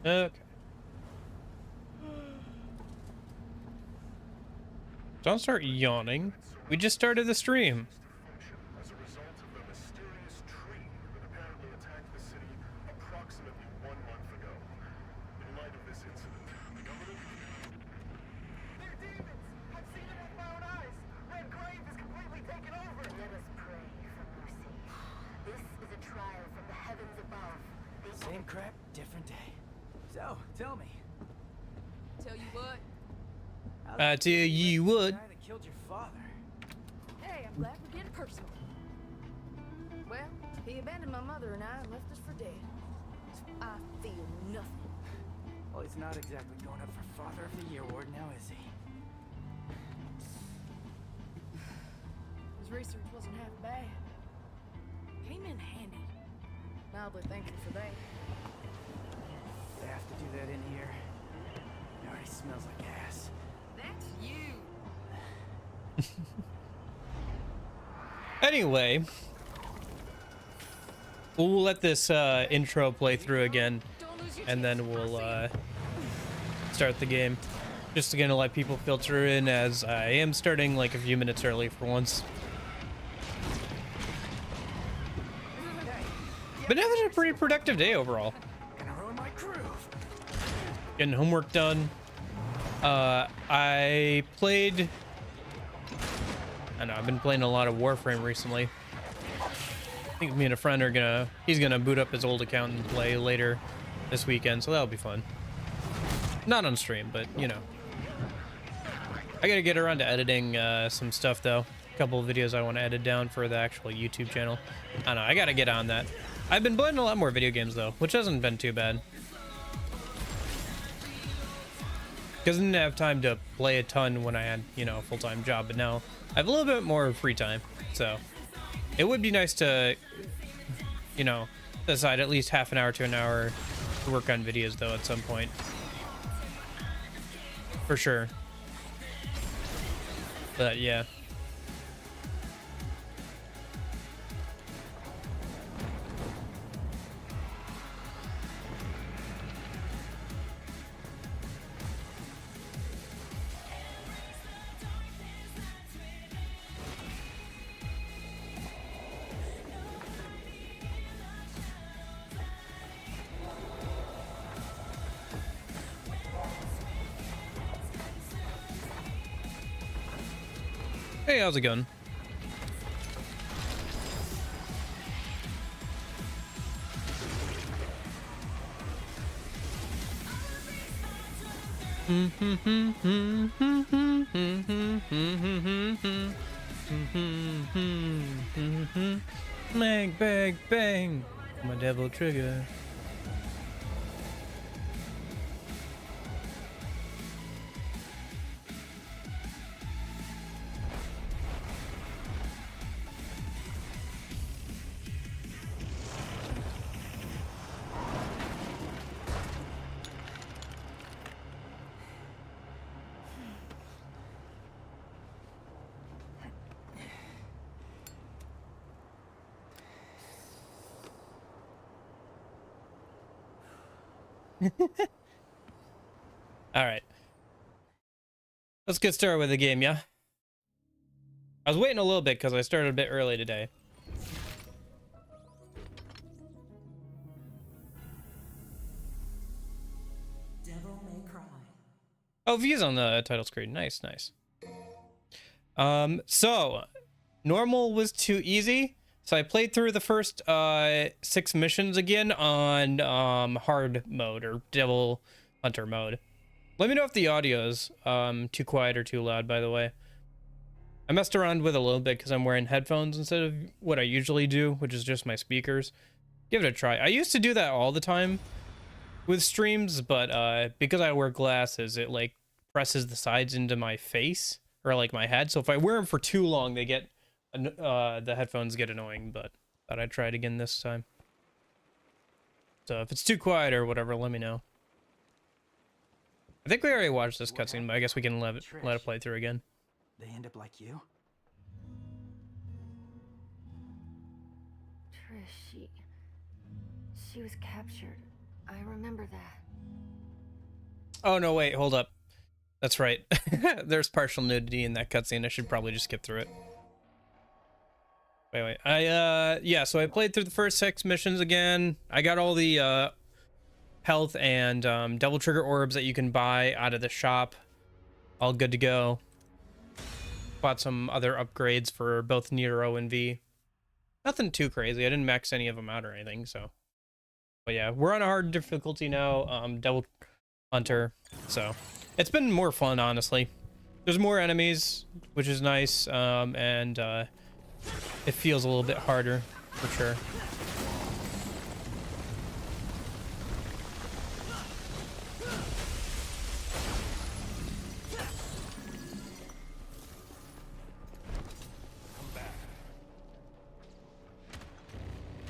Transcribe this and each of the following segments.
Okay. Don't start yawning. We just started the stream. As a result of the mysterious tree that apparently attacked the city approximately 1 month ago. In light of this incident, the government... They're demons! I've seen it with my own eyes! Red Grave is completely taken over! Let us pray for mercy. This is a trial from the heavens above. Same crap, different day. So, tell me. Tell you what. I tell you what. The guy that killed your father. Hey, I'm glad we're getting personal. Well, he abandoned my mother and I and left us for dead. I feel nothing. Well, he's not exactly going up for Father of the Year award now, is he? His research wasn't half bad. Came in handy. Mildly thankful for that. They have to do that in here. It already smells like ass. That's you. Anyway, we'll let this intro play through again, Don't lose your and chance. then we'll start the game. Just again to let people filter in, as I am starting like a few minutes early for once. But now it's a pretty productive day overall. Gonna ruin my groove. Getting homework done. I played. I know I've been playing a lot of Warframe recently. I think me and a friend are he's gonna boot up his old account and play later this weekend, so that'll be fun. Not on stream, but you know. I gotta get around to editing some stuff though. A couple of videos I want to edit down for the actual YouTube channel. I don't know, I gotta get on that. I've been playing a lot more video games though, which hasn't been too bad. Because I didn't have time to play a ton when I had, you know, a full-time job, but now I have a little bit more free time. So it would be nice to, you know, decide at least half an hour to an hour to work on videos though at some point. For sure. But yeah. Hey, how's it going? Bang, bang, bang. My devil trigger. All right. Let's get started with the game, yeah? I was waiting a little bit because I started a bit early today. Devil May Cry. Oh, views on the title screen. Nice, nice. So normal was too easy. So I played through the first 6 missions again on hard mode, or Devil Hunter mode. Let me know if the audio's too quiet or too loud, by the way. I messed around with it a little bit because I'm wearing headphones instead of what I usually do, which is just my speakers. Give it a try. I used to do that all the time with streams, but because I wear glasses, it like presses the sides into my face or like my head. So if I wear them for too long, they get the headphones get annoying. But thought I'd try it again this time. So if it's too quiet or whatever, let me know. I think we already watched this cutscene, but I guess we can let it play through again. They end up like you? Trish, she was captured. I remember that. Oh no, wait, hold up. That's right. There's partial nudity in that cutscene. I should probably just skip through it. Wait. Yeah, so I played through the first 6 missions again. I got all the health and double trigger orbs that you can buy out of the shop. All good to go. Bought some other upgrades for both Nero and V. Nothing too crazy. I didn't max any of them out or anything, so. But yeah, we're on a hard difficulty now. Devil Hunter. So it's been more fun, honestly. There's more enemies, which is nice, and it feels a little bit harder, for sure.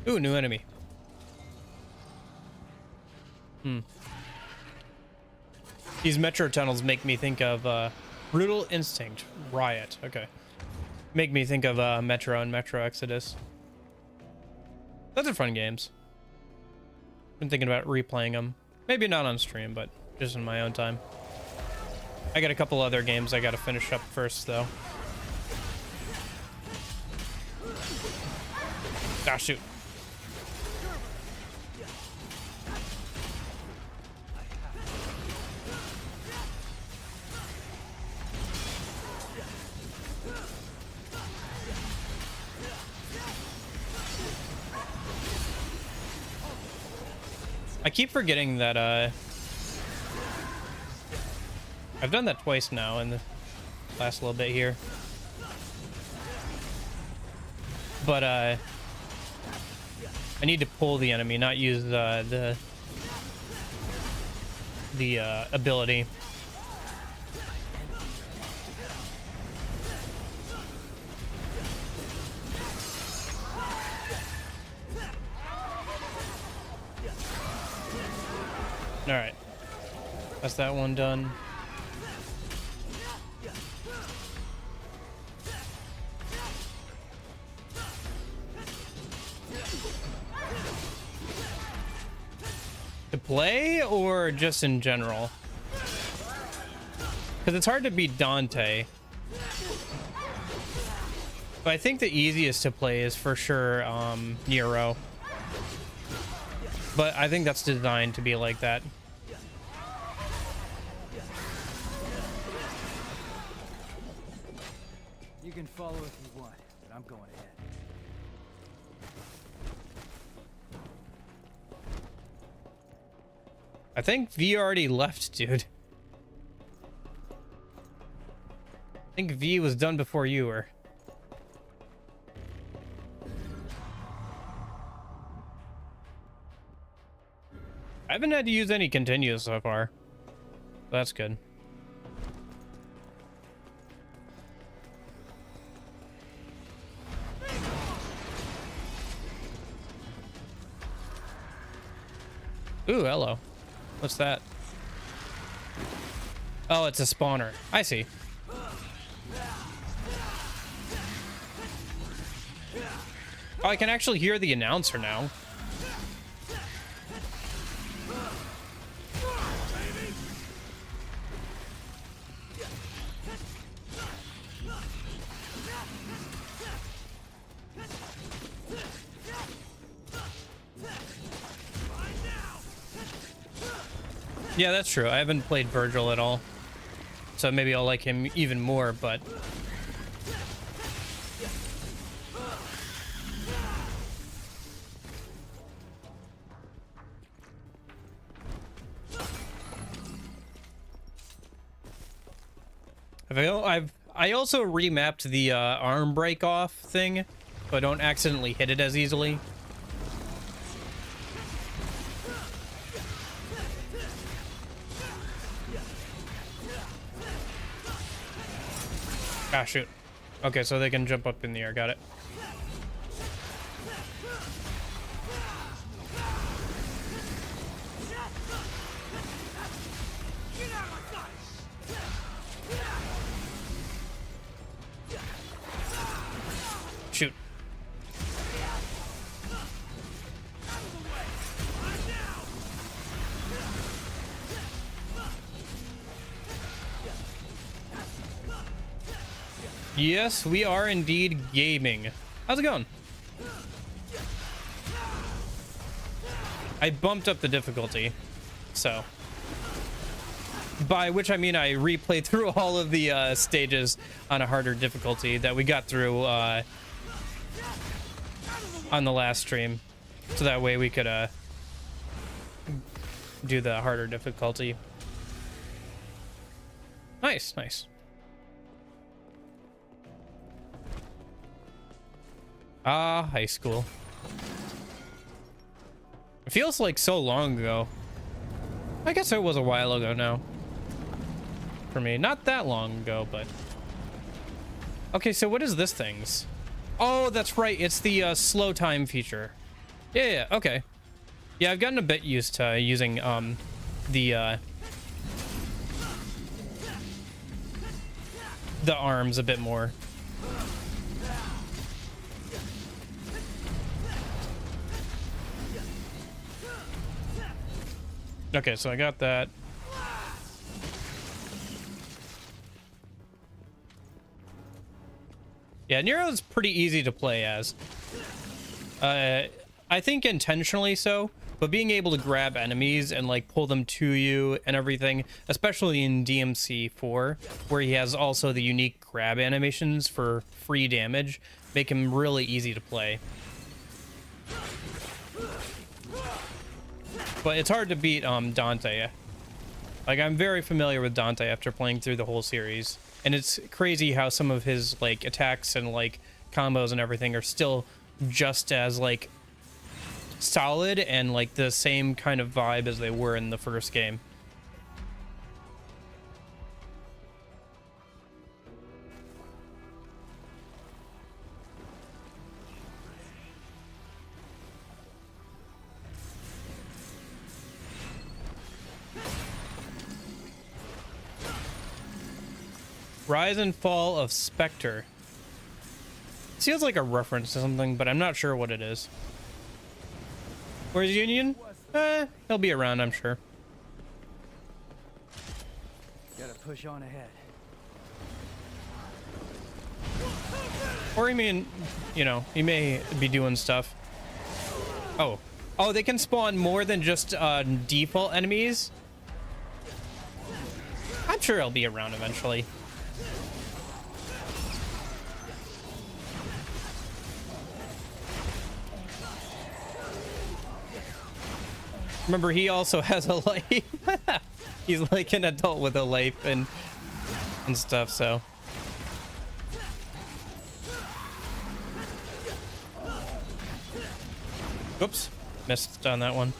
Ooh, new enemy. These metro tunnels make me think of Brutal Instinct Riot. Okay. Make me think of Metro and Metro Exodus. Those are fun games. Been thinking about replaying them. Maybe not on stream, but just in my own time. I got a couple other games I gotta finish up first, though. Ah, shoot. I keep forgetting that I've done that twice now in the last little bit here. But I need to pull the enemy, not use the ability. All right, that's that one done. To play or just in general? Because it's hard to beat Dante. But I think the easiest to play is for sure Nero. But I think that's designed to be like that. You can follow if you want, but I'm going ahead. I think V already left, dude. I think V was done before you were. I haven't had to use any continues so far. That's good. Ooh, hello. What's that? Oh, it's a spawner. I see. Oh, I can actually hear the announcer now. Yeah, that's true. I haven't played Virgil at all. So maybe I'll like him even more, but... I also remapped the arm break off thing, so I don't accidentally hit it as easily. Ah, shoot. Okay, so they can jump up in the air. Got it. Shoot. Yes, we are indeed gaming. How's it going? I bumped up the difficulty, so. By which I mean I replayed through all of the stages on a harder difficulty that we got through on the last stream. So that way we could do the harder difficulty. Nice, nice. Ah, high school. It feels like so long ago. I guess it was a while ago now. For me, not that long ago, but... Okay, so what is this thing's? Oh, that's right. It's the slow time feature. Yeah, okay. Yeah, I've gotten a bit used to using the arms a bit more. Okay, so I got that. Yeah, Nero's pretty easy to play as. I think intentionally so, but being able to grab enemies and like pull them to you and everything, especially in DMC4, where he has also the unique grab animations for free damage, make him really easy to play. But it's hard to beat Dante. Like, I'm very familiar with Dante after playing through the whole series, and it's crazy how some of his like attacks and like combos and everything are still just as like solid and like the same kind of vibe as they were in the first game. Rise and Fall of Spectre. It feels like a reference to something, but I'm not sure what it is. Where's Union? He'll be around, I'm sure. Gotta push on ahead. Or he may, you know, he may be doing stuff. Oh. Oh, they can spawn more than just default enemies? I'm sure he'll be around eventually. Remember, he also has a life. He's like an adult with a life and stuff, so. Oops, missed on that one.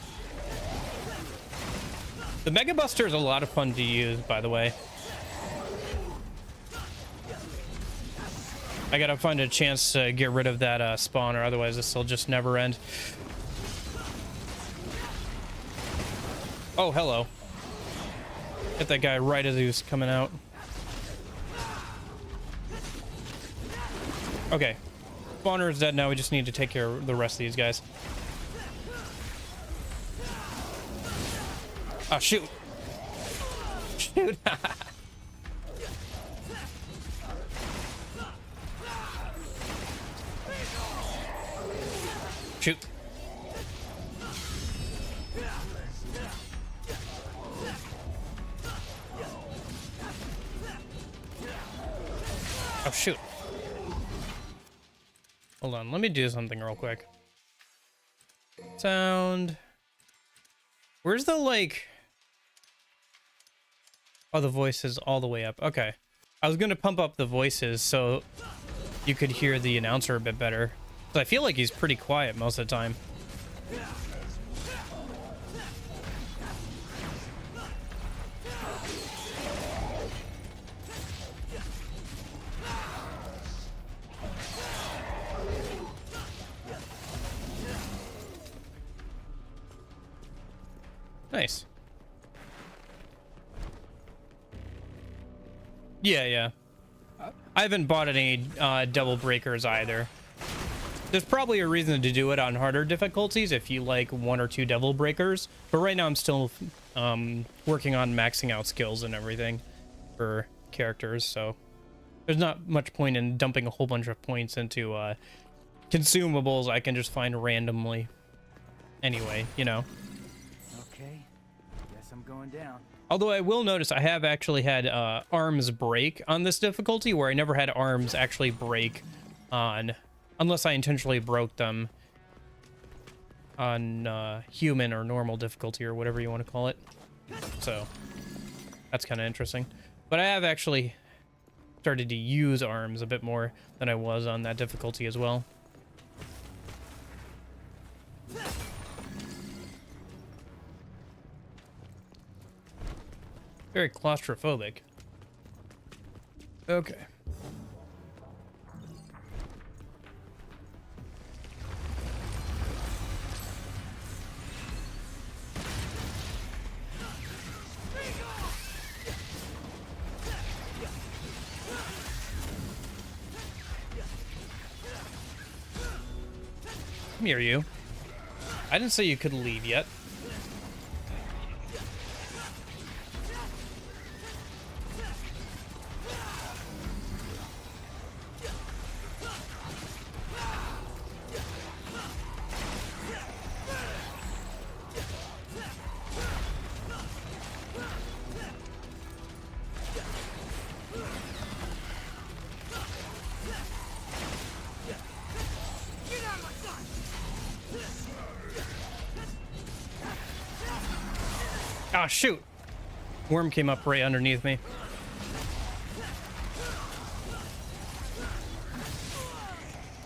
The Mega Buster is a lot of fun to use, by the way. I gotta find a chance to get rid of that spawner, otherwise this will just never end. Oh, hello. Hit that guy right as he was coming out. Okay. Spawner is dead now. We just need to take care of the rest of these guys. Oh, shoot. Shoot. Shoot. Oh, shoot. Hold on, let me do something real quick. Sound. Where's the, like... Oh, the voices all the way up. Okay. I was gonna pump up the voices so you could hear the announcer a bit better. But I feel like he's pretty quiet most of the time. Nice. Yeah. I haven't bought any double breakers either. There's probably a reason to do it on harder difficulties if you like 1 or 2 devil breakers. But right now I'm still working on maxing out skills and everything for characters, so. There's not much point in dumping a whole bunch of points into consumables I can just find randomly. Anyway, you know. Okay, guess I'm going down. Although I will notice I have actually had arms break on this difficulty, where I never had arms actually break on, unless I intentionally broke them on human or normal difficulty or whatever you want to call it. So that's kind of interesting. But I have actually started to use arms a bit more than I was on that difficulty as well. Very claustrophobic. Okay. Come here, you. I didn't say you could leave yet. Ah, shoot. Worm came up right underneath me.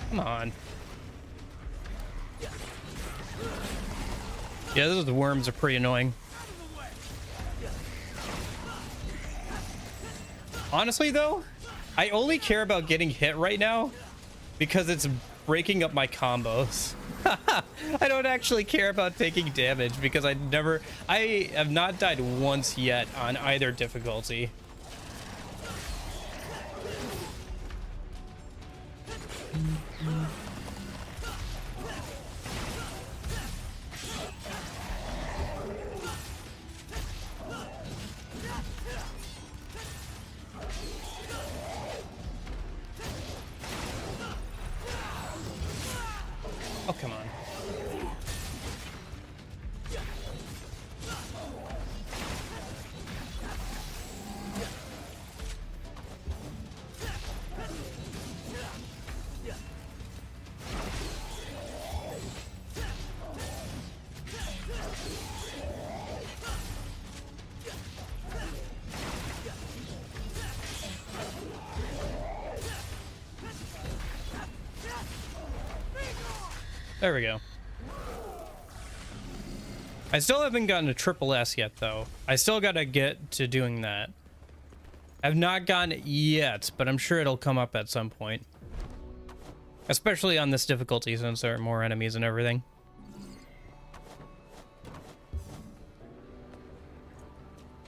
Come on. Yeah, those worms are pretty annoying. Honestly, though, I only care about getting hit right now because it's breaking up my combos. I don't actually care about taking damage because I have not died once yet on either difficulty. Oh, come on. There we go. I still haven't gotten a triple S yet, though. I still gotta get to doing that. I've not gotten it yet, but I'm sure it'll come up at some point. Especially on this difficulty, since there are more enemies and everything.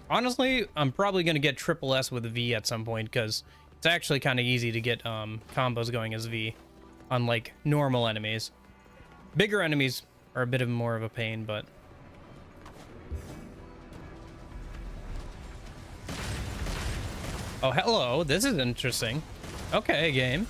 Honestly, I'm probably gonna get triple S with V at some point, because it's actually kind of easy to get combos going as V, unlike normal enemies. Bigger enemies are a bit more of a pain, but... Oh, hello. This is interesting. Okay, game.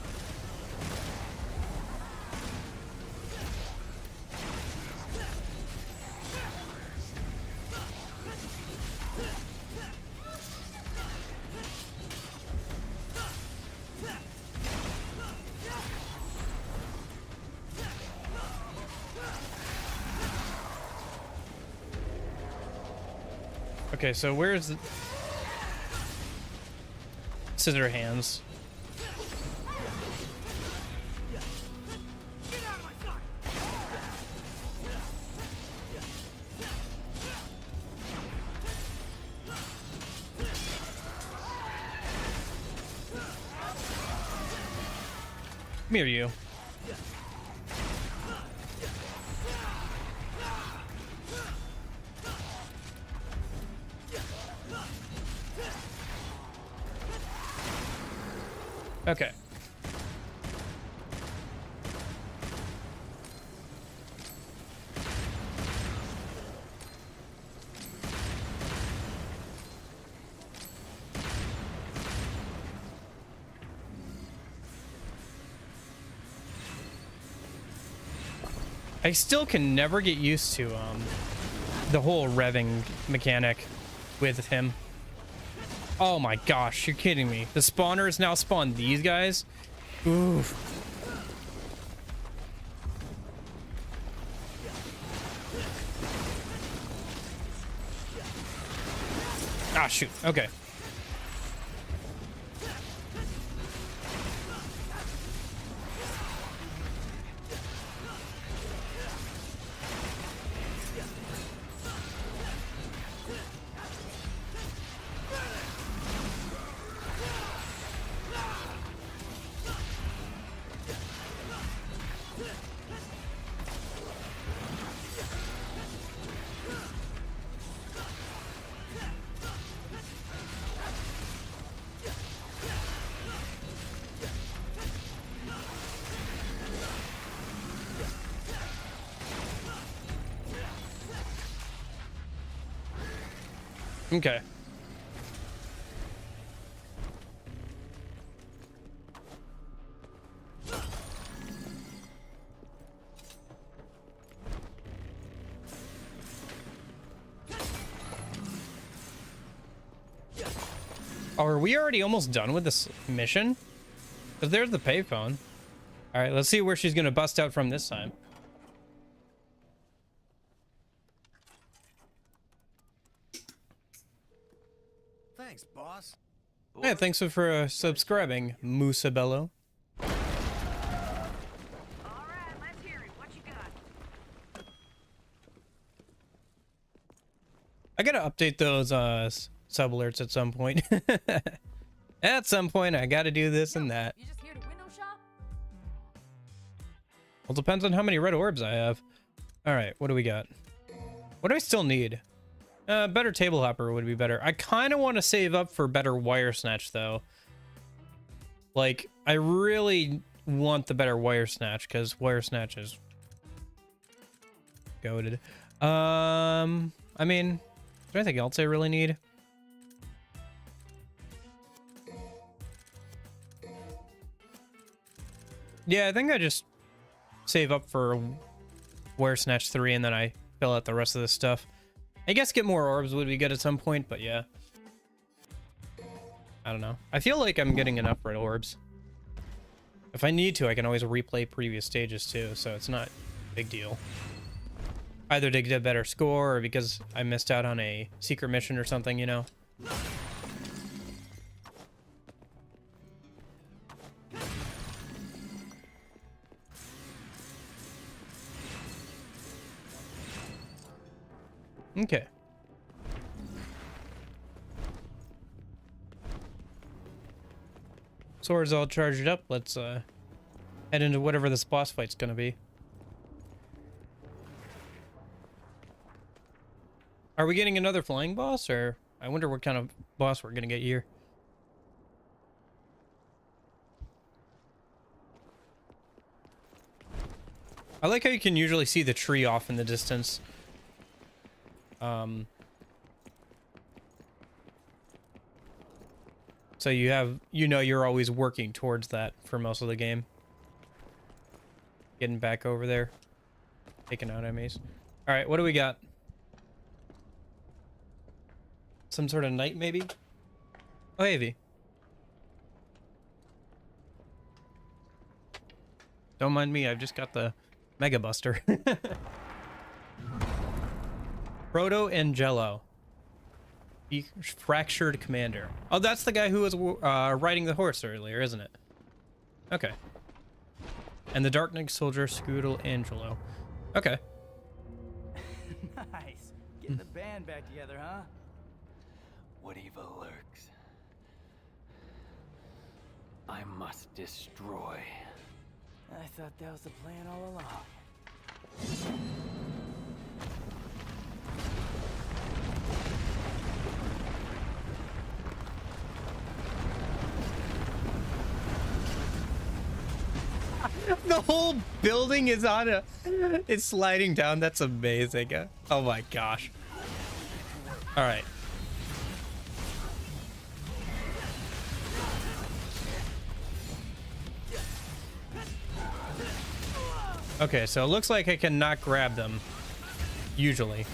Okay, so where's the... Scissor hands. Come here, you. Okay. I still can never get used to the whole revving mechanic with him. Oh my gosh, you're kidding me. The spawners now spawn these guys? Oof. Ah, shoot. Okay. Okay. Oh, are we already almost done with this mission? Because there's the payphone. All right, let's see where she's going to bust out from this time. Thanks, boss. Yeah, thanks for subscribing, Musabello. All right, let's hear it. What you got? I gotta update those sub alerts at some point. At some point, I gotta do this and that. You just here to window shop? Well, depends on how many red orbs I have. All right, what do we got? What do I still need? Better table hopper would be better. I kind of want to save up for better wire snatch though. Like, I really want the better wire snatch because wire snatch is goated. I mean, is there anything else I really need? Yeah, I think I just save up for wire snatch 3 and then I fill out the rest of this stuff. I guess get more orbs would be good at some point, but yeah. I don't know. I feel like I'm getting enough red orbs. If I need to, I can always replay previous stages too, so it's not a big deal. Either to get a better score or because I missed out on a secret mission or something, you know? Okay. Swords all charged up. Let's head into whatever this boss fight's gonna be. Are we getting another flying boss, or I wonder what kind of boss we're gonna get here. I like how you can usually see the tree off in the distance. So you have, you know, you're always working towards that for most of the game. Getting back over there. Taking out enemies. All right, what do we got? Some sort of knight, maybe? Oh, hey, V. Don't mind me, I've just got the Mega Buster. Proto Angelo. Fractured Commander. Oh, that's the guy who was riding the horse earlier, isn't it? Okay. And the Dark Knight Soldier, Scoodle Angelo. Okay. Nice. Getting the band back together, huh? What evil lurks? I must destroy. I thought that was the plan all along. The whole building is on a... It's sliding down. That's amazing. Oh my gosh. All right. Okay, so it looks like I can not grab them. Usually.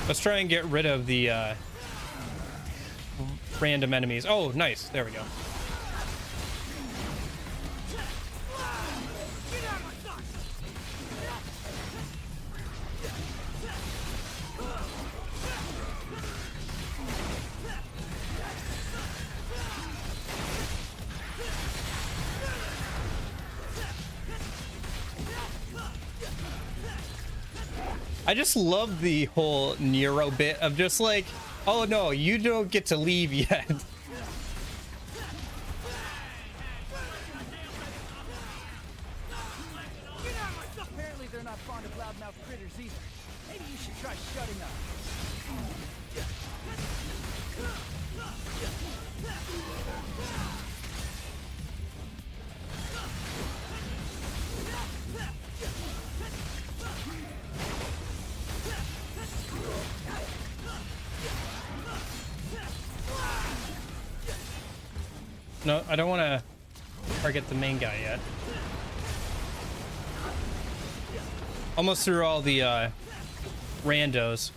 Let's try and get rid of the random enemies. Oh, nice. There we go. I just love the whole Nero bit of just like, oh no, you don't get to leave yet. Apparently they're not fond of loudmouth critters either. Maybe you should try shutting up. No, I don't want to target the main guy yet. Almost through all the randos.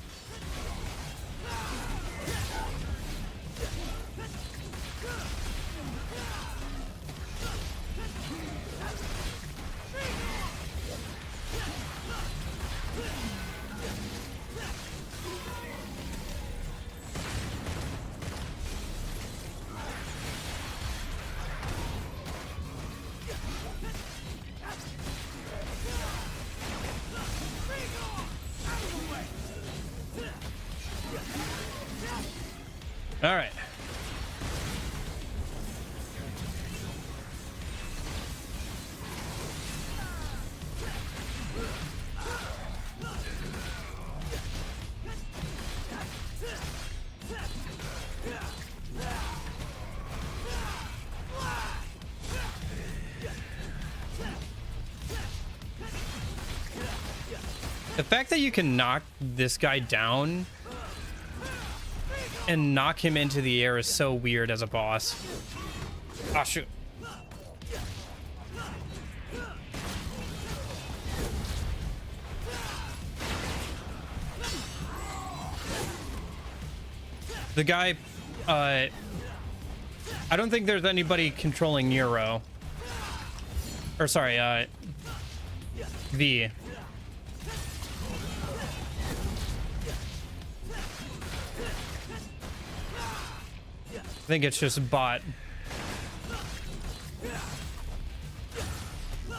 All right. The fact that you can knock this guy down and knock him into the air is so weird as a boss. Ah, shoot. The guy, I don't think there's anybody controlling Nero. Or sorry, V. I think it's just a bot.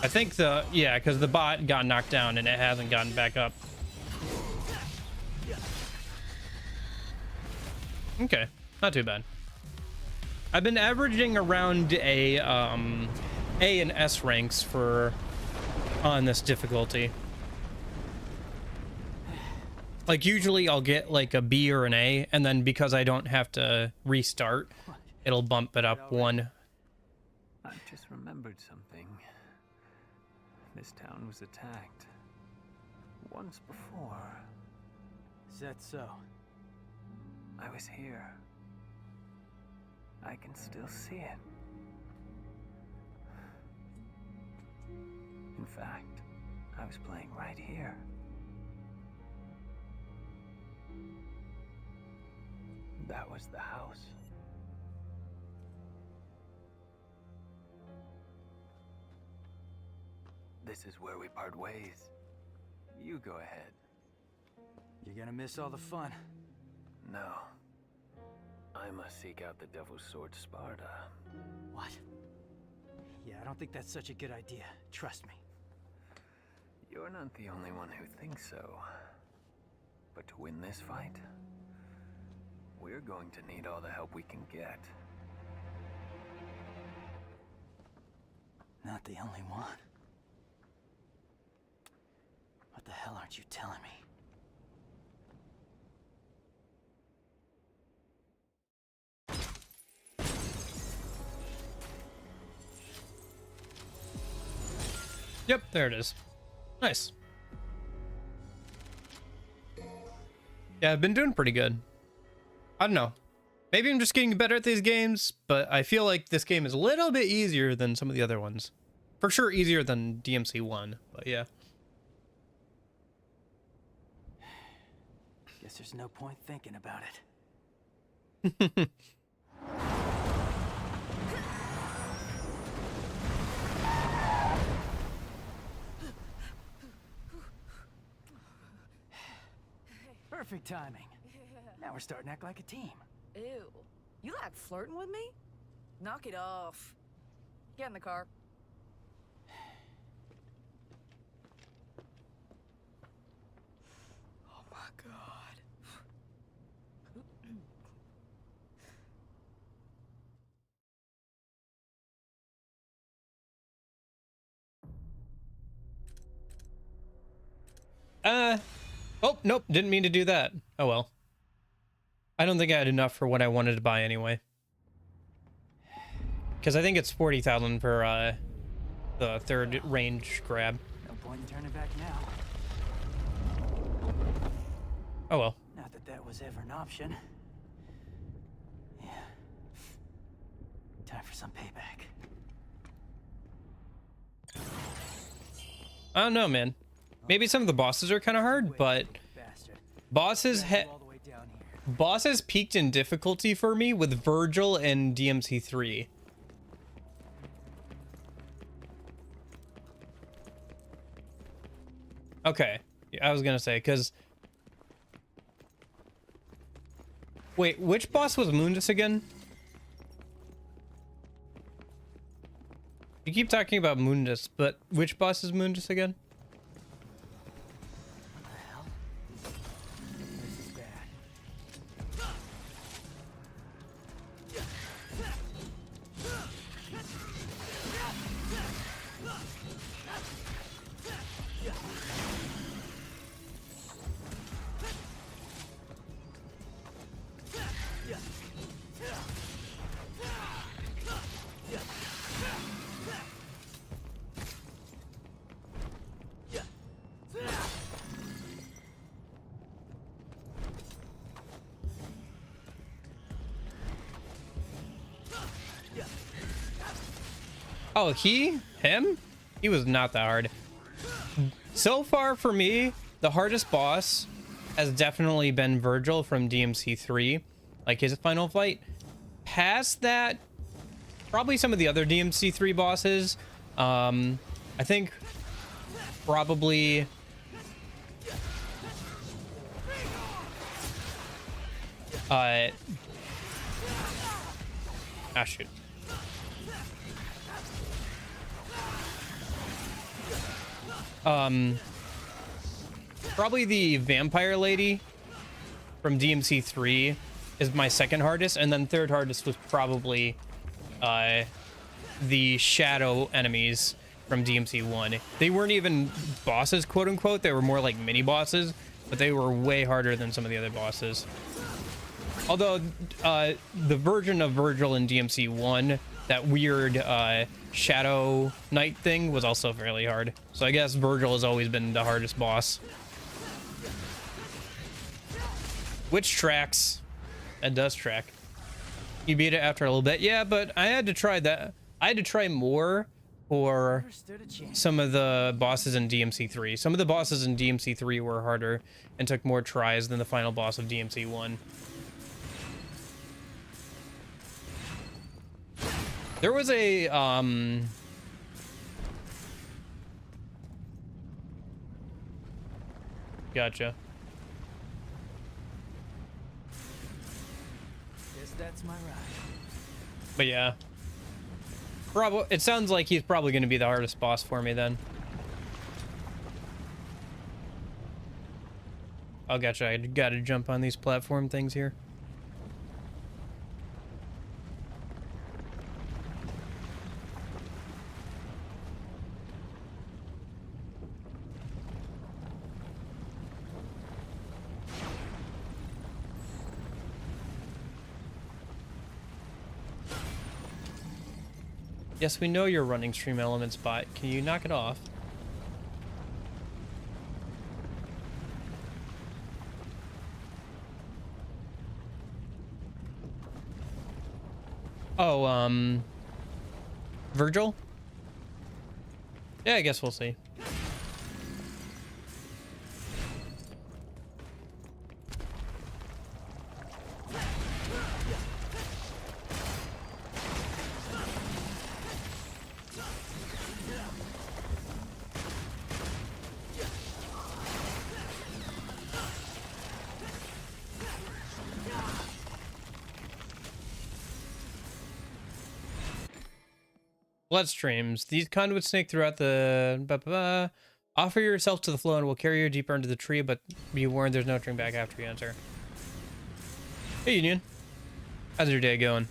I think yeah, because the bot got knocked down and it hasn't gotten back up. Okay, not too bad. I've been averaging around A and S ranks on this difficulty. Like usually I'll get like a B or an A, and then because I don't have to restart, it'll bump it up one. I've just remembered something. This town was attacked once before. Is that so? I was here. I can still see it. In fact, I was playing right here. That was the house. This is where we part ways. You go ahead. You're gonna miss all the fun. No. I must seek out the Devil's Sword Sparda. What? Yeah, I don't think that's such a good idea. Trust me. You're not the only one who thinks so. But to win this fight, we're going to need all the help we can get. Not the only one. What the hell aren't you telling me? Yep, there it is. Nice. Yeah, I've been doing pretty good. I don't know. Maybe I'm just getting better at these games, but I feel like this game is a little bit easier than some of the other ones. For sure easier than DMC1, but yeah. Guess there's no point thinking about it. Perfect timing. Now we're starting to act like a team. Ew. You like flirting with me? Knock it off. Get in the car. Oh my god. Oh, nope, didn't mean to do that. Oh well. I don't think I had enough for what I wanted to buy anyway. Because I think it's 40,000 for the third range grab. No point in turning back now. Oh well. Not that that was ever an option. Yeah. Time for some payback. I don't know, man. Maybe some of the bosses are kind of hard, but Bastard. bosses All the way down here. bosses peaked in difficulty for me with Virgil and DMC3. Okay, yeah, I was gonna say, because wait, which boss was Mundus again? You keep talking about Mundus, but which boss is Mundus again? What the hell? This is bad. Oh, him? He was not that hard. So far for me, the hardest boss has definitely been Virgil from DMC3, like his final fight. Past that, probably some of the other DMC3 bosses. I think probably shoot. Probably the vampire lady from DMC3 is my second hardest, and then third hardest was probably the shadow enemies from DMC1. They weren't even bosses, quote unquote. They were more like mini bosses, but they were way harder than some of the other bosses. Although the version of Virgil in DMC1, that weird Shadow Knight thing, was also fairly hard. So I guess Virgil has always been the hardest boss. Which tracks? That does track. You beat it after a little bit. Yeah, but I had to try that. I had to try more for Stood a chance. some of the bosses in DMC3. Some of the bosses in DMC3 were harder and took more tries than the final boss of DMC1. There was a gotcha. Guess that's my ride. But yeah. It sounds like he's probably going to be the hardest boss for me then. Oh, gotcha. I gotta jump on these platform things here. Yes, we know you're running Stream Elements bot. Can you knock it off? Oh, Virgil? Yeah, I guess we'll see. Bloodstreams. These conduits snake throughout the... Offer yourself to the flow and we'll carry you deeper into the tree, but be warned there's no turning back after you enter. Hey, Union. How's your day going?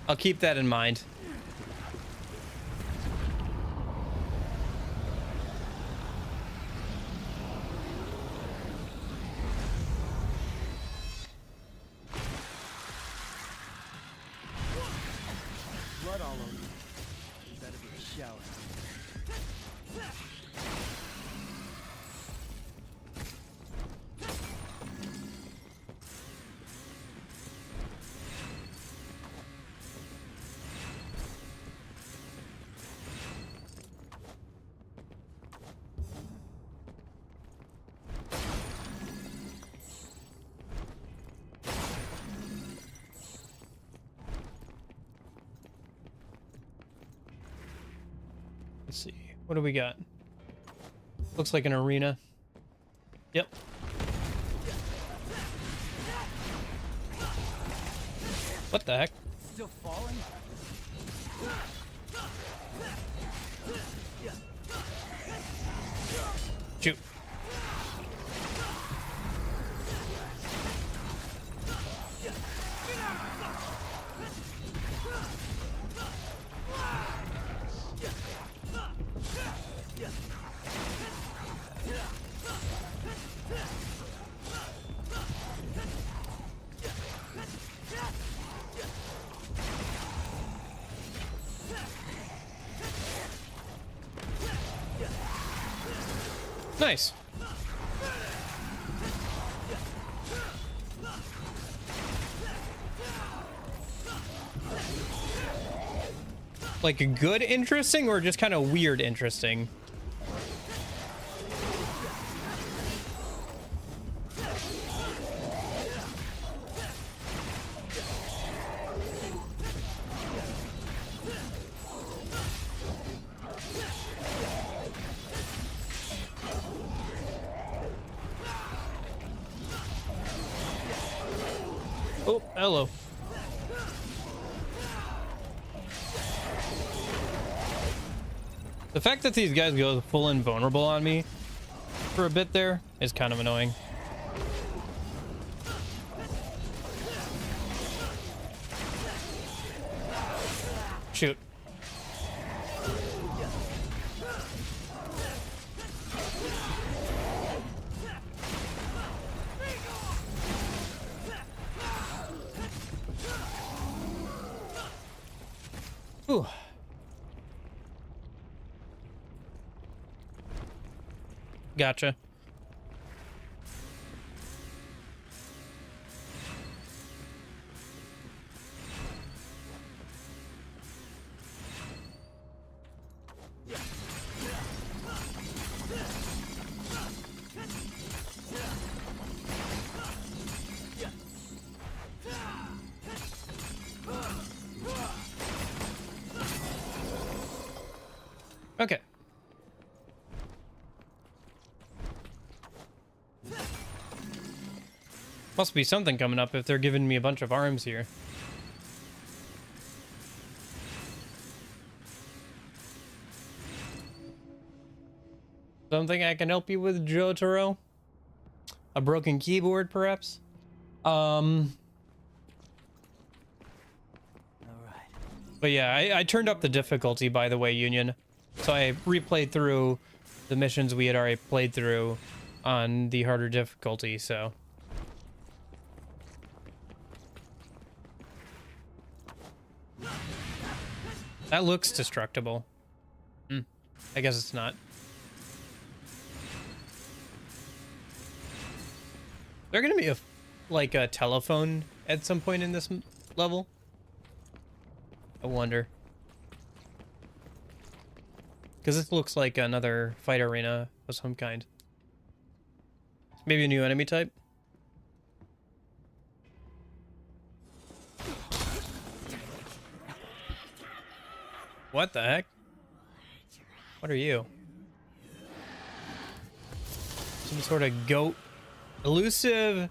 I'll keep that in mind. Blood all over you. Better get a shower. Let's see. What do we got? Looks like an arena. Yep. What the heck? Still falling? Shoot. Nice. Like a good interesting or just kind of weird interesting? Oh, hello. The fact that these guys go full invulnerable on me for a bit there is kind of annoying. Shoot. Ooh. Gotcha. Okay. Must be something coming up if they're giving me a bunch of arms here. Something I can help you with, Jotaro? A broken keyboard, perhaps? Alright. But yeah, I turned up the difficulty, by the way, Union. So I replayed through the missions we had already played through on the harder difficulty, so... That looks destructible. I guess it's not. there gonna be like a telephone at some point in this level? I wonder. Because this looks like another fight arena of some kind. Maybe a new enemy type? What the heck? What are you? Some sort of goat. Elusive.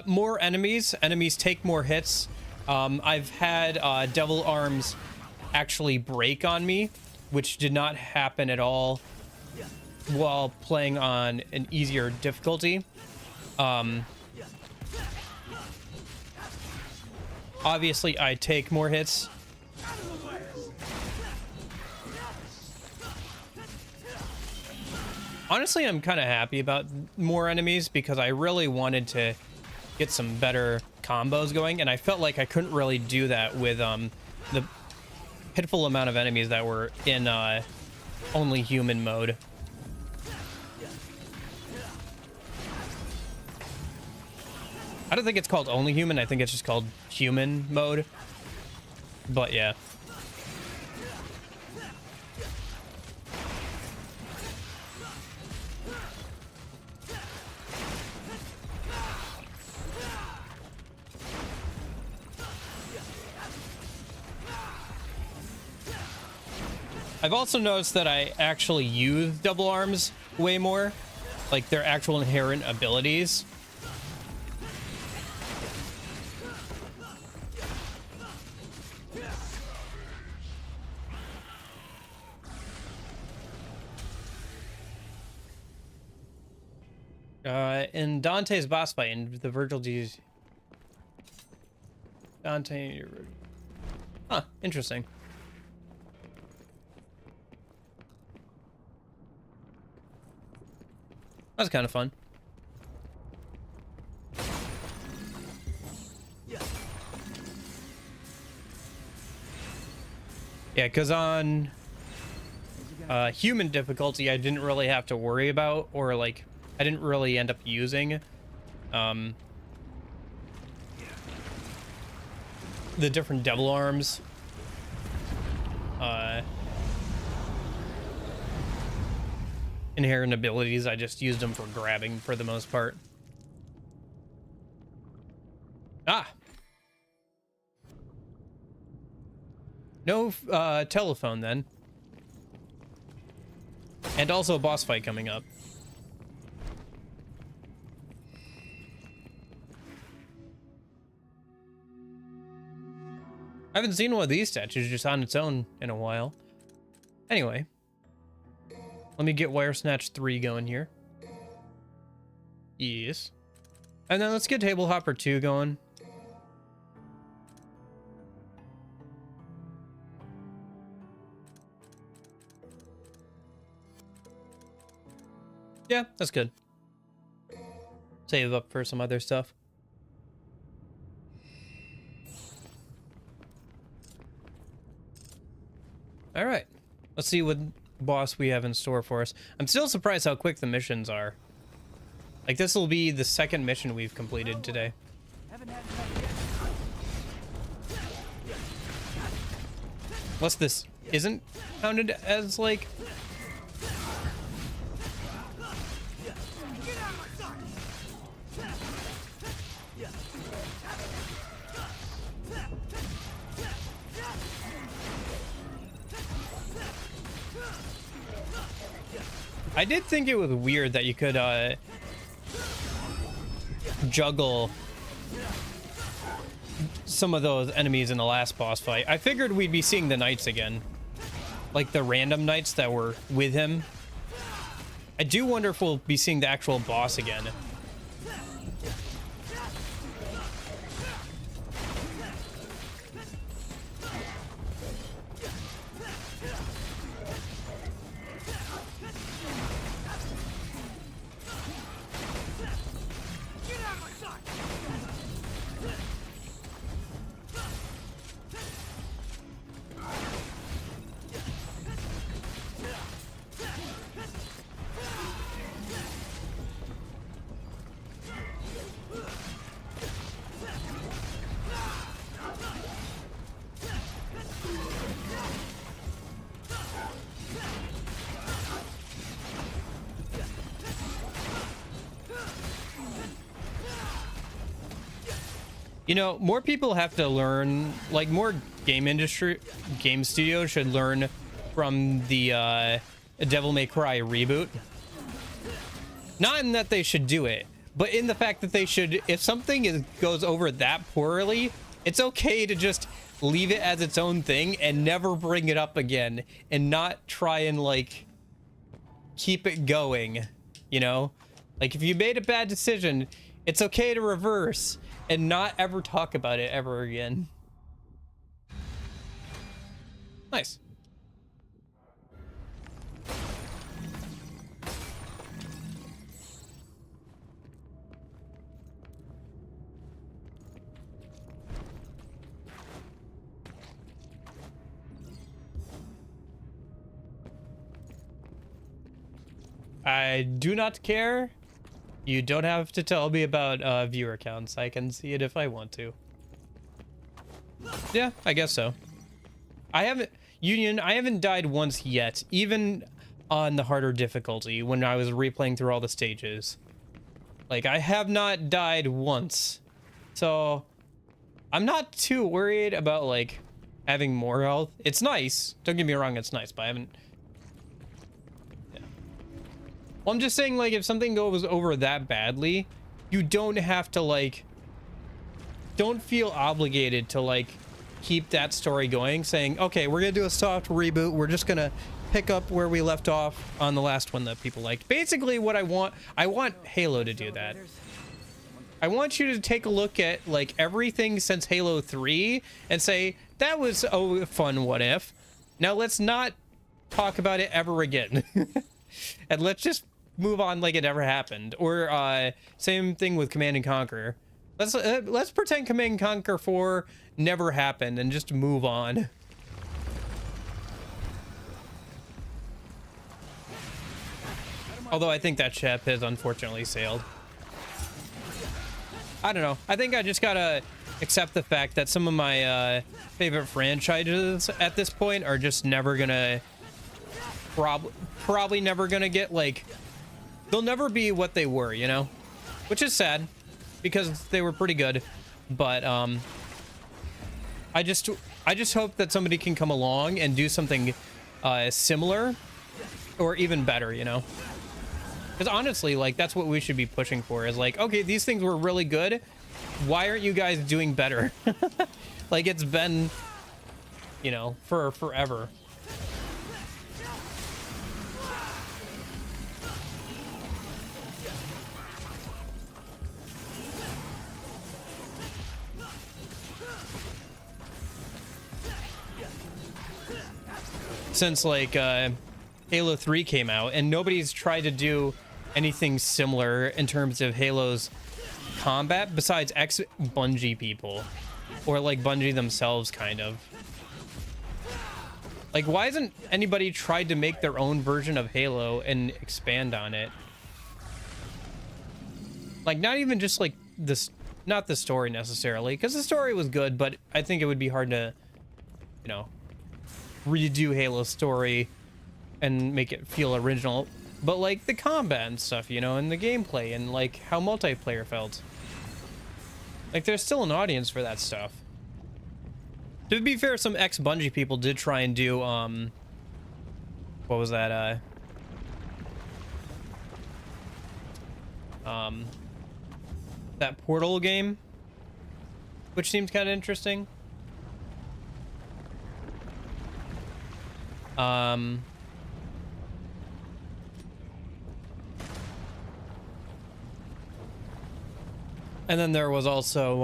More enemies. Enemies take more hits. I've had Devil Arms actually break on me, which did not happen at all while playing on an easier difficulty. Obviously, I take more hits. Honestly, I'm kind of happy about more enemies because I really wanted to get some better combos going, and I felt like I couldn't really do that with the pitiful amount of enemies that were in only human mode. I don't think it's called only human. I think it's just called human mode. But yeah. I've also noticed that I actually use double arms way more, like their actual inherent abilities. In Dante's boss fight in the Virgil G's Dante. Huh, interesting. That's kind of fun. Yeah, because on human difficulty, I didn't really have to worry about, or like, I didn't really end up using the different devil arms. Inherent abilities. I just used them for grabbing for the most part. Ah! No telephone then. And also a boss fight coming up. I haven't seen one of these statues just on its own in a while. Anyway. Let me get Wire Snatch 3 going here. Yes. And then let's get Table Hopper 2 going. Yeah, that's good. Save up for some other stuff. All right. Let's see what boss we have in store for us. I'm still surprised how quick the missions are. Like, this will be the second mission we've completed today. Unless this isn't counted as, like... I did think it was weird that you could juggle some of those enemies in the last boss fight. I figured we'd be seeing the knights again, like the random knights that were with him. I do wonder if we'll be seeing the actual boss again. You know, more people have to learn, like more game studios should learn from the Devil May Cry reboot. Not in that they should do it, but in the fact that they should, if something goes over that poorly, it's okay to just leave it as its own thing and never bring it up again and not try and like keep it going, you know? Like if you made a bad decision, it's okay to reverse and not ever talk about it ever again. Nice. I do not care. You don't have to tell me about viewer counts. I can see it if I want to. Yeah, I guess so. I haven't died once yet, even on the harder difficulty when I was replaying through all the stages. Like, I have not died once. So, I'm not too worried about, like, having more health. It's nice. Don't get me wrong, it's nice, but I haven't... Well, I'm just saying, like, if something goes over that badly, you don't have to, like, don't feel obligated to, like, keep that story going, saying, okay, we're gonna do a soft reboot, we're just gonna pick up where we left off on the last one that people liked. Basically, what I want Halo to do that. I want you to take a look at, like, everything since Halo 3 and say, that was a fun what if. Now, let's not talk about it ever again. And let's just move on like it never happened. Or same thing with Command and Conquer. Let's pretend Command and Conquer 4 never happened and just move on. Although I think that ship has unfortunately sailed. I don't know. I think I just gotta accept the fact that some of my favorite franchises at this point are just never gonna probably never gonna get, like, they'll never be what they were, you know, which is sad because they were pretty good, but I just hope that somebody can come along and do something similar or even better, you know, because honestly, like, that's what we should be pushing for, is like, okay, these things were really good, why aren't you guys doing better? Like, it's been, you know, for forever. Since, like, Halo 3 came out, and nobody's tried to do anything similar in terms of Halo's combat besides ex-Bungie people, or like Bungie themselves, kind of. Like, why hasn't anybody tried to make their own version of Halo and expand on it? Like, not even just like this, not the story necessarily, because the story was good, but I think it would be hard to, you know, redo Halo's story and make it feel original, but like the combat and stuff, you know, and the gameplay and like how multiplayer felt. Like, there's still an audience for that stuff. To be fair, some ex-Bungie people did try and do what was that, that Portal game, which seems kind of interesting. And then there was also,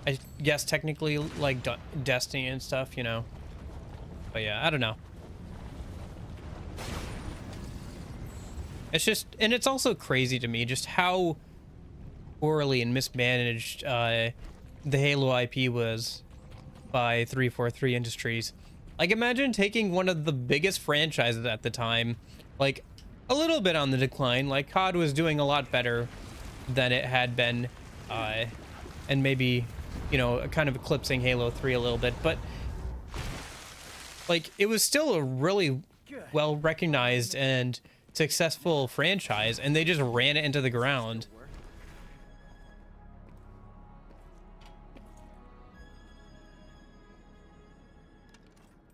I guess technically like Destiny and stuff, you know. But yeah, I don't know. It's just, and it's also crazy to me just how poorly and mismanaged the Halo IP was by 343 Industries. Like, imagine taking one of the biggest franchises at the time, like, a little bit on the decline. Like, COD was doing a lot better than it had been, and maybe, you know, kind of eclipsing Halo 3 a little bit, but like, it was still a really well recognized and successful franchise, and they just ran it into the ground.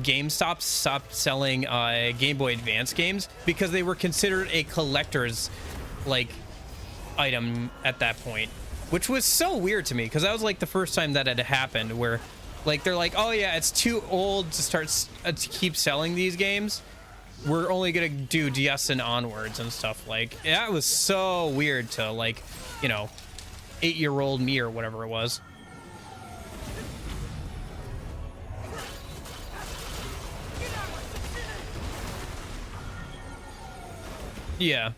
GameStop stopped selling Game Boy Advance games because they were considered a collector's like item at that point, which was so weird to me because that was like the first time that had happened where like they're like, oh yeah, it's too old to start to keep selling these games. We're only gonna do DS and onwards and stuff. Like that was so weird to like, you know, 8-year-old me or whatever it was. Yeah,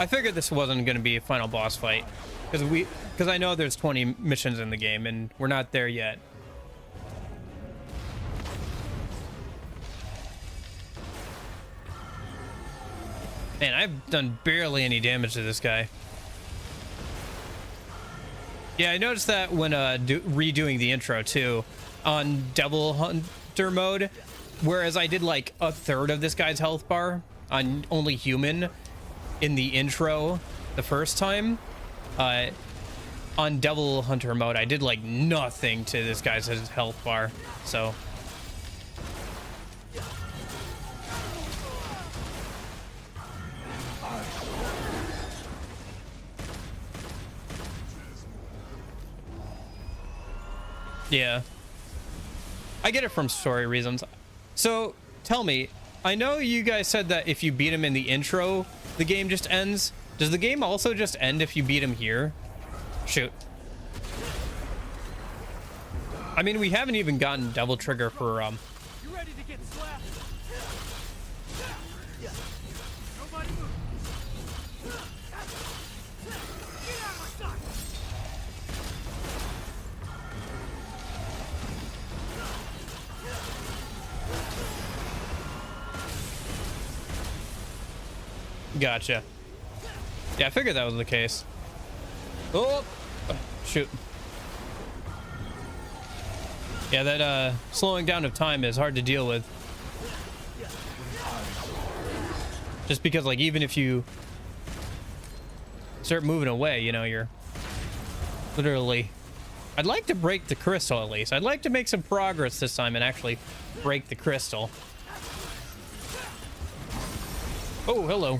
I figured this wasn't going to be a final boss fight because I know there's 20 missions in the game and we're not there yet. Man, I've done barely any damage to this guy. Yeah, I noticed that when redoing the intro too on Devil Hunter mode, whereas I did like a third of this guy's health bar on only human in the intro the first time, on Devil Hunter mode I did like nothing to this guy's health bar. So yeah, I get it from story reasons. So tell me, I know you guys said that if you beat him in the intro, the game just ends. Does the game also just end if you beat him here? Shoot. I mean, we haven't even gotten Devil Trigger for You ready to get slapped? Nobody move. Get out of my sight. Gotcha. Yeah, I figured that was the case. Oh, shoot. Yeah, that slowing down of time is hard to deal with. Just because, like, even if you start moving away, you know, you're literally... I'd like to break the crystal at least. I'd like to make some progress this time and actually break the crystal. Oh, hello.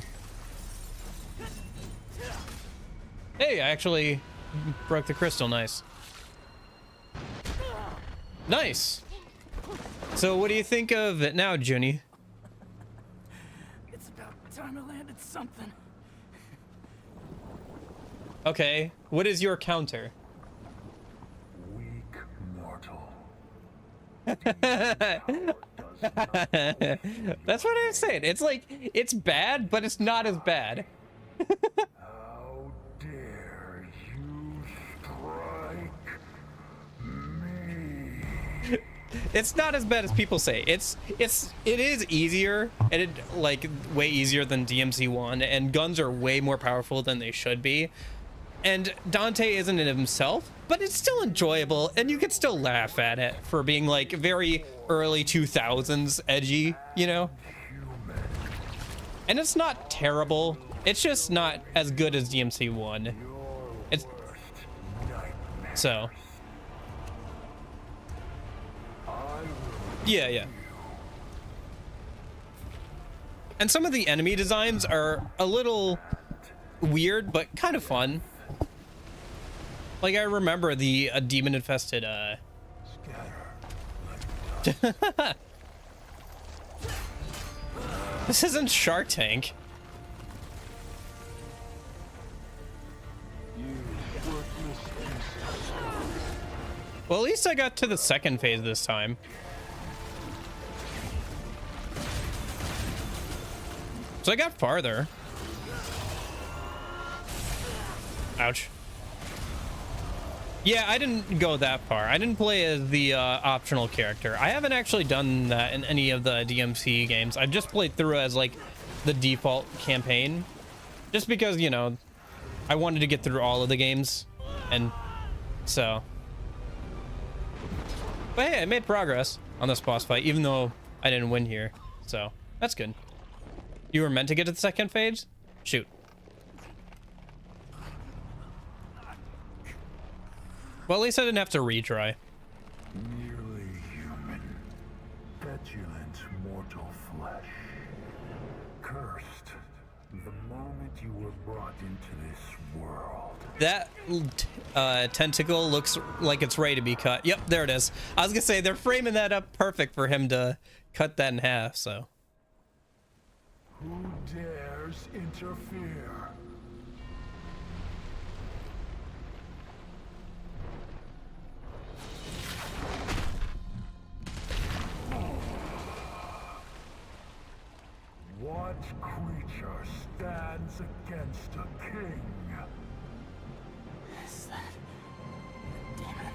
Hey, I actually broke the crystal. Nice. Nice. So what do you think of it now, Junie? It's about time I landed something. Okay, what is your counter? Weak mortal. That's what I'm saying. It's like, it's bad, but it's not as bad. How dare you strike me? It's not as bad as people say. It is easier, and it like way easier than DMC1, and guns are way more powerful than they should be. And Dante isn't it himself, but it's still enjoyable, and you can still laugh at it for being like very early 2000s edgy, you know? And it's not terrible. It's just not as good as DMC1. It's so. Yeah. And some of the enemy designs are a little weird, but kind of fun. Like I remember the demon infested This isn't Shark Tank. Well, at least I got to the second phase this time. So I got farther. Ouch. Yeah, I didn't go that far. I didn't play as the optional character. I haven't actually done that in any of the DMC games. I've just played through as like the default campaign. Just because, you know, I wanted to get through all of the games. And so... But hey, I made progress on this boss fight, even though I didn't win here. So, that's good. You were meant to get to the second phase? Shoot. Well, at least I didn't have to retry. Nearly human. you were brought into this world. That tentacle looks like it's ready to be cut. Yep, there it is. I was gonna say they're framing that up perfect for him to cut that in half. So Who dares interfere? What creature stands against a king? Is that a demon?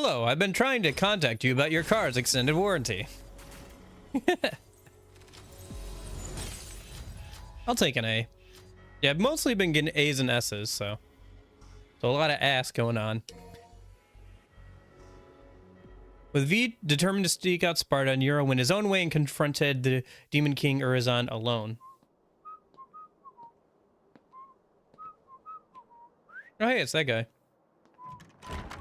hello, I've been trying to contact you about your car's extended warranty. I'll take an A. Yeah, I've mostly been getting A's and S's, so a lot of ass going on. With V determined to seek out Sparta, Nero went his own way and confronted the Demon King Urizen alone. Oh, hey, it's that guy.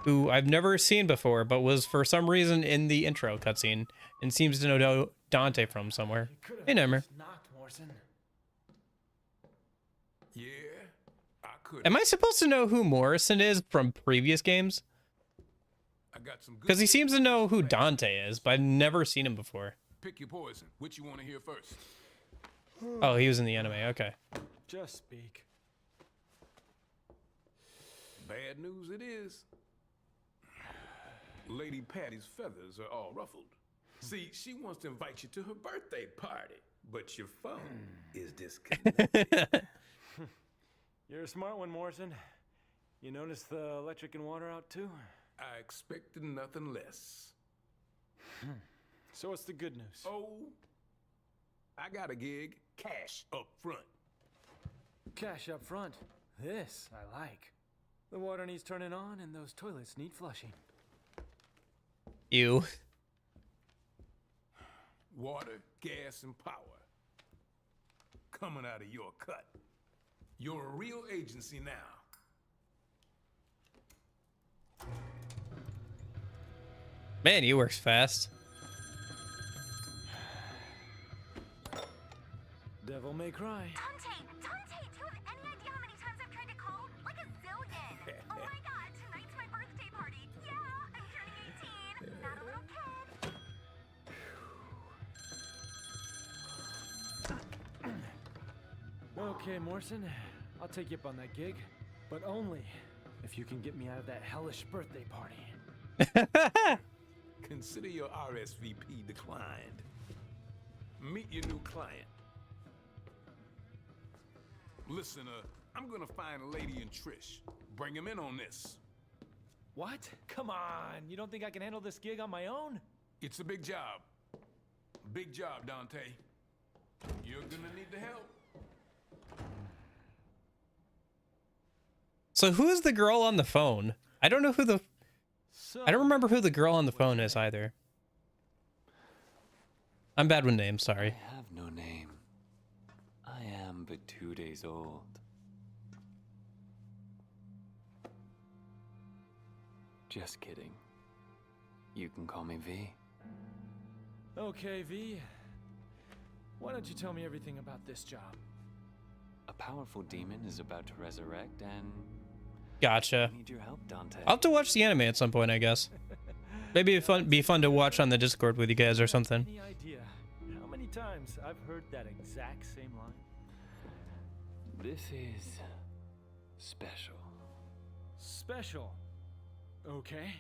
Who I've never seen before, but was for some reason in the intro cutscene and seems to know Dante from somewhere. Hey, Nemer. Yeah, I could. Am I supposed to know who Morrison is from previous games? I got some good. Because he seems to know who Dante is, but I've never seen him before. Pick your poison. Which you want to hear first? Oh, he was in the anime. Okay. Just speak. Bad news it is. Lady Patty's feathers are all ruffled. See, she wants to invite you to her birthday party, but your phone is disconnected. You're a smart one, Morrison. You notice the electric and water out too? I expected nothing less. So what's the good news? Oh, I got a gig. Cash up front. Cash up front. This I like. The water needs turning on and those toilets need flushing. Ew. Water, gas, and power. Coming out of your cut. You're a real agency now. Man, he works fast. Devil may cry. Dante, do you have any idea how many times I've tried to call? Like a zillion. Oh my god, tonight's my birthday party. Yeah, I'm turning 18. Not a little kid. Okay, Morrison, I'll take you up on that gig, but only if you can get me out of that hellish birthday party. Consider your RSVP declined. Meet your new client. Listen, I'm gonna find Lady and Trish. Bring him in on this. What? Come on, you don't think I can handle this gig on my own? It's a big job. Big job, Dante. You're gonna need the help. So who is the girl on the phone? I don't know who the... I don't remember who the girl on the phone is either. I'm bad with names, sorry. I have no name. I am but 2 days old. Just kidding. You can call me V. Okay, V. Why don't you tell me everything about this job? A powerful demon is about to resurrect and Gotcha. I need your help, Dante. I'll have to watch the anime at some point, I guess. Maybe it'd be fun to watch on the Discord with you guys or something. Any idea how many times I've heard that exact same line? This is special. Special. Okay.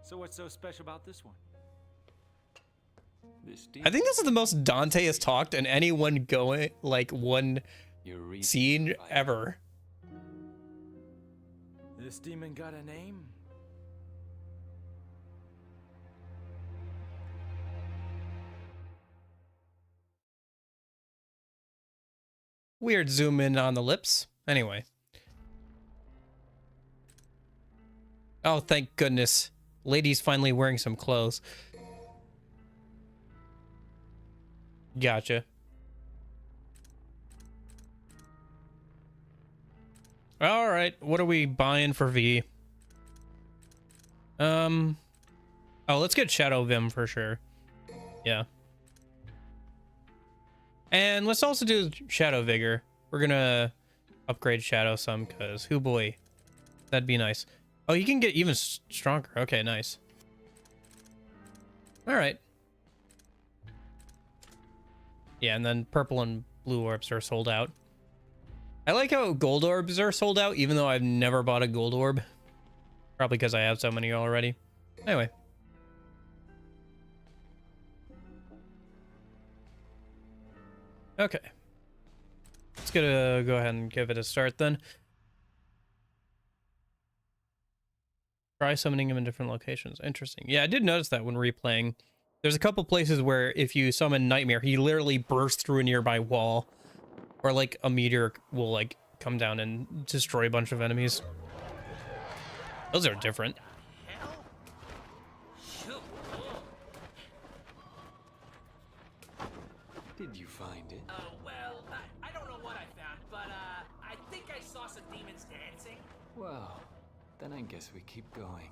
So what's so special about this one? This I think this is the most Dante has talked in any one going, like, one scene ever. This demon got a name? Weird zoom in on the lips. Anyway. Oh, thank goodness. Lady's finally wearing some clothes. Gotcha. All right, what are we buying for V? Oh, let's get Shadow Vim for sure. Yeah. And let's also do Shadow Vigor. We're gonna upgrade Shadow some, because who boy, that'd be nice. Oh, you can get even stronger. Okay, nice. All right. Yeah, and then purple and blue orbs are sold out. I like how gold orbs are sold out, even though I've never bought a gold orb. Probably because I have so many already. Anyway. Okay. Let's go ahead and give it a start then. Try summoning him in different locations. Interesting. Yeah, I did notice that when replaying. There's a couple places where if you summon Nightmare, he literally bursts through a nearby wall. Or like a meteor will like come down and destroy a bunch of enemies. Those are different. Did you find it? Oh, well, I don't know what I found, but I think I saw some demons dancing. Well, then I guess we keep going.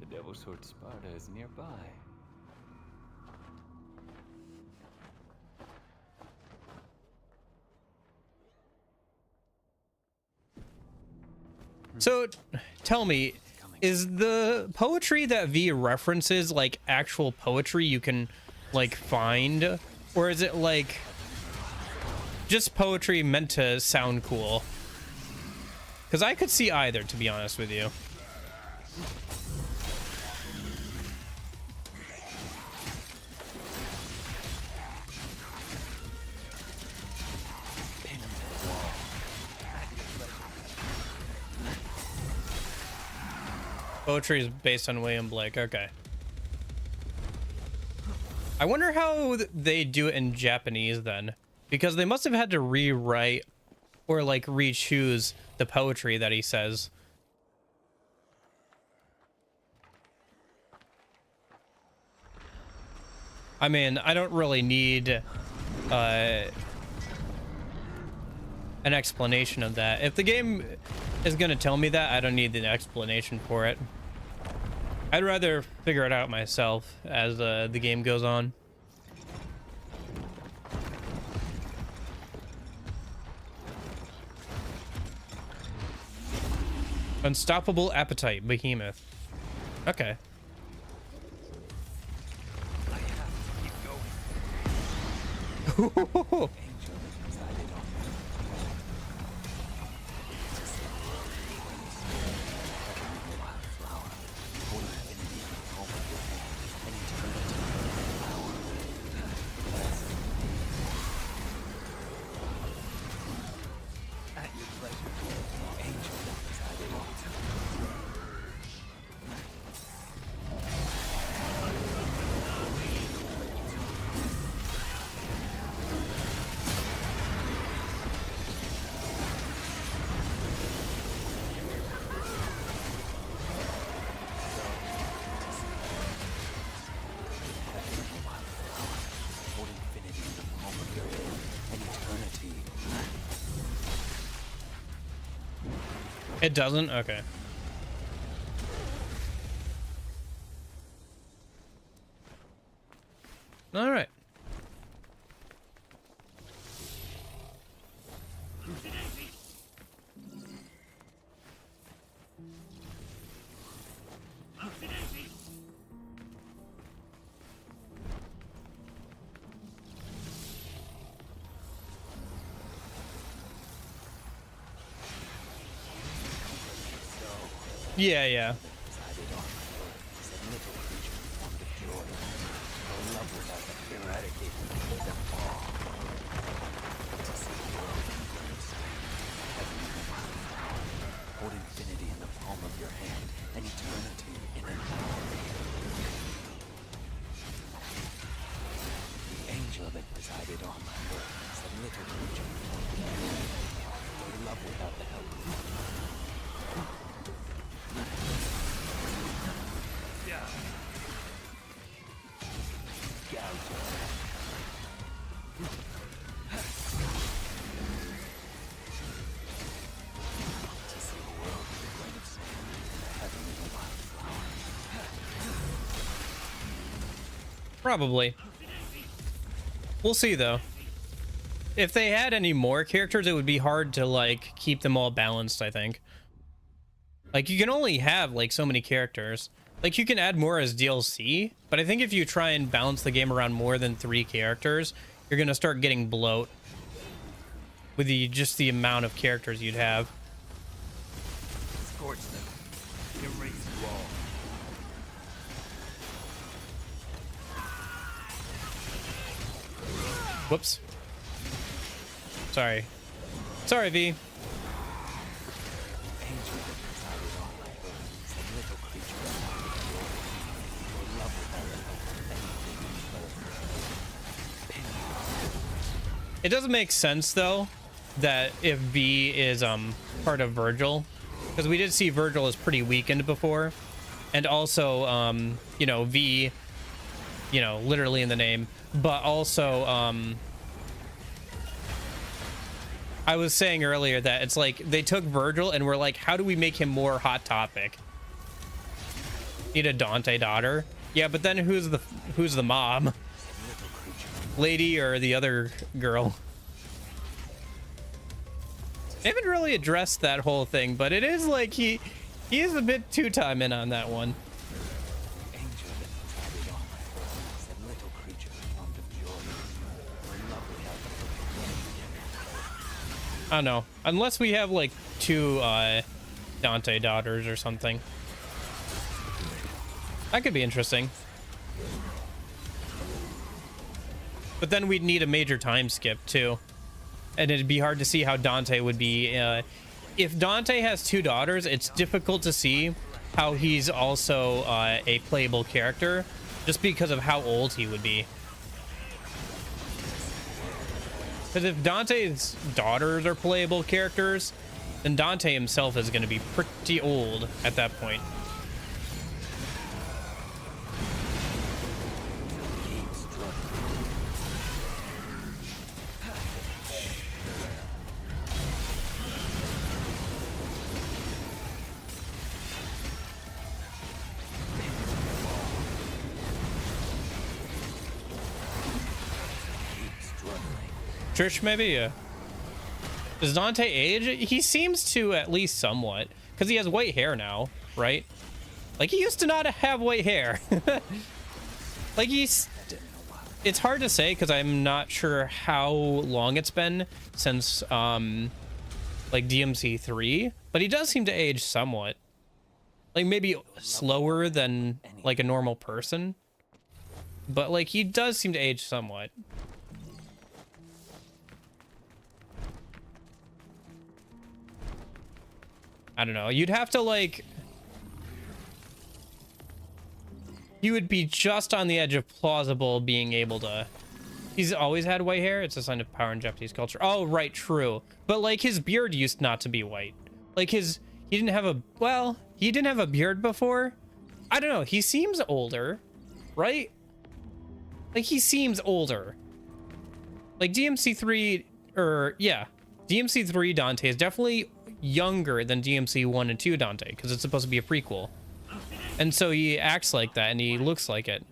The Devil's Sword Sparta is nearby. So, tell me, is the poetry that V references like actual poetry you can like find, or is it like just poetry meant to sound cool? Because I could see either, to be honest with you. Poetry is based on William Blake. Okay. I wonder how they do it in Japanese then, because they must have had to rewrite or like re-choose the poetry that he says. I mean, I don't really need an explanation of that. If the game is gonna tell me that, I don't need an explanation for it. I'd rather figure it out myself as the game goes on. Unstoppable Appetite, Behemoth. Okay. I have to keep going. It doesn't? Okay. All right. Yeah, yeah. Hold infinity in the palm of your hand and eternity in an The angel that presided on my world is a little creature love without the help. Probably. We'll see, though. if they had any more characters, it would be hard to like keep them all balanced, I think. Like you can only have like so many characters. Like you can add more as DLC, but I think if you try and balance the game around more than 3 characters, you're gonna start getting bloat with just the amount of characters you'd have. Scorch them. Erase you all. Whoops. Sorry. Sorry, V. It doesn't make sense though that if V is part of Virgil, because we did see Virgil is pretty weakened before, and also you know, V, you know, literally in the name, but also I was saying earlier that it's like they took Virgil and were like, how do we make him more Hot Topic? Need a Dante daughter? Yeah, but then who's the mom? Lady or the other girl? They haven't really addressed that whole thing, but it is like he is a bit two-time in on that one. I don't know, unless we have like 2 Dante daughters or something. That could be interesting. But then we'd need a major time skip too. And it'd be hard to see how Dante would be. If Dante has 2 daughters, it's difficult to see how he's also a playable character, just because of how old he would be. Because if Dante's daughters are playable characters, then Dante himself is going to be pretty old at that point. Trish, maybe? Yeah. Does Dante age? He seems to, at least somewhat, because he has white hair now, right? Like, he used to not have white hair. Like, it's hard to say because I'm not sure how long it's been since like DMC3, but he does seem to age somewhat. Like, maybe slower than like a normal person, but like he does seem to age somewhat. I don't know. You'd have to like... You would be just on the edge of plausible being able to... He's always had white hair. It's a sign of power in Japanese culture. Oh, right, true. But like his beard used not to be white. Like he didn't have a... Well, he didn't have a beard before. I don't know. He seems older, right? Like he seems older. Like DMC3, or yeah, DMC3 Dante is definitely younger than DMC 1 and 2 Dante, because it's supposed to be a prequel, and so he acts like that and he looks like it.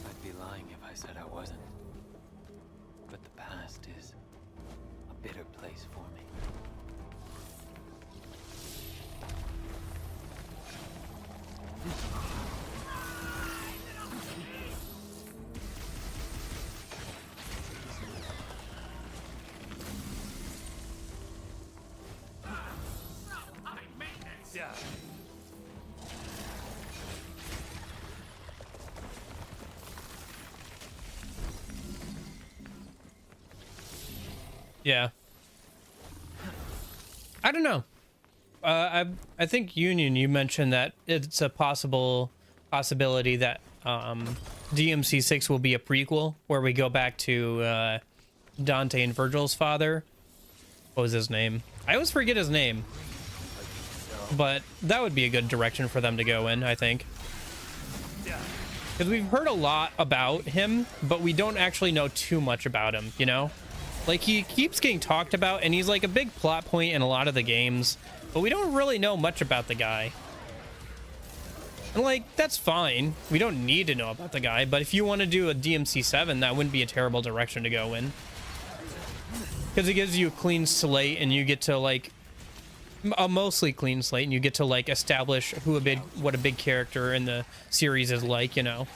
I'd be lying if I said I wasn't, but the past is a bitter place for me. Yeah. I don't know. I think Union, you mentioned that it's a possibility that DMC 6 will be a prequel where we go back to Dante and Virgil's father. What was his name? I always forget his name. But that would be a good direction for them to go in, I think. Because we've heard a lot about him, but we don't actually know too much about him, you know? Like, he keeps getting talked about, and he's like a big plot point in a lot of the games, but we don't really know much about the guy. And like, that's fine. We don't need to know about the guy, but if you want to do a DMC7, that wouldn't be a terrible direction to go in. Because it gives you a clean slate and you get to like, a mostly clean slate, and you get to like establish what a big character in the series is like, you know.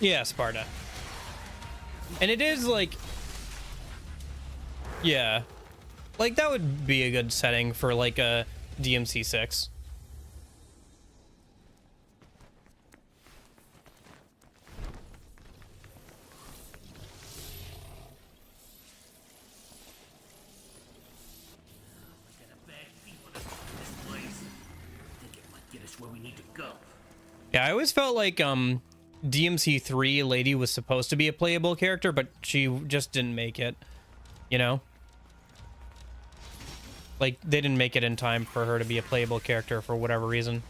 Yeah, Sparta. And it is like, yeah, like that would be a good setting for like a DMC6. Yeah, I always felt like DMC3 Lady was supposed to be a playable character, but she just didn't make it, you know? Like, they didn't make it in time for her to be a playable character for whatever reason.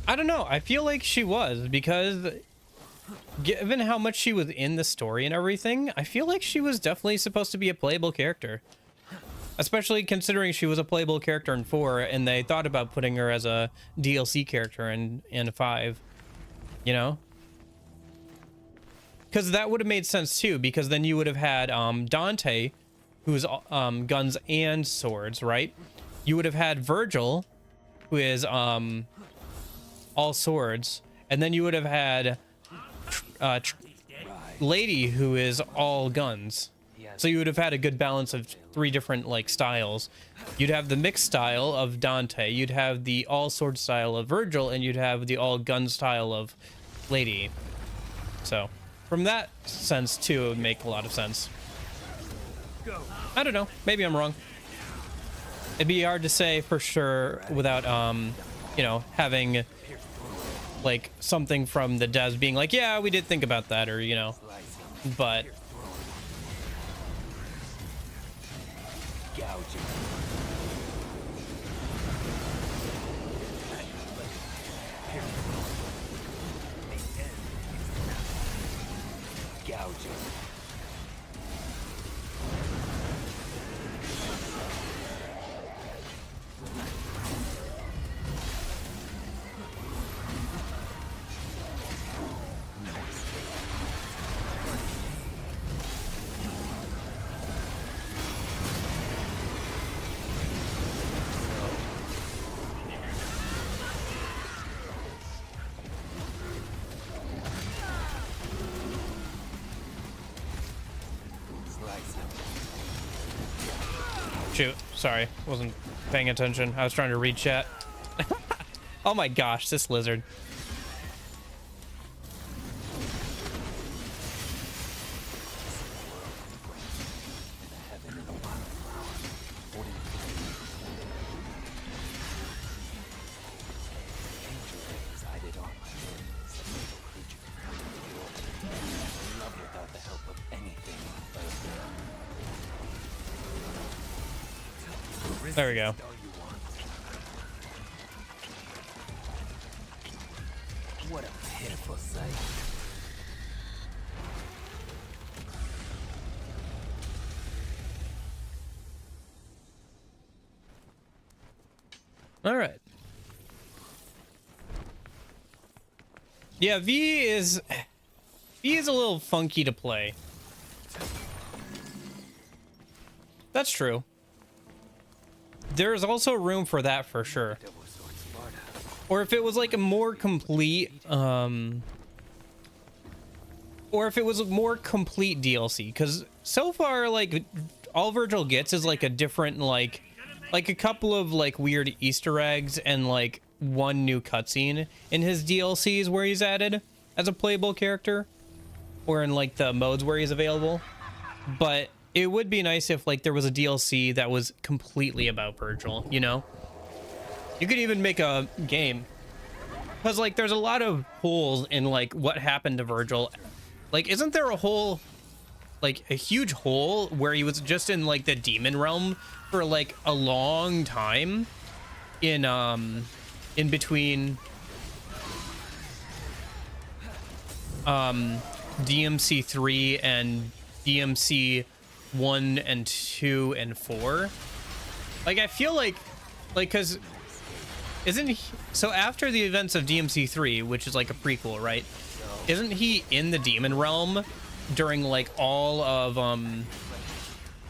I don't know. I feel like she was, because given how much she was in the story and everything, I feel like she was definitely supposed to be a playable character. Especially considering she was a playable character in 4, and they thought about putting her as a DLC character in 5. You know? Because that would have made sense too, because then you would have had Dante, who's guns and swords, right? You would have had Virgil, who is all swords, and then you would have had Lady, who is all guns. So you would have had a good balance of 3 different like styles. You'd have the mixed style of Dante, you'd have the all sword style of Virgil, and you'd have the all gun style of Lady. So from that sense too, it would make a lot of sense. I don't know, maybe I'm wrong. It'd be hard to say for sure without you know, having like something from the devs being like, yeah, we did think about that, or you know, but shoot, sorry, wasn't paying attention. I was trying to read chat. Oh my gosh, this lizard. There we go. What a pitiful sight. All right. Yeah, V is a little funky to play. That's true. There's also room for that for sure. Or if it was like a more complete or if it was a more complete DLC, because so far like all Virgil gets is like a different like a couple of like weird Easter eggs and like one new cutscene in his DLCs where he's added as a playable character, or in like the modes where he's available. But it would be nice if like there was a DLC that was completely about Virgil, you know? You could even make a game. Because, like, there's a lot of holes in, like, what happened to Virgil. Like, isn't there a hole, like, a huge hole where he was just in, like, the demon realm for, like, a long time? In between, DMC 3 and DMC 1 and 2 and 4. Like, I feel like, because isn't he, so after the events of DMC 3, which is like a prequel, right? Isn't he in the demon realm during like all of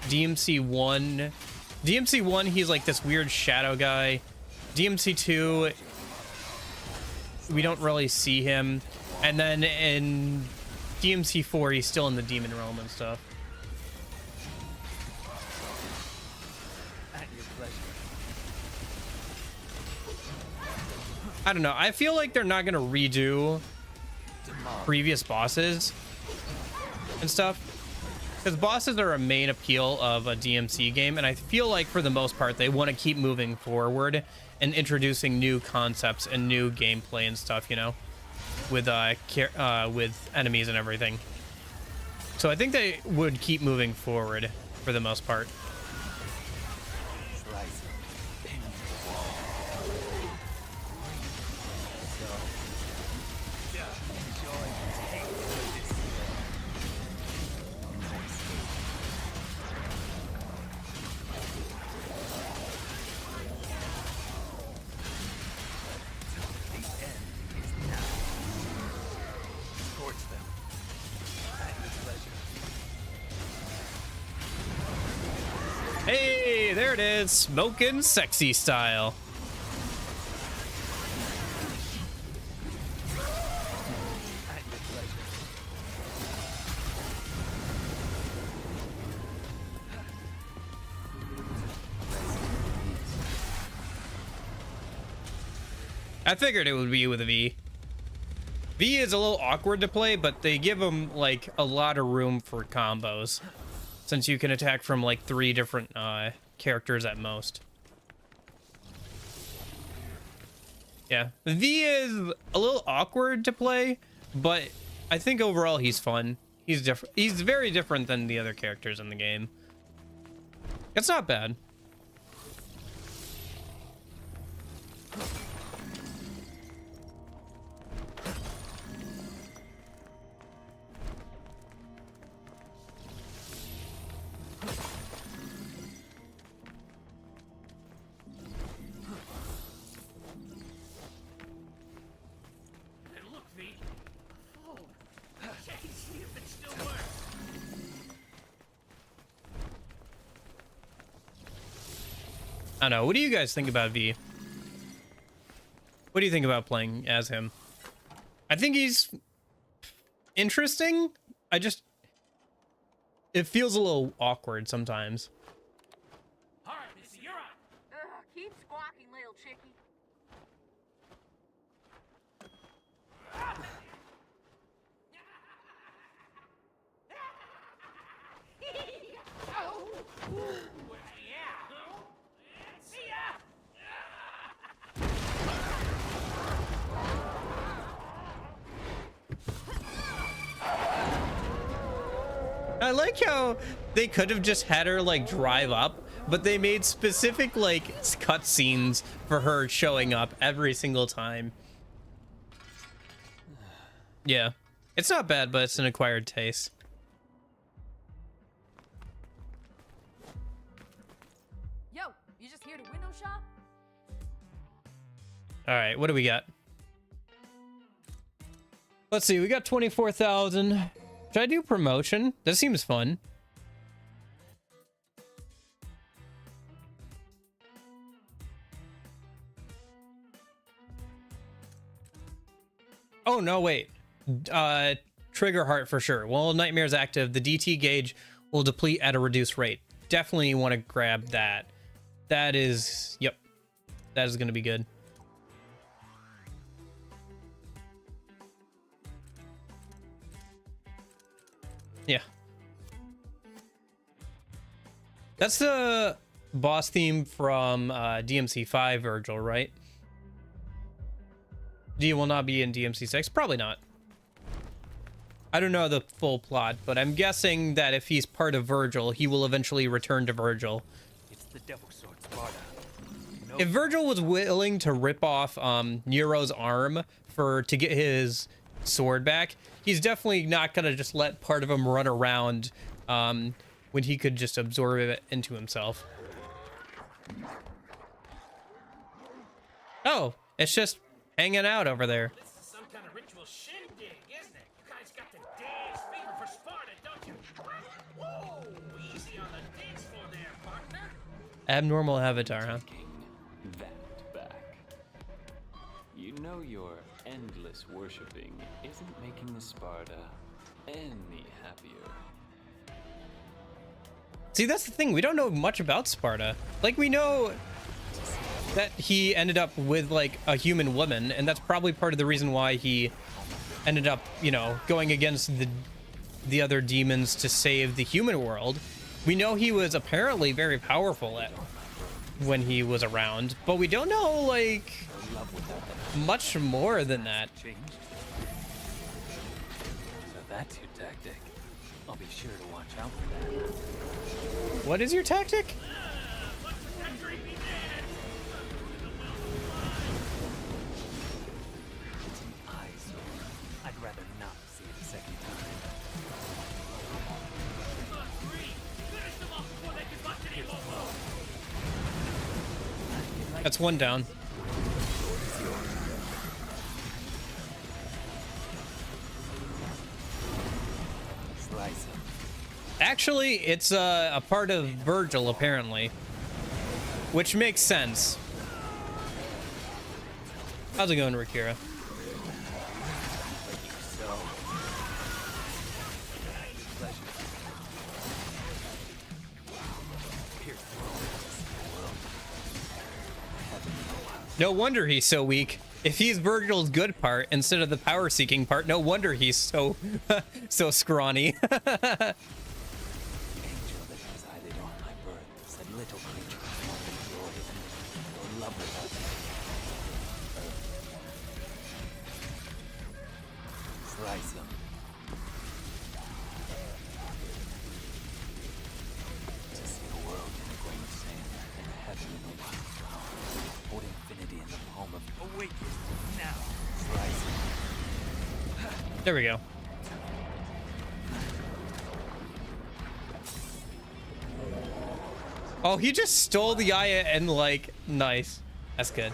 DMC 1? DMC 1, he's like this weird shadow guy. DMC 2, we don't really see him. And then in DMC 4, he's still in the demon realm and stuff. I don't know. I feel like they're not going to redo previous bosses and stuff. Because bosses are a main appeal of a DMC game. And I feel like for the most part, they want to keep moving forward and introducing new concepts and new gameplay and stuff, you know, with enemies and everything. So I think they would keep moving forward for the most part. Hey, there it is. Smoking sexy style. I figured it would be with a V. V is a little awkward to play, but they give him like a lot of room for combos, since you can attack from like 3 different characters at most. Yeah, V is a little awkward to play, but I think overall he's fun. He's different. He's very different than the other characters in the game. It's not bad. I don't know. What do you guys think about V? What do you think about playing as him? I think he's interesting. It feels a little awkward sometimes. All right, Missy, you're on. Keep squawking, little chickie. See ya. I like how they could have just had her like drive up, but they made specific like cutscenes for her showing up every single time. Yeah, it's not bad, but it's an acquired taste. Yo, you just here to window shop? All right, what do we got? Let's see, we got 24,000. Should I do promotion? That seems fun. Oh, no, wait. Trigger heart for sure. While Nightmare's active, the DT gauge will deplete at a reduced rate. Definitely want to grab that. That is, yep. That is going to be good. Yeah. That's the boss theme from DMC5 Virgil, right? D will not be in DMC6? Probably not. I don't know the full plot, but I'm guessing that if he's part of Virgil, he will eventually return to Virgil. It's the Devil Sword Sparta. No. If Virgil was willing to rip off Nero's arm to get his sword back, he's definitely not gonna just let part of him run around when he could just absorb it into himself. Oh, it's just hanging out over there. This is some kind of ritual shindig, isn't it? You guys got the dance fever for Sparta, don't you? Whoa, easy on the dance floor there, partner. Abnormal avatar, huh? That back. You know your endless worshipping isn't making the Sparta any happier. See, that's the thing. We don't know much about Sparta. Like, we know that he ended up with, like, a human woman, and that's probably part of the reason why he ended up, you know, going against the other demons to save the human world. We know he was apparently very powerful when he was around, but we don't know, like, much more than that. So that's your tactic. I'll be sure to watch out for that. What is your tactic? It's an eyesore. I'd rather not see it a second time. That's one down. Slice him. Actually, it's a part of Virgil, apparently. Which makes sense. How's it going, Rakira? No wonder he's so weak. If he's Virgil's good part instead of the power-seeking part, no wonder he's so so scrawny. Angel that presided on my birth said little creature more than joy and love without slice him. To see a world in a grain of sand and heaven in a wild flower. Hold infinity in the palm of awaken now. Slice him. There we go. Oh, he just stole the eye and, like, nice. That's good.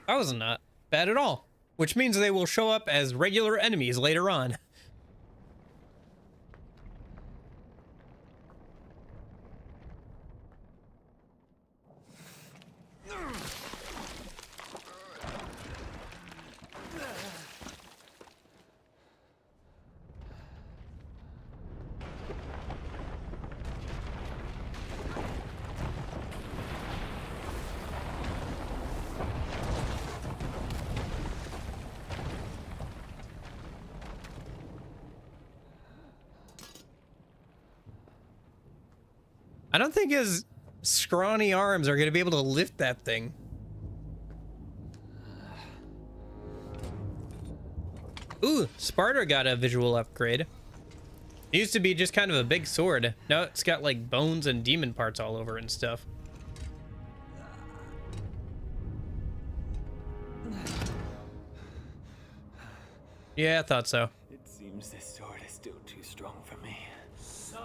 That was not bad at all. Which means they will show up as regular enemies later on. I don't think his scrawny arms are going to be able to lift that thing. Ooh, Sparta got a visual upgrade. It used to be just kind of a big sword. Now it's got like bones and demon parts all over it and stuff. Yeah, I thought so. It seems this sword is still too strong for me. So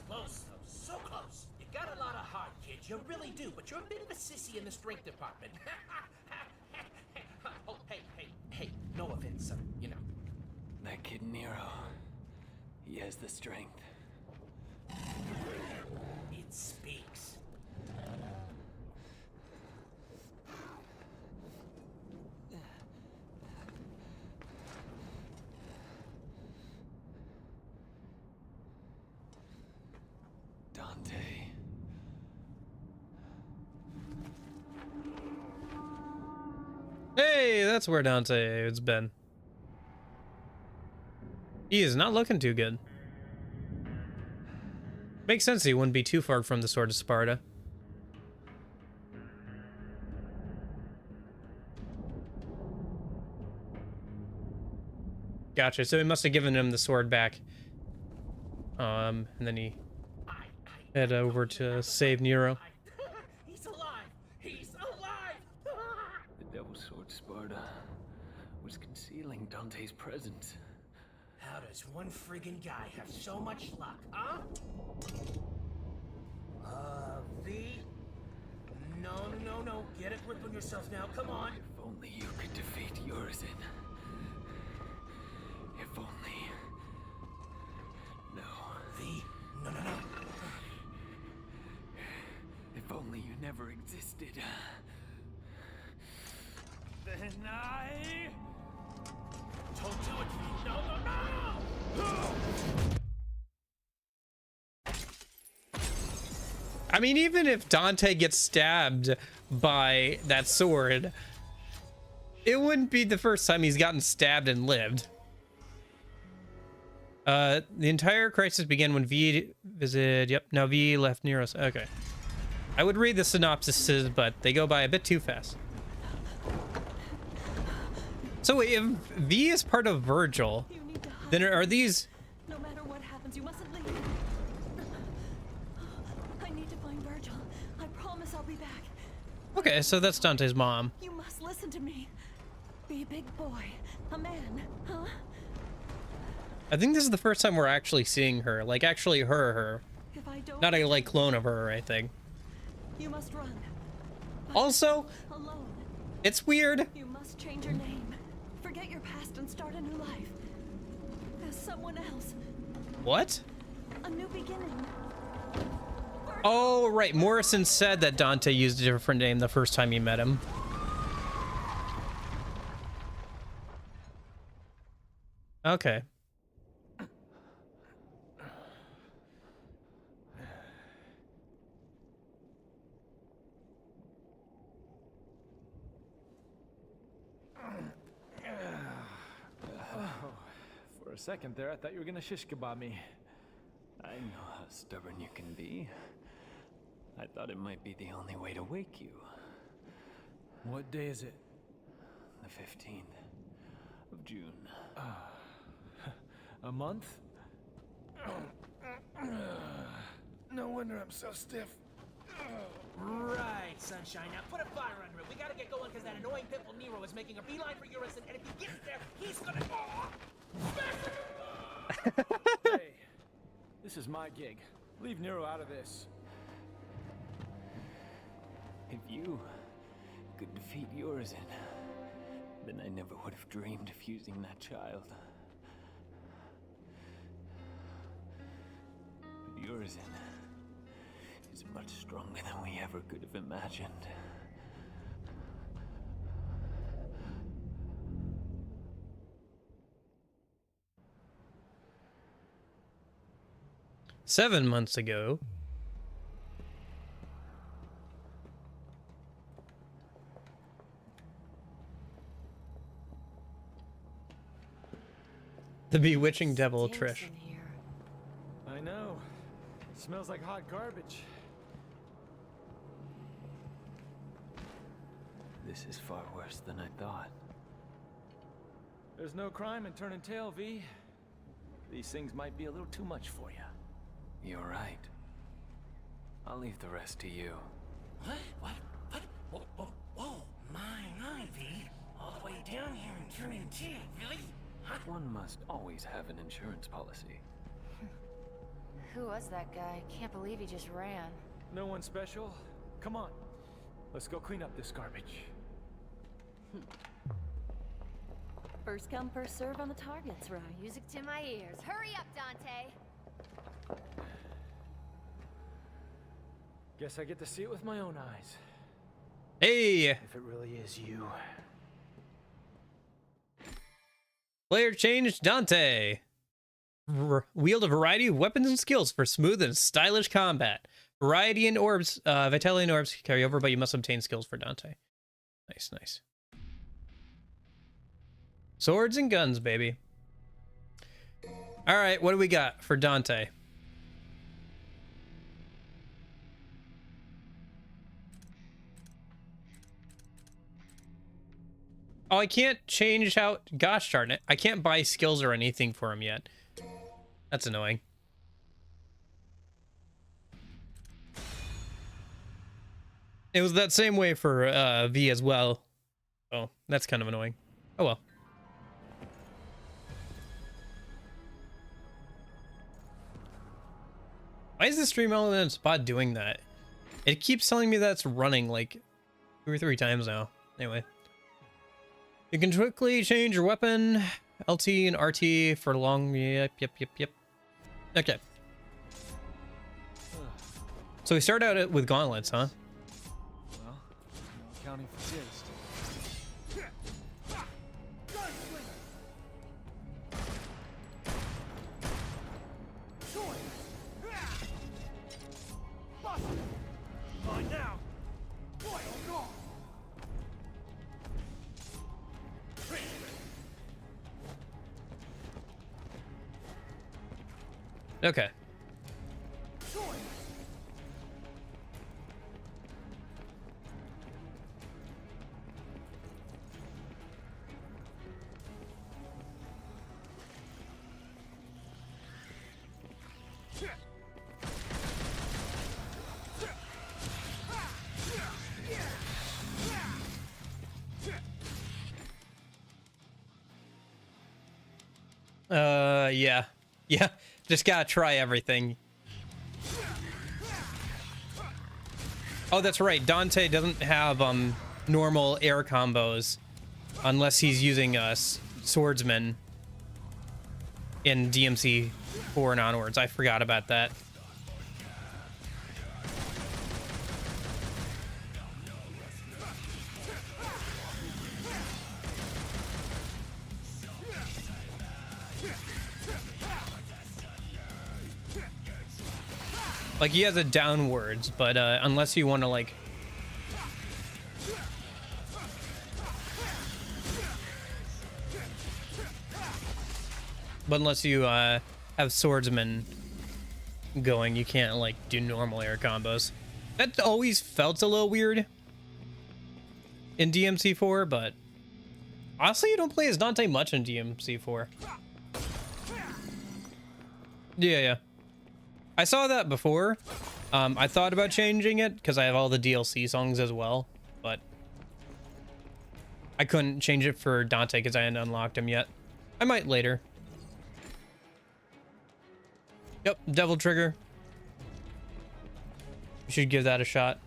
close, though. So close. You got a lot of heart, kid. You really do. But you're a bit of a sissy in the strength department. Oh, hey. No offense, you know. That kid Nero. He has the strength. It speaks. Dante. Hey, that's where Dante has been. He is not looking too good. Makes sense he wouldn't be too far from the Sword of Sparta. Gotcha, so he must have given him the sword back. And then he head over to save Nero. He's alive! He's alive! The Devil's Sword Sparta was concealing Dante's presence. How does one friggin' guy have so much luck, huh? V? No. Get a grip on yourself now, come on. If only you could defeat Urizen. If only... No. V, no. If only you never existed. Then I... Don't do it, V. No! I mean, even if Dante gets stabbed by that sword, it wouldn't be the first time he's gotten stabbed and lived. The entire crisis began when V visited... Yep, now V left Nero's... Okay. I would read the synopsises, but they go by a bit too fast. So if V is part of Virgil, then are these... No matter what happens, you mustn't leave. I need to find Virgil. I promise I'll be back. Okay, so that's Dante's mom. You must listen to me. Be a big boy. A man, huh? I think this is the first time we're actually seeing her. Like, actually her. If I don't... Not a, like, clone of her or anything. You must run. Also, Alone. it's weird. You must change your name. Forget your past and start a new life. As someone else. What? A new beginning. Oh, right. Morrison said that Dante used a different name the first time he met him. Okay. For a second there, I thought you were gonna shish kebab me. I know how stubborn you can be. I thought it might be the only way to wake you. What day is it? The 15th of June. A month? No wonder I'm so stiff. Right, Sunshine. Now put a fire under it. We gotta get going because that annoying pitbull Nero is making a beeline for Urizen, and if he gets there, he's gonna... Hey, this is my gig. Leave Nero out of this. If you could defeat Urizen, then I never would have dreamed of using that child. But Urizen is much stronger than we ever could have imagined. Seven months ago. The bewitching devil, Trish. I know. Smells like hot garbage. This is far worse than I thought. There's no crime in turning tail, V. These things might be a little too much for you. You're right. I'll leave the rest to you. What? Whoa, my, V. All the way down here and turning tail, really? Huh? One must always have an insurance policy. Who was that guy? Can't believe he just ran. No one special? Come on. Let's go clean up this garbage. First come, first serve on the targets, right? Music to my ears. Hurry up, Dante! Guess I get to see it with my own eyes. Hey! If it really is you. Player changed Dante. Wield a variety of weapons and skills for smooth and stylish combat. Variety and orbs, vitality and orbs carry over, but you must obtain skills for Dante. Nice. Swords and guns, baby. All right, what do we got for Dante? Oh, I can't change out. Gosh darn it. I can't buy skills or anything for him yet. That's annoying. It was that same way for V as well. Oh, that's kind of annoying. Oh well. Why is the stream element spot doing that? It keeps telling me that's running like 2 or 3 times now. Anyway. You can quickly change your weapon, LT and RT for long. Yep. Okay. So we start out with gauntlets, huh? Well, no accounting for taste. Mine now. Boy, oh no. Okay. Yeah. Yeah. Just gotta try everything. Oh, that's right. Dante doesn't have normal air combos unless he's using swordsman in DMC 4 and onwards. I forgot about that. Like, he has it downwards, but unless you want to, like... But unless you have swordsman going, you can't, like, do normal air combos. That always felt a little weird in DMC4, but... Honestly, you don't play as Dante much in DMC4. Yeah. I saw that before. I thought about changing it because I have all the DLC songs as well, but I couldn't change it for Dante because I hadn't unlocked him yet. I might later. Yep, Devil Trigger. You should give that a shot.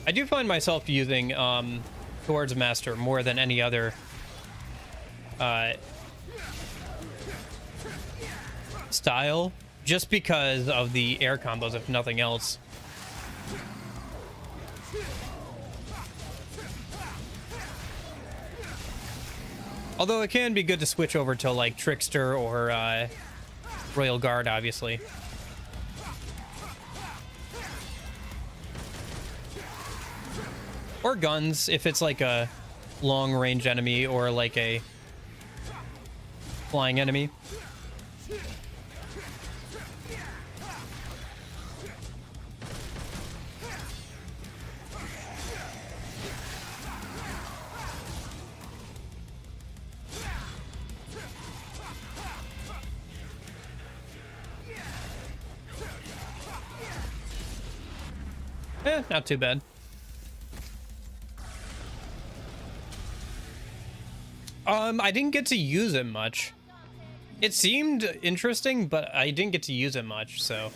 I do find myself using Swords Master more than any other style, just because of the air combos, if nothing else. Although it can be good to switch over to like Trickster or Royal Guard, obviously. Or guns, if it's like a long-range enemy or like a flying enemy. Not too bad. I didn't get to use it much. It seemed interesting, but I didn't get to use it much, so.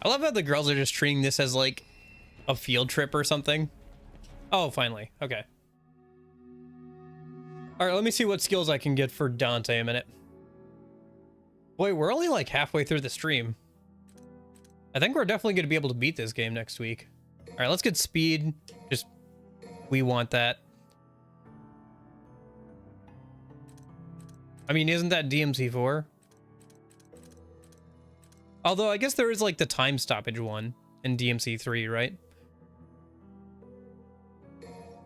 I love how the girls are just treating this as like a field trip or something. Oh, finally. Okay. All right, let me see what skills I can get for Dante a minute. Boy, we're only like halfway through the stream. I think we're definitely going to be able to beat this game next week. All right, let's get speed. Just, we want that. I mean, isn't that DMC4? Although I guess there is like the time stoppage one in DMC3, right?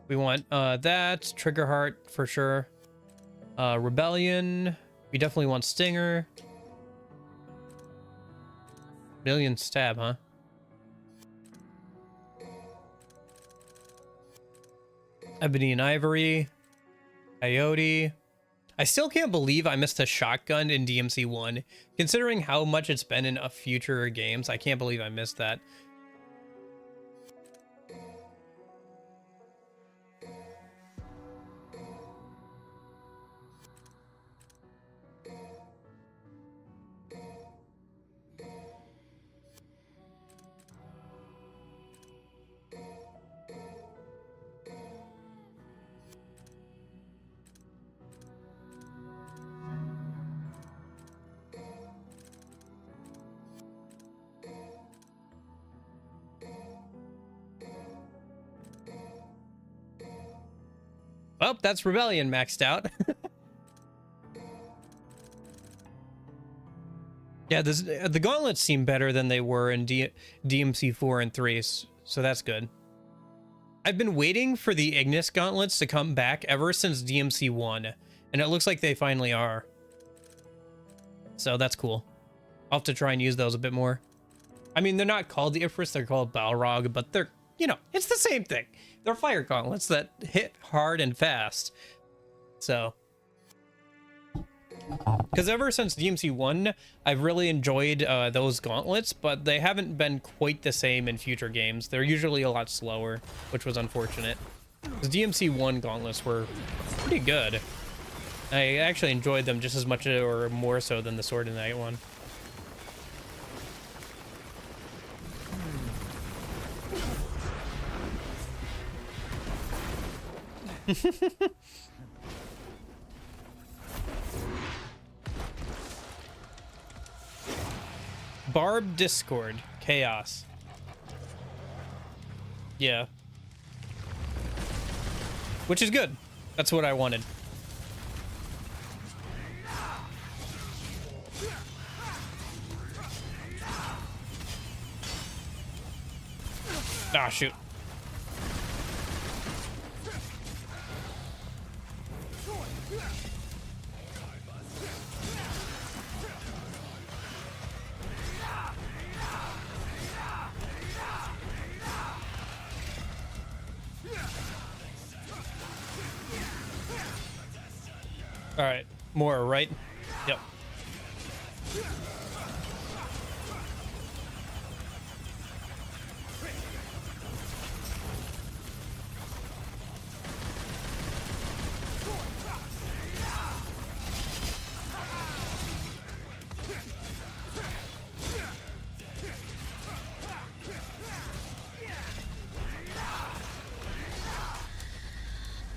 We want that, Trigger Heart for sure. Rebellion. We definitely want Stinger. Million Stab, huh? Ebony and Ivory. Coyote. I still can't believe I missed a shotgun in DMC1. Considering how much it's been in future games, I can't believe I missed that. Oh, that's Rebellion maxed out. Yeah, the gauntlets seem better than they were in DMC 4 and 3, so that's good. I've been waiting for the Ignis gauntlets to come back ever since DMC 1, and it looks like they finally are. So that's cool. I'll have to try and use those a bit more. I mean, they're not called the Ifris, they're called Balrog, but they're, you know, it's the same thing. They're fire gauntlets that hit hard and fast. So, because ever since DMC 1, I've really enjoyed those gauntlets, but they haven't been quite the same in future games. They're usually a lot slower, which was unfortunate. Because DMC 1 gauntlets were pretty good. I actually enjoyed them just as much or more so than the Sword and Knight one. Barb Discord Chaos. Yeah. Which is good. That's what I wanted. Ah, shoot. All right, more, right? Yep.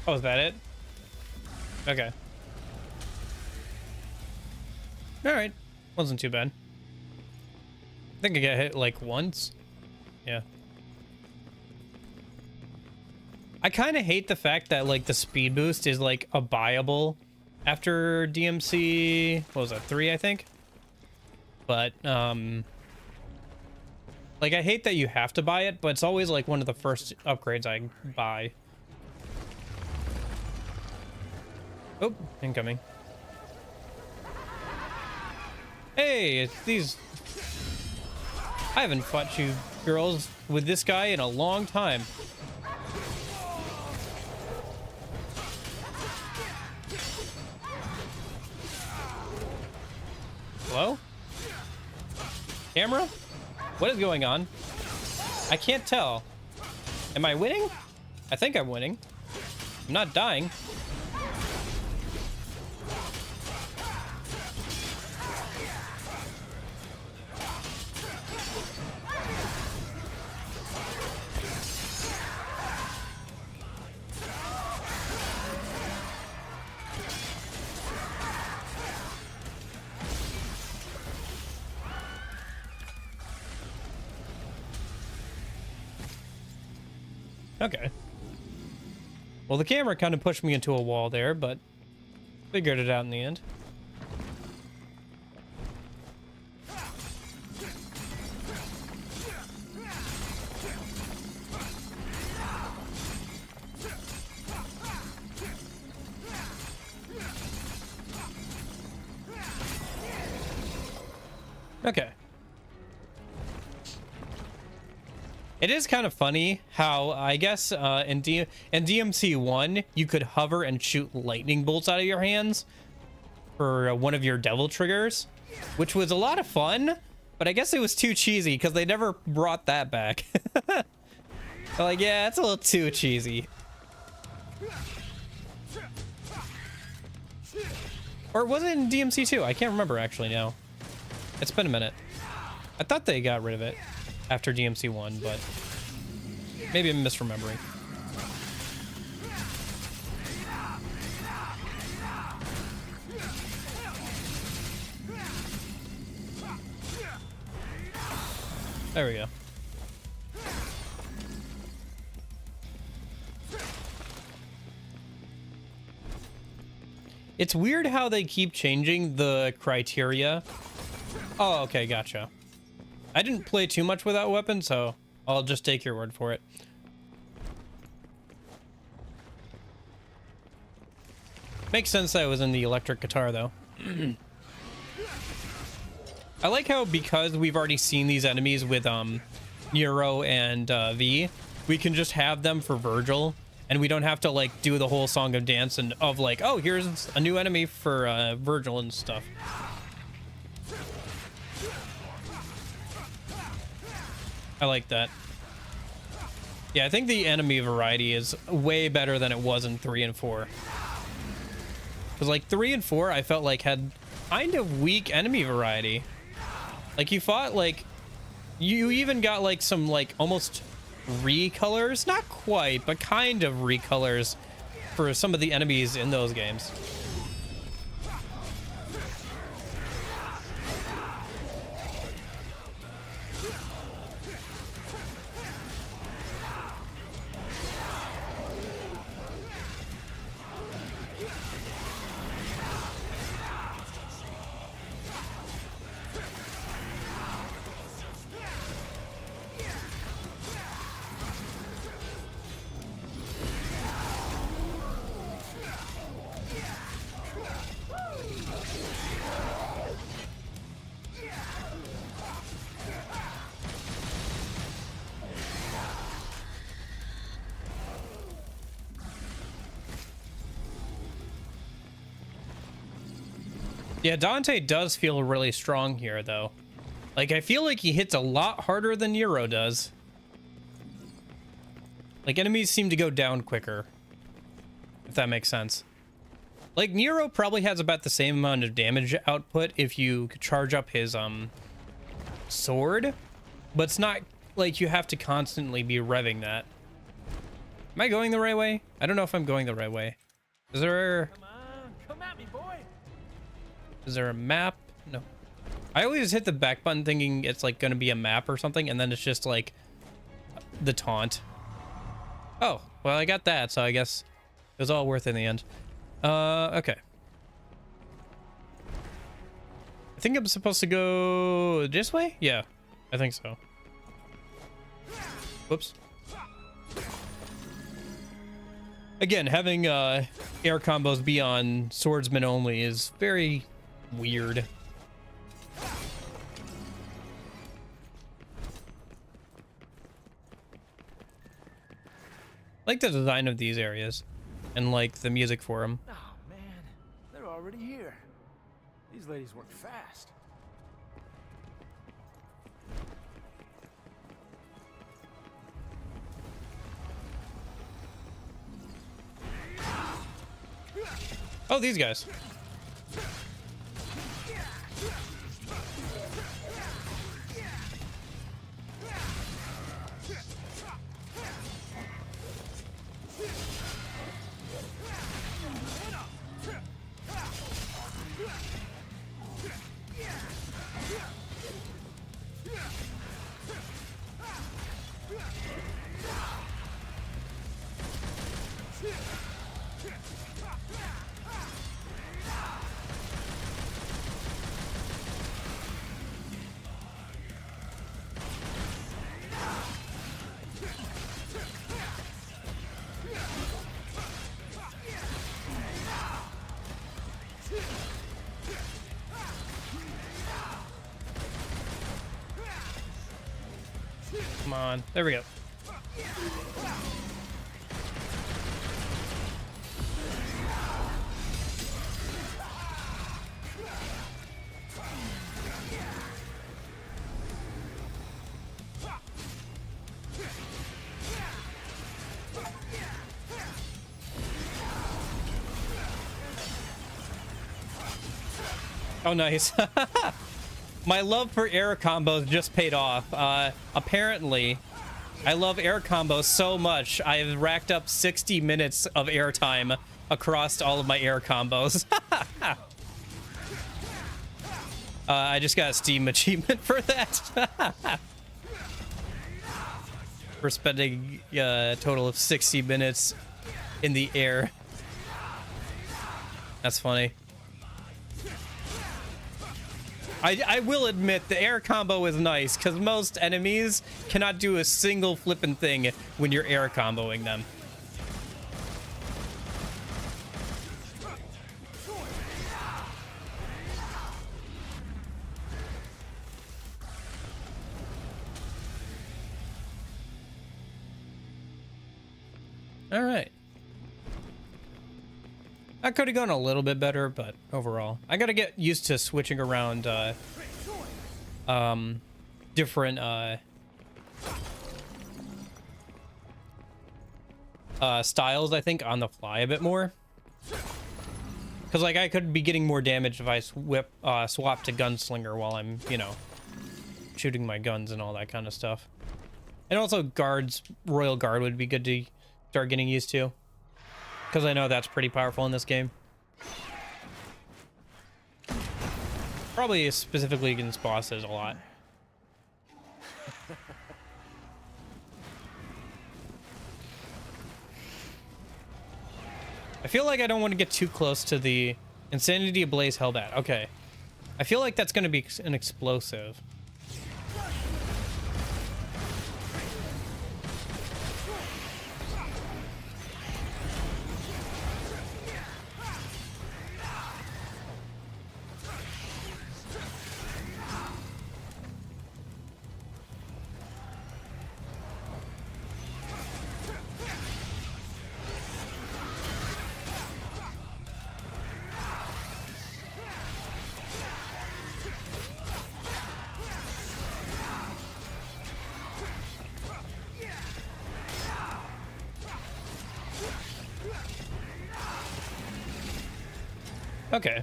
Oh, is that it? Okay. Alright. Wasn't too bad. I think I got hit like once. Yeah. I kind of hate the fact that like the speed boost is like a buyable after DMC, what was that, 3 I think? But like I hate that you have to buy it, but it's always like one of the first upgrades I buy. Oh, incoming. Hey, it's these... I haven't fought you girls with this guy in a long time. Hello? Camera? What is going on? I can't tell. Am I winning? I think I'm winning. I'm not dying. Okay. Well, the camera kind of pushed me into a wall there, but figured it out in the end. Okay. It is kind of funny how I guess in DMC1 you could hover and shoot lightning bolts out of your hands for one of your devil triggers, which was a lot of fun, but I guess it was too cheesy because they never brought that back. Like, yeah, it's a little too cheesy. Or was it in DMC2? I can't remember actually now. It's been a minute. I thought they got rid of it after DMC1, but maybe I'm misremembering. There we go. It's weird how they keep changing the criteria. Oh, okay, gotcha. I didn't play too much with that weapon, so I'll just take your word for it. Makes sense that it was in the electric guitar, though. I like how, because we've already seen these enemies with Nero and V, we can just have them for Virgil, and we don't have to like do the whole song of dance and of like, oh, here's a new enemy for Virgil and stuff. I like that. Yeah, I think the enemy variety is way better than it was in 3 and 4. Because like 3 and 4, I felt like had kind of weak enemy variety. Like you fought like, you even got like some like almost recolors, not quite, but kind of recolors for some of the enemies in those games. Yeah, Dante does feel really strong here, though. Like, I feel like he hits a lot harder than Nero does. Like, enemies seem to go down quicker, if that makes sense. Like, Nero probably has about the same amount of damage output if you charge up his, sword. But it's not like you have to constantly be revving that. Am I going the right way? I don't know if I'm going the right way. Is there... Come on, come at me, boy. Is there a map? No. I always hit the back button thinking it's like going to be a map or something, and then it's just like the taunt. Oh, well, I got that, so I guess it was all worth it in the end. Okay. I think I'm supposed to go this way? Yeah, I think so. Whoops. Again, having air combos be on swordsman only is very weird. Like the design of these areas and like the music for them. Oh man, they're already here. These ladies work fast. Oh, these guys. Come on. There we go. Oh, nice. My love for air combos just paid off. Apparently, I love air combos so much, I have racked up 60 minutes of air time across all of my air combos. I just got a Steam achievement for that. For spending a total of 60 minutes in the air. That's funny. I will admit the air combo is nice because most enemies cannot do a single flippin' thing when you're air comboing them. All right. That could have gone a little bit better, but overall, I gotta get used to switching around different styles, I think, on the fly a bit more. Because like I could be getting more damage if I swap to gunslinger while I'm, you know, shooting my guns and all that kind of stuff. And also guards, Royal Guard would be good to start getting used to. Because I know that's pretty powerful in this game. Probably specifically against bosses a lot. I feel like I don't want to get too close to the Insanity Ablaze Hellbat. Okay. I feel like that's going to be an explosive. Okay.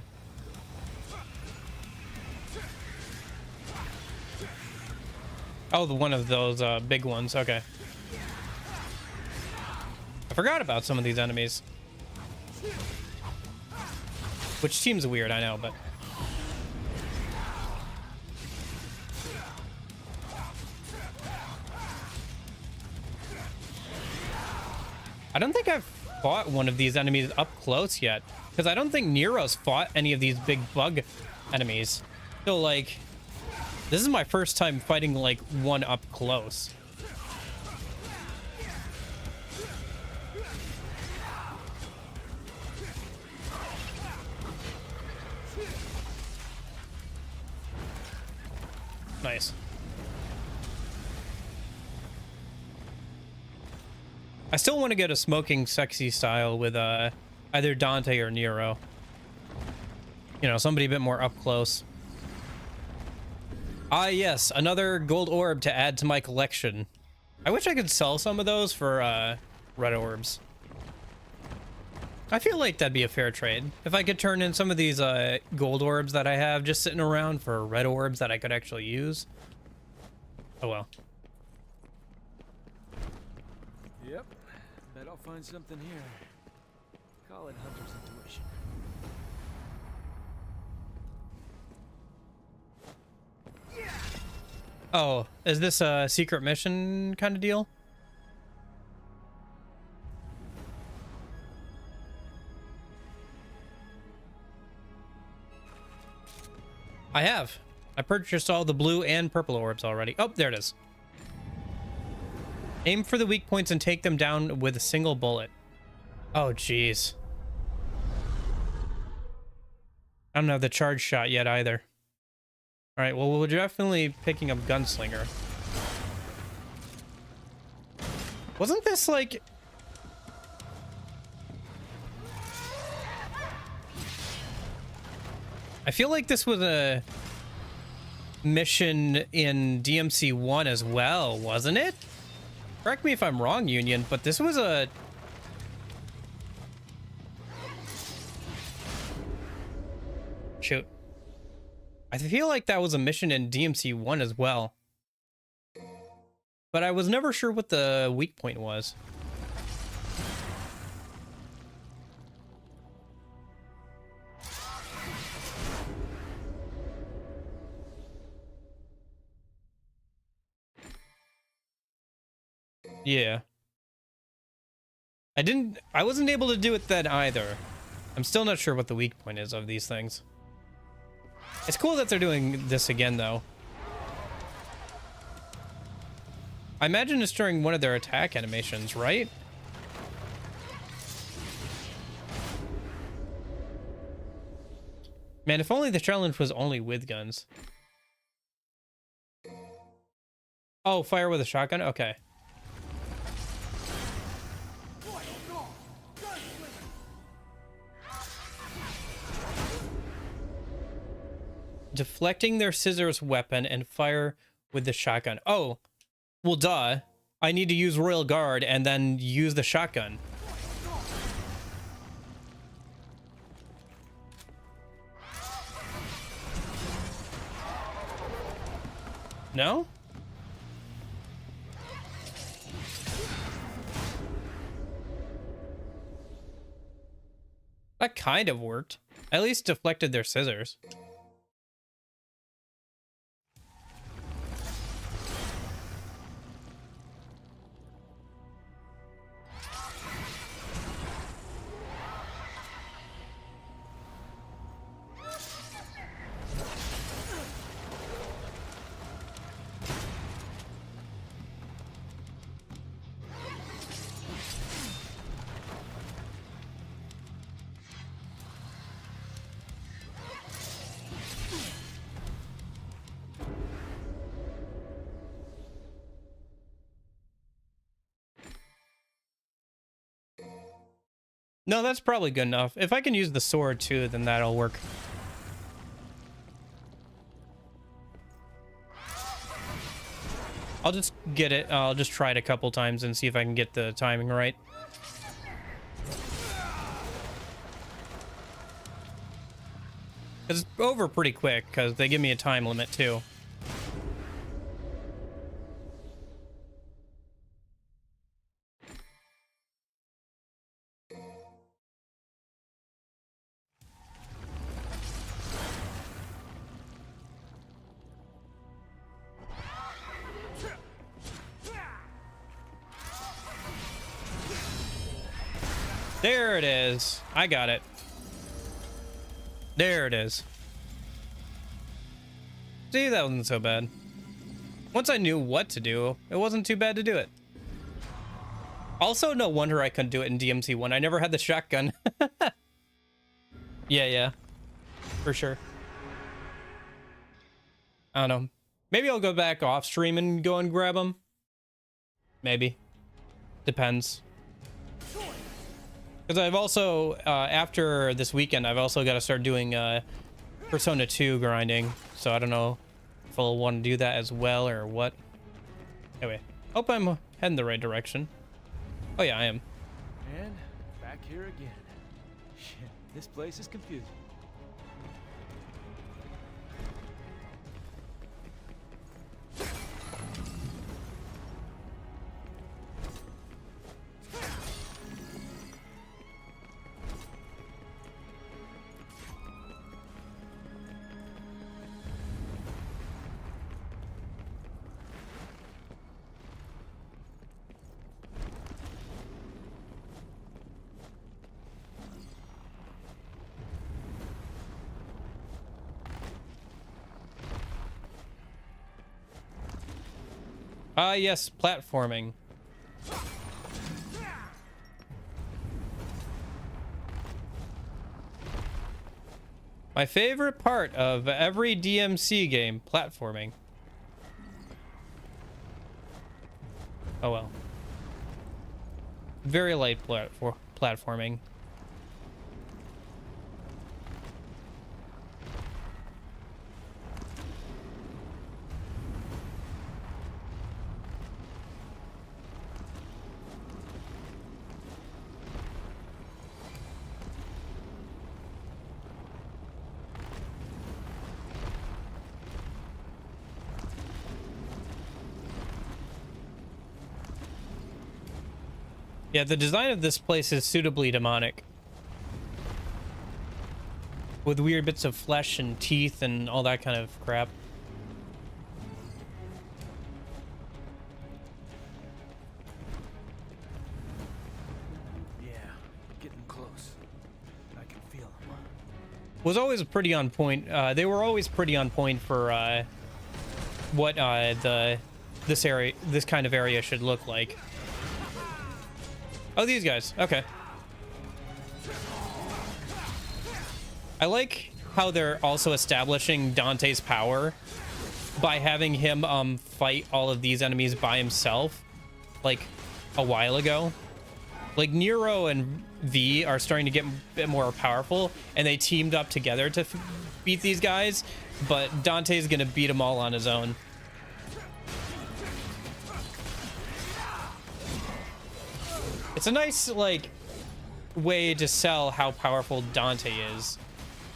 Oh, the one of those big ones. Okay. I forgot about some of these enemies. Which seems weird, I know, but... I don't think I've fought one of these enemies up close yet. Because I don't think Nero's fought any of these big bug enemies. So, like, this is my first time fighting, like, one up close. Nice. I still want to get a smoking sexy style with, either Dante or Nero. You know, somebody a bit more up close. Ah, yes, another gold orb to add to my collection. I wish I could sell some of those for red orbs. I feel like that'd be a fair trade. If I could turn in some of these gold orbs that I have just sitting around for red orbs that I could actually use. Oh well. Yep, bet I'll find something here. Call it hunter's intuition. Oh, is this a secret mission kind of deal? I have. I purchased all the blue and purple orbs already. Oh, there it is. Aim for the weak points and take them down with a single bullet. Oh, jeez. I don't have the charge shot yet either. All right, well, we're definitely picking up Gunslinger. Wasn't this like... I feel like this was a mission in DMC 1 as well, wasn't it? Correct me if I'm wrong, Union, but this was a... Shoot. I feel like that was a mission in DMC 1 as well. But I was never sure what the weak point was. Yeah. I wasn't able to do it then either. I'm still not sure what the weak point is of these things. It's cool that they're doing this again, though. I imagine it's during one of their attack animations, right? Man, if only the challenge was only with guns. Oh, fire with a shotgun? Okay. Deflecting their scissors weapon and fire with the shotgun. Oh, well, duh. I need to use Royal Guard and then use the shotgun. No? That kind of worked. At least deflected their scissors. No, that's probably good enough. If I can use the sword too, then that'll work. I'll just get it. I'll just try it a couple times and see if I can get the timing right. It's over pretty quick because they give me a time limit too. There it is. I got it. There it is. See, that wasn't so bad. Once I knew what to do, it wasn't too bad to do it. Also, no wonder I couldn't do it in DMC 1. I never had the shotgun. Yeah. For sure. I don't know. Maybe I'll go back off stream and go and grab them. Maybe. Depends. Because I've also, after this weekend, I've also got to start doing Persona 2 grinding. So I don't know if I'll want to do that as well or what. Anyway, hope I'm heading the right direction. Oh yeah, I am. And back here again. Shit, this place is confusing. Yes, platforming. My favorite part of every DMC game, platforming. Oh well. Very light platforming. Yeah, the design of this place is suitably demonic. With weird bits of flesh and teeth and all that kind of crap. Yeah, getting close. I can feel them. Was always pretty on point. They were always pretty on point for what this kind of area should look like. Oh, these guys. Okay. I like how they're also establishing Dante's power by having him fight all of these enemies by himself, like a while ago. Like Nero and V are starting to get a bit more powerful, and they teamed up together to beat these guys, but Dante's gonna beat them all on his own. It's a nice, like, way to sell how powerful Dante is.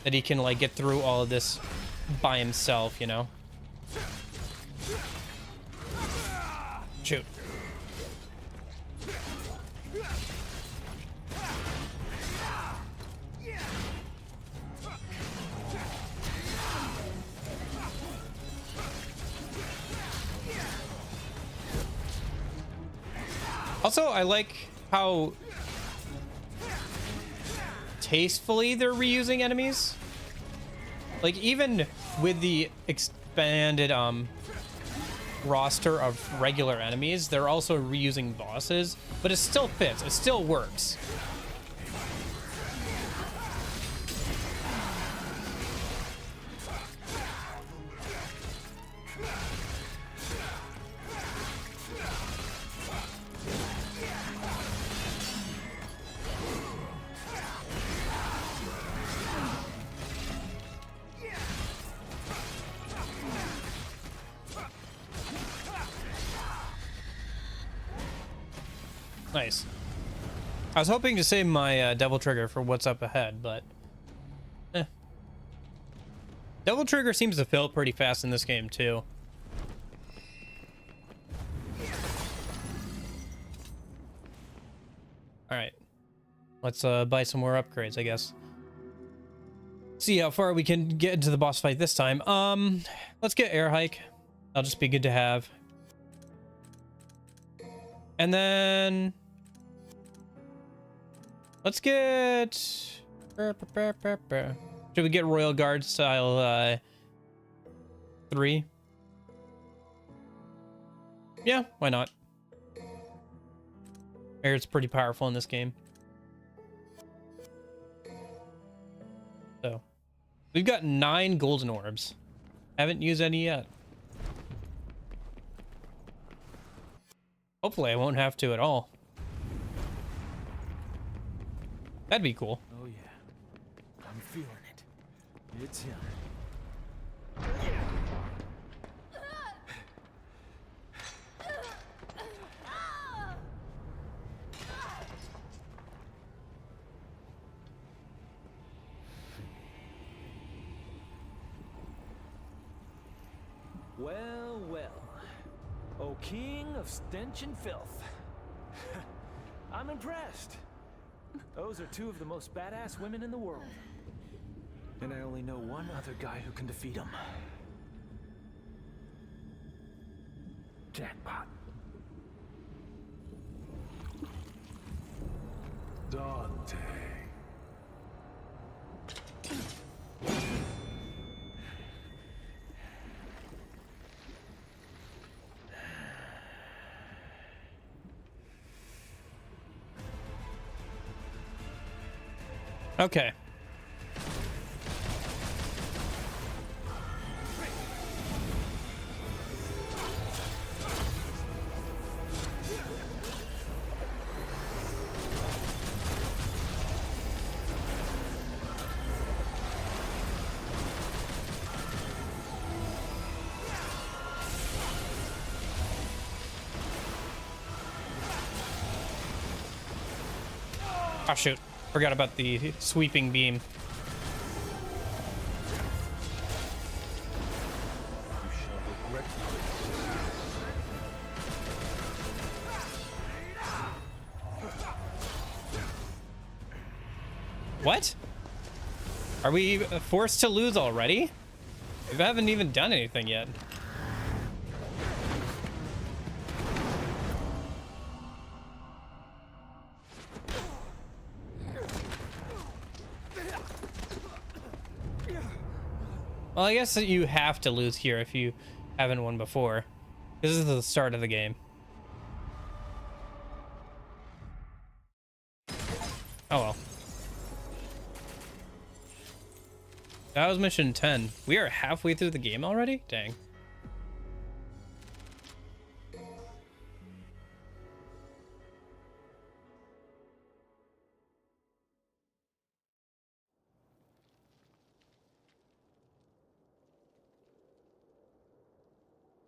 That he can, like, get through all of this by himself, you know? Shoot. Also, I like how tastefully they're reusing enemies. Like, even with the expanded roster of regular enemies, they're also reusing bosses, but it still fits, it still works. Nice. I was hoping to save my Devil Trigger for what's up ahead, but Devil Trigger seems to fill pretty fast in this game too. All right, let's buy some more upgrades, I guess. See how far we can get into the boss fight this time. Let's get Air Hike. That'll just be good to have. And then let's get, should we get Royal Guard style 3? Yeah, why not? It's pretty powerful in this game. So we've got 9 golden orbs. Haven't used any yet. Hopefully I won't have to at all. That'd be cool. Oh yeah, I'm feeling it. It's him. Well, well. O king of stench and filth. I'm impressed. Those are 2 of the most badass women in the world. And I only know one other guy who can defeat them. Jackpot. Dante. Okay. Oh shoot, forgot about the sweeping beam. What? Are we forced to lose already? We haven't even done anything yet. Well, I guess that you have to lose here if you haven't won before. This is the start of the game. Oh well. That was mission 10. We are halfway through the game already? Dang.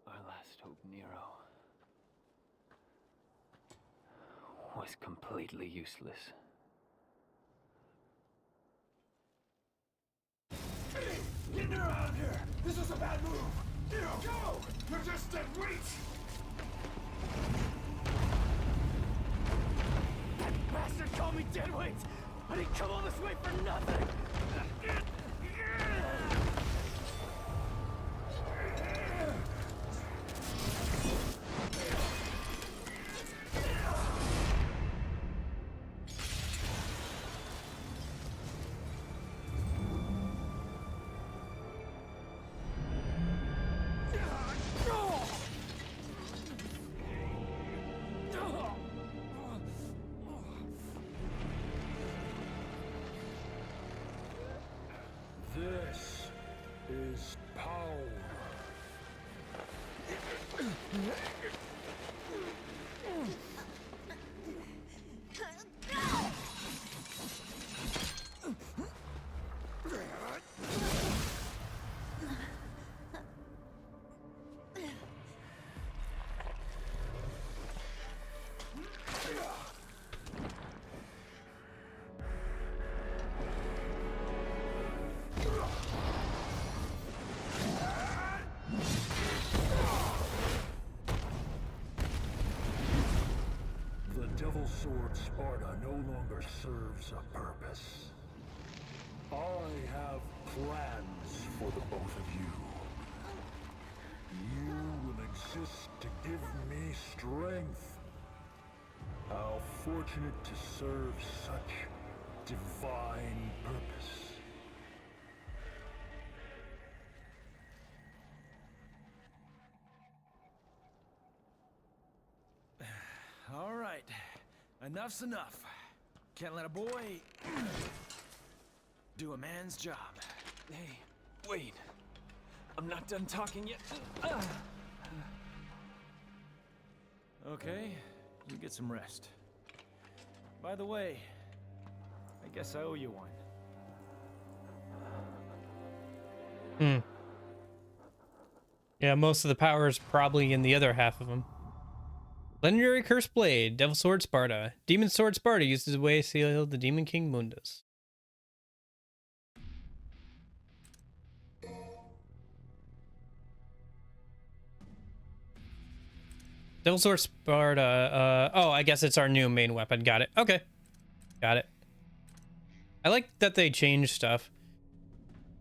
Our last hope, Nero, was completely useless. Get Nero out of here! This is a bad move! Nero, go! You're just dead weight! That bastard called me deadweight! I didn't come all this way for nothing! This is power. The Devil Sword Sparta no longer serves a purpose. I have plans for the both of you. You will exist to give me strength. How fortunate to serve such divine purpose. All right, enough's enough. Can't let a boy do a man's job. Hey, wait. I'm not done talking yet. Okay, you get some rest. By the way, I guess I owe you one. Yeah, most of the power is probably in the other half of them. Legendary Curse Blade, Devil Sword Sparta. Demon Sword Sparta uses away seal the Demon King Mundus. Devil Sword Sparta, oh, I guess it's our new main weapon. Got it. Okay. Got it. I like that they changed stuff.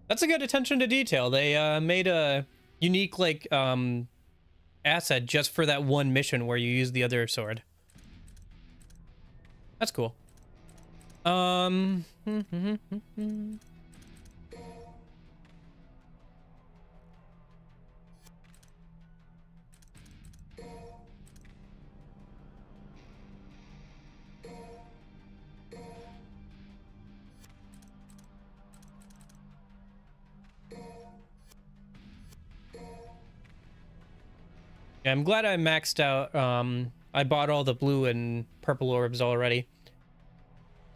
That's a good attention to detail. They made a unique, like, asset just for that one mission where you use the other sword. That's cool. Yeah, I'm glad I maxed out. I bought all the blue and purple orbs already.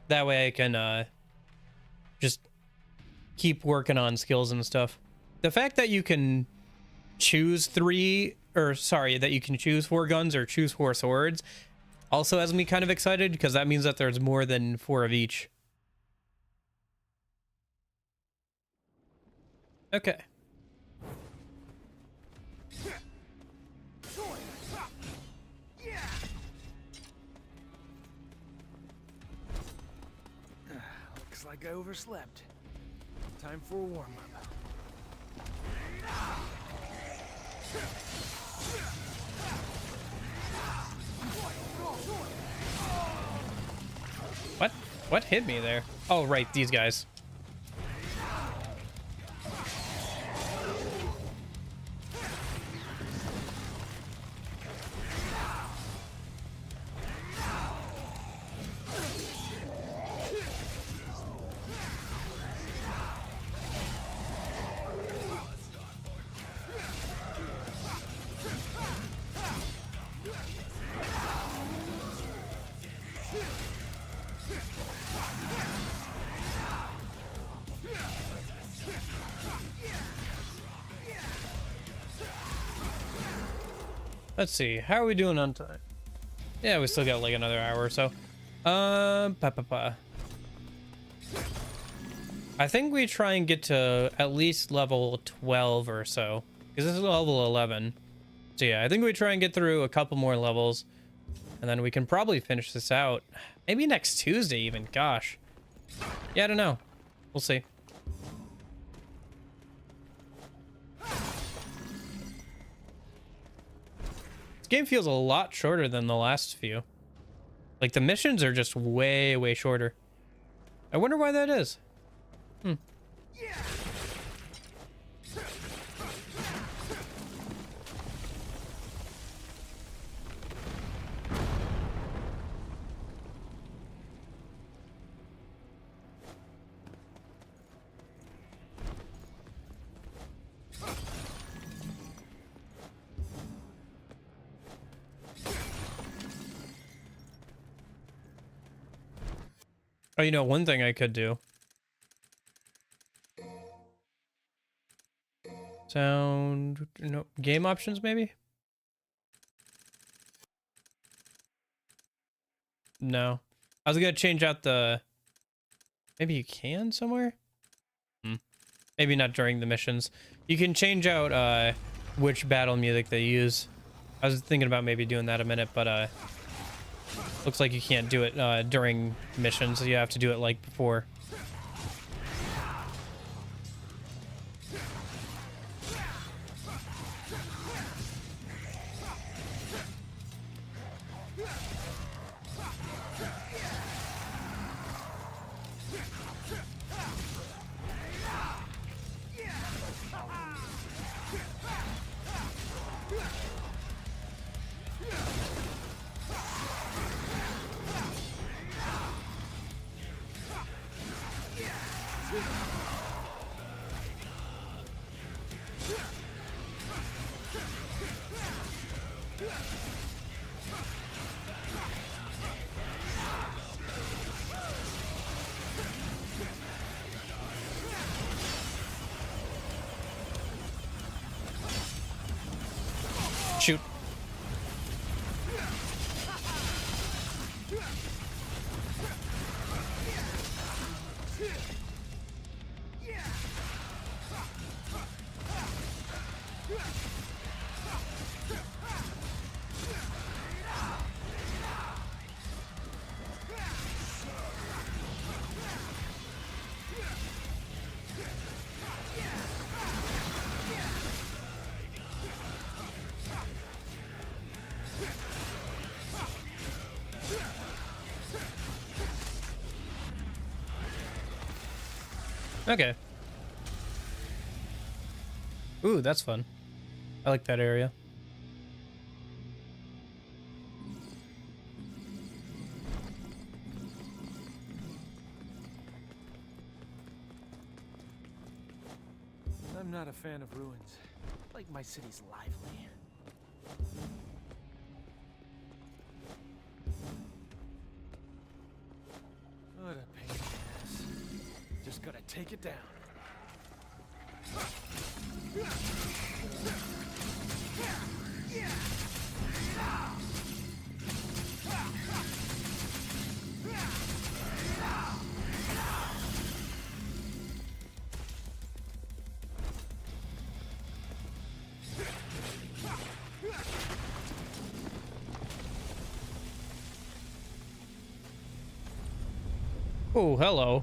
That way I can just keep working on skills and stuff. The fact that you can choose that you can choose 4 guns or choose 4 swords also has me kind of excited because that means that there's more than 4 of each. Okay. Looks like I overslept. Time for a warm-up. What? What hit me there? Oh, right, these guys. Let's see, how are we doing on time? Yeah, we still got like another hour or so. I think we try and get to at least level 12 or so, because this is level 11. So yeah, I think we try and get through a couple more levels, and then we can probably finish this out. Maybe next Tuesday even, gosh. Yeah, I don't know. We'll see. This game feels a lot shorter than the last few. Like, the missions are just way, way shorter. I wonder why that is. Oh, you know, one thing I could do. Sound, no, game options maybe? No. I was gonna change out the, maybe you can somewhere? Maybe not during the missions. You can change out which battle music they use. I was thinking about maybe doing that a minute, but looks like you can't do it during missions. You have to do it like before. Shoot. Okay. Ooh, that's fun. I like that area. I'm not a fan of ruins. I like my cities lively. What a pain in the ass. Just gotta take it down. Oh, hello.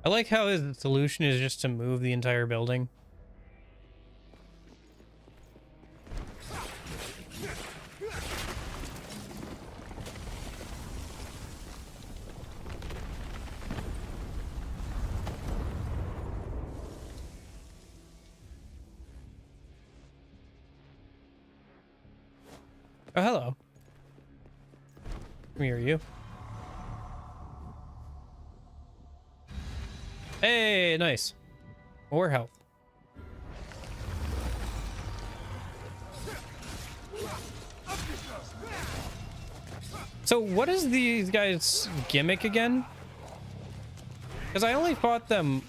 I like how his solution is just to move the entire building. Oh, hello. Come here, you. Hey, nice. More help. So what is these guys' gimmick again? Because I only fought them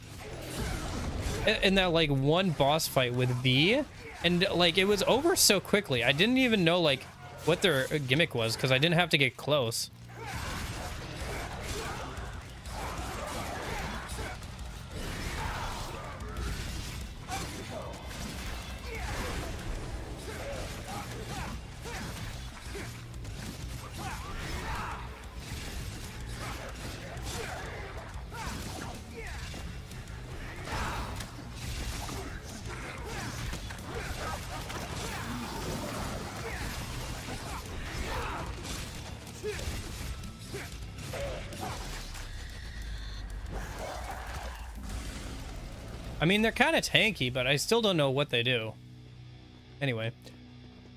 in that like one boss fight with V, and like it was over so quickly. I didn't even know like what their gimmick was because I didn't have to get close. I mean, they're kind of tanky, but I still don't know what they do. Anyway,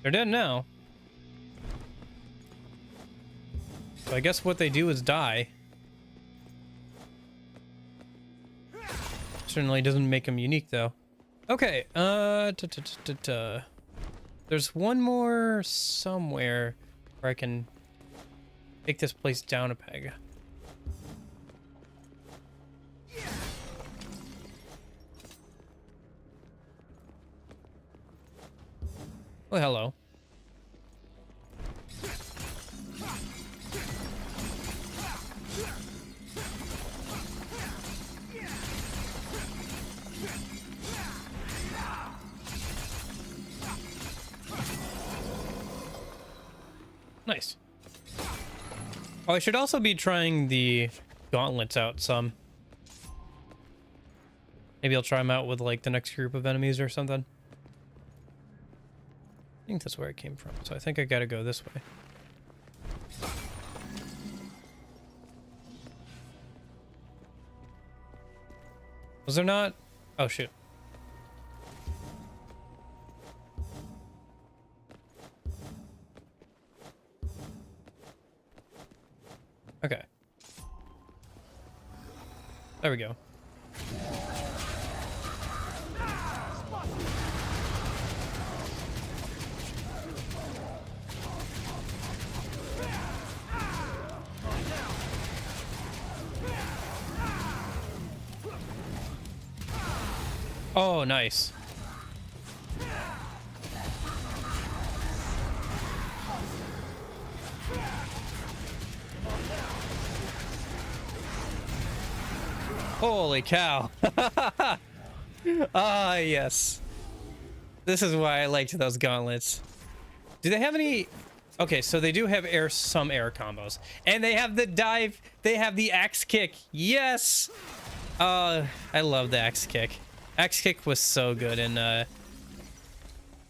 they're dead now. So I guess what they do is die. Certainly doesn't make them unique, though. Okay, there's one more somewhere where I can take this place down a peg. Oh, hello. Nice. Oh, I should also be trying the gauntlets out some. Maybe I'll try them out with like the next group of enemies or something. I think that's where it came from, so I think I gotta go this way. Was there not? Oh, shoot. Okay. There we go. Oh, nice. Holy cow. Ah, yes. This is why I liked those gauntlets. Do they have any... Okay, so they do have some air combos. And they have the dive. They have the axe kick. Yes! I love the axe kick. Axe kick was so good in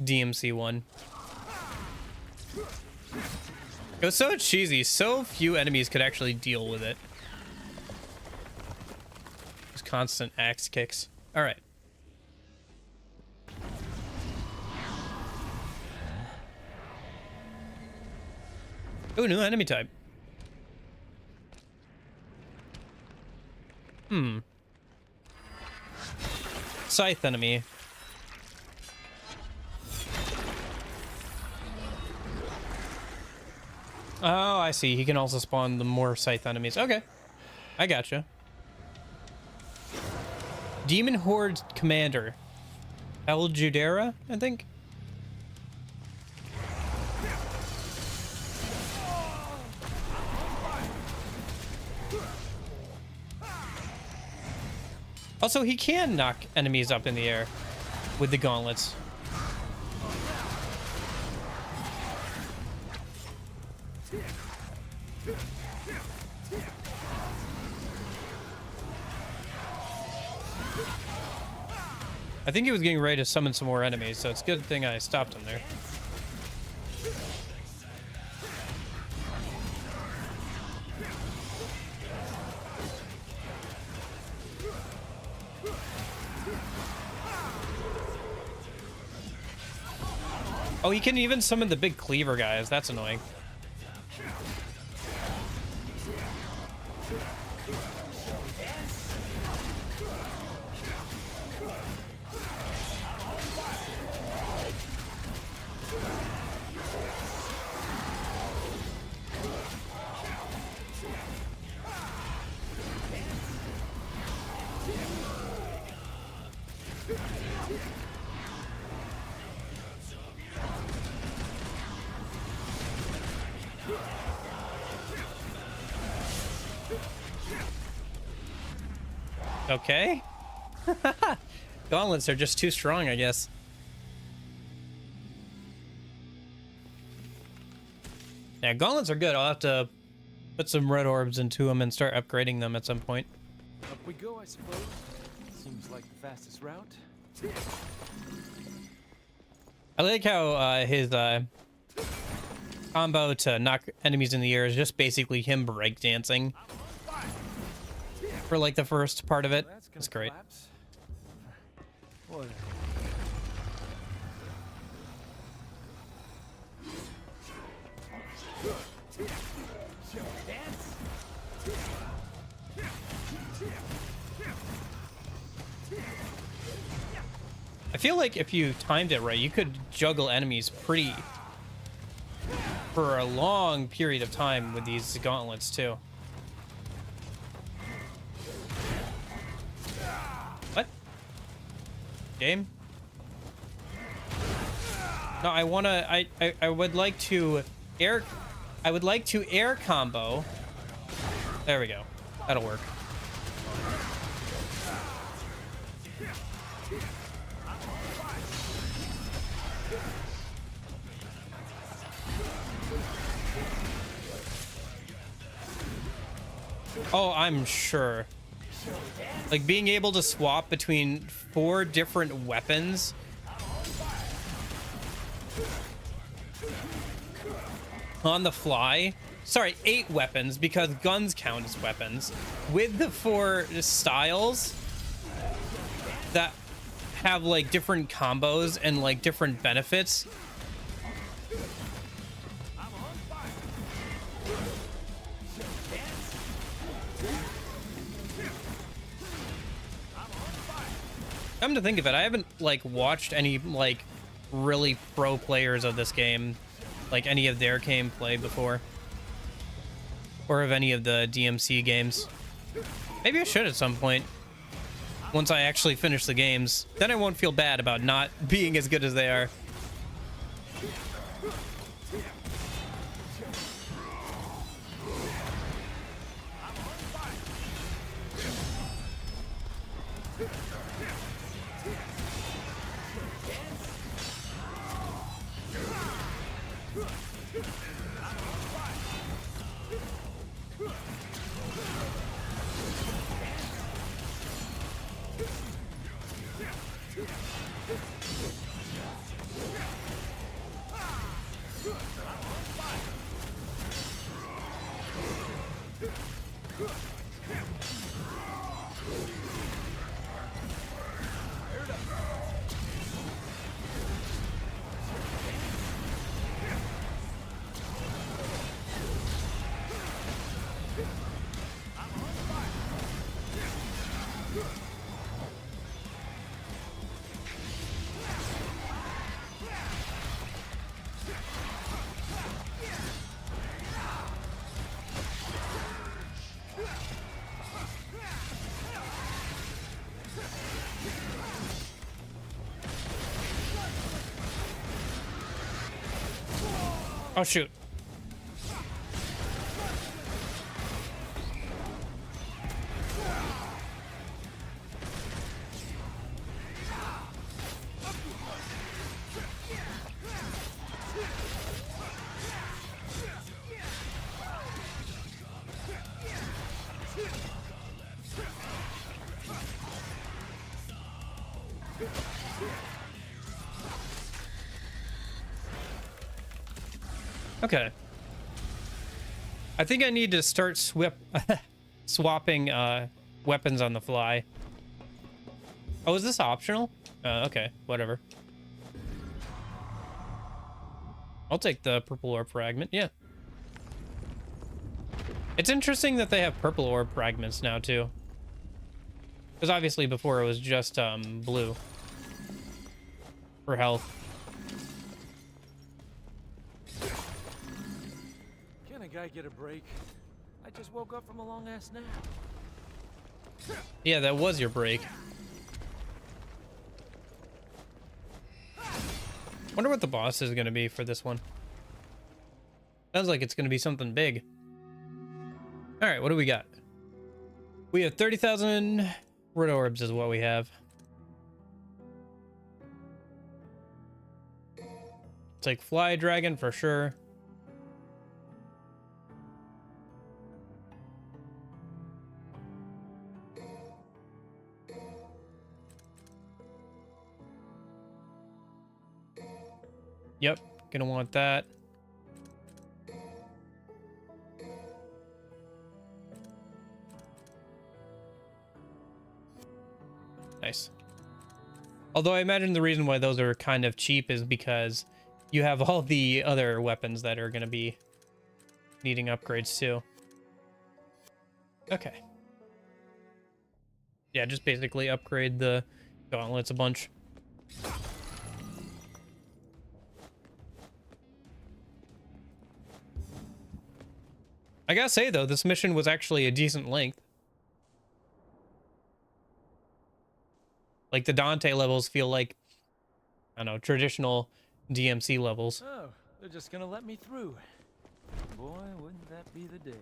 DMC 1. It was so cheesy. So few enemies could actually deal with it. Just constant axe kicks. All right. Oh, new enemy type. Scythe enemy. Oh, I see. He can also spawn the more scythe enemies. Okay. I gotcha. Demon Horde Commander. El Judera, I think. Also, he can knock enemies up in the air with the gauntlets. I think he was getting ready to summon some more enemies, so it's a good thing I stopped him there. Oh, he can even summon the big cleaver guys. That's annoying. Okay. Gauntlets are just too strong, I guess. Yeah, gauntlets are good. I'll have to put some red orbs into them and start upgrading them at some point. Up we go, I suppose. Seems like the fastest route. I like how his combo to knock enemies in the air is just basically him breakdancing for like the first part of it. That's great. Whatever. I feel like if you timed it right, you could juggle enemies for a long period of time with these gauntlets too. What? Game? No, I would like to air combo. There we go. That'll work. Oh, I'm sure. Like being able to swap between 4 different weapons on the fly. Sorry, 8 weapons, because guns count as weapons. With the 4 styles that have like different combos and like different benefits. Come to think of it, I haven't like watched any like really pro players of this game, like any of their gameplay before, or of any of the DMC games. Maybe I should at some point, once I actually finish the games. Then I won't feel bad about not being as good as they are. Oh, shoot. Okay. I think I need to start swapping weapons on the fly. Oh, is this optional? Okay, whatever. I'll take the purple orb fragment, yeah. It's interesting that they have purple orb fragments now, too. Because obviously before it was just blue. For health. Can a guy get a break? I just woke up from a long-ass nap. Yeah, that was your break. Wonder what the boss is gonna be for this one. Sounds like it's gonna be something big. All right, what do we got? We have 30,000 red orbs is what we have. Take fly dragon for sure. Yep, gonna want that. Nice. Although I imagine the reason why those are kind of cheap is because you have all the other weapons that are gonna be needing upgrades too. Okay. Yeah, just basically upgrade the gauntlets a bunch. I gotta say though, this mission was actually a decent length. Like the Dante levels feel like, I don't know, traditional DMC levels. Oh, they're just gonna let me through. Boy, wouldn't that be the day.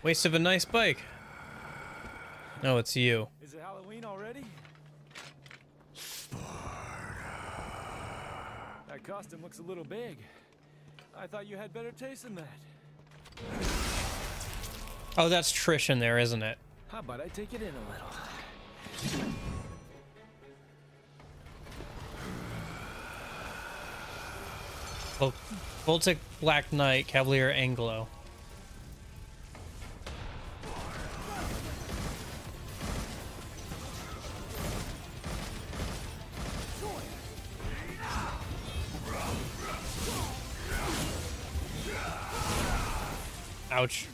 Waste of a nice bike. No, it's you. Is it Halloween already? That costume looks a little big. I thought you had better taste than that. Oh, that's Trish in there, isn't it? How about I take it in a little? Voltic Black Knight, Cavalier Anglo. Ouch.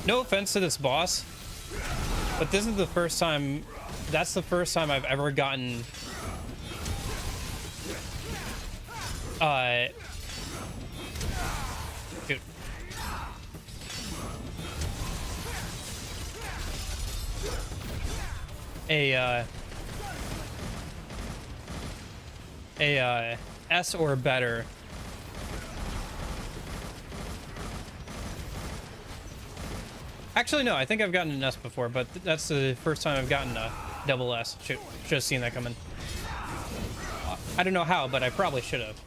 No offense to this boss, but this is the first time, that's the first time I've ever gotten dude. A S or better. Actually, no, I think I've gotten an S before, but that's the first time I've gotten a double S. Should have seen that coming. I don't know how, but I probably should have.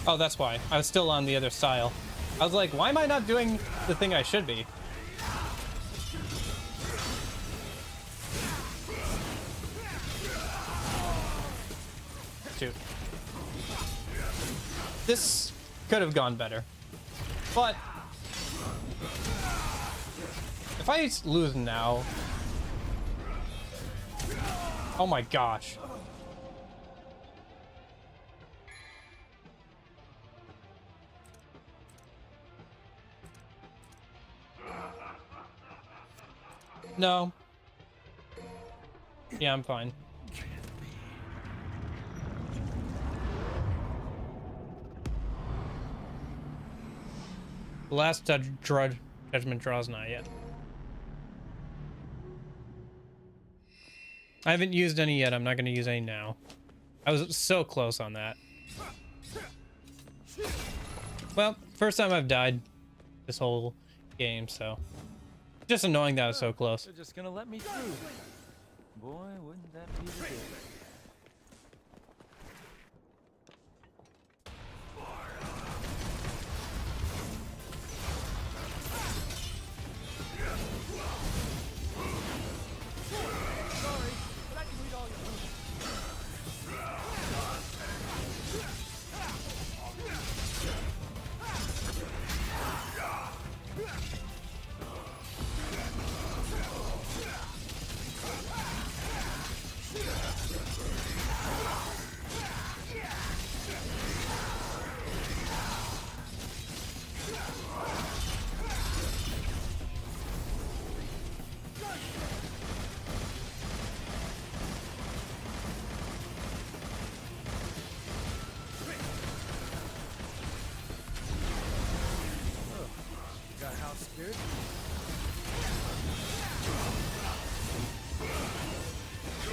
Oh, that's why. I was still on the other style. I was like, why am I not doing the thing I should be? Shoot. This could have gone better. But if I lose now... Oh my gosh. No. Yeah, I'm fine. The last judgment draws not yet. I haven't used any yet. I'm not going to use any now. I was so close on that. Well, first time I've died this whole game, so... Just annoying that I was so close. They're just gonna let me through. Boy, wouldn't that be the day.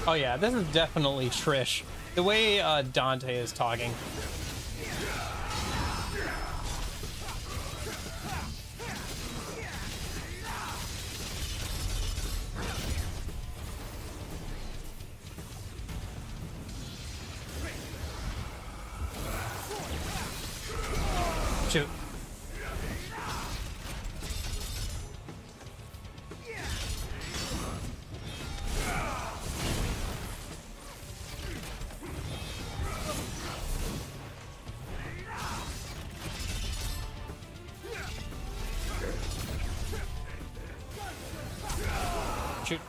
Oh yeah, this is definitely Trish. The way Dante is talking. Shoot. Shoot.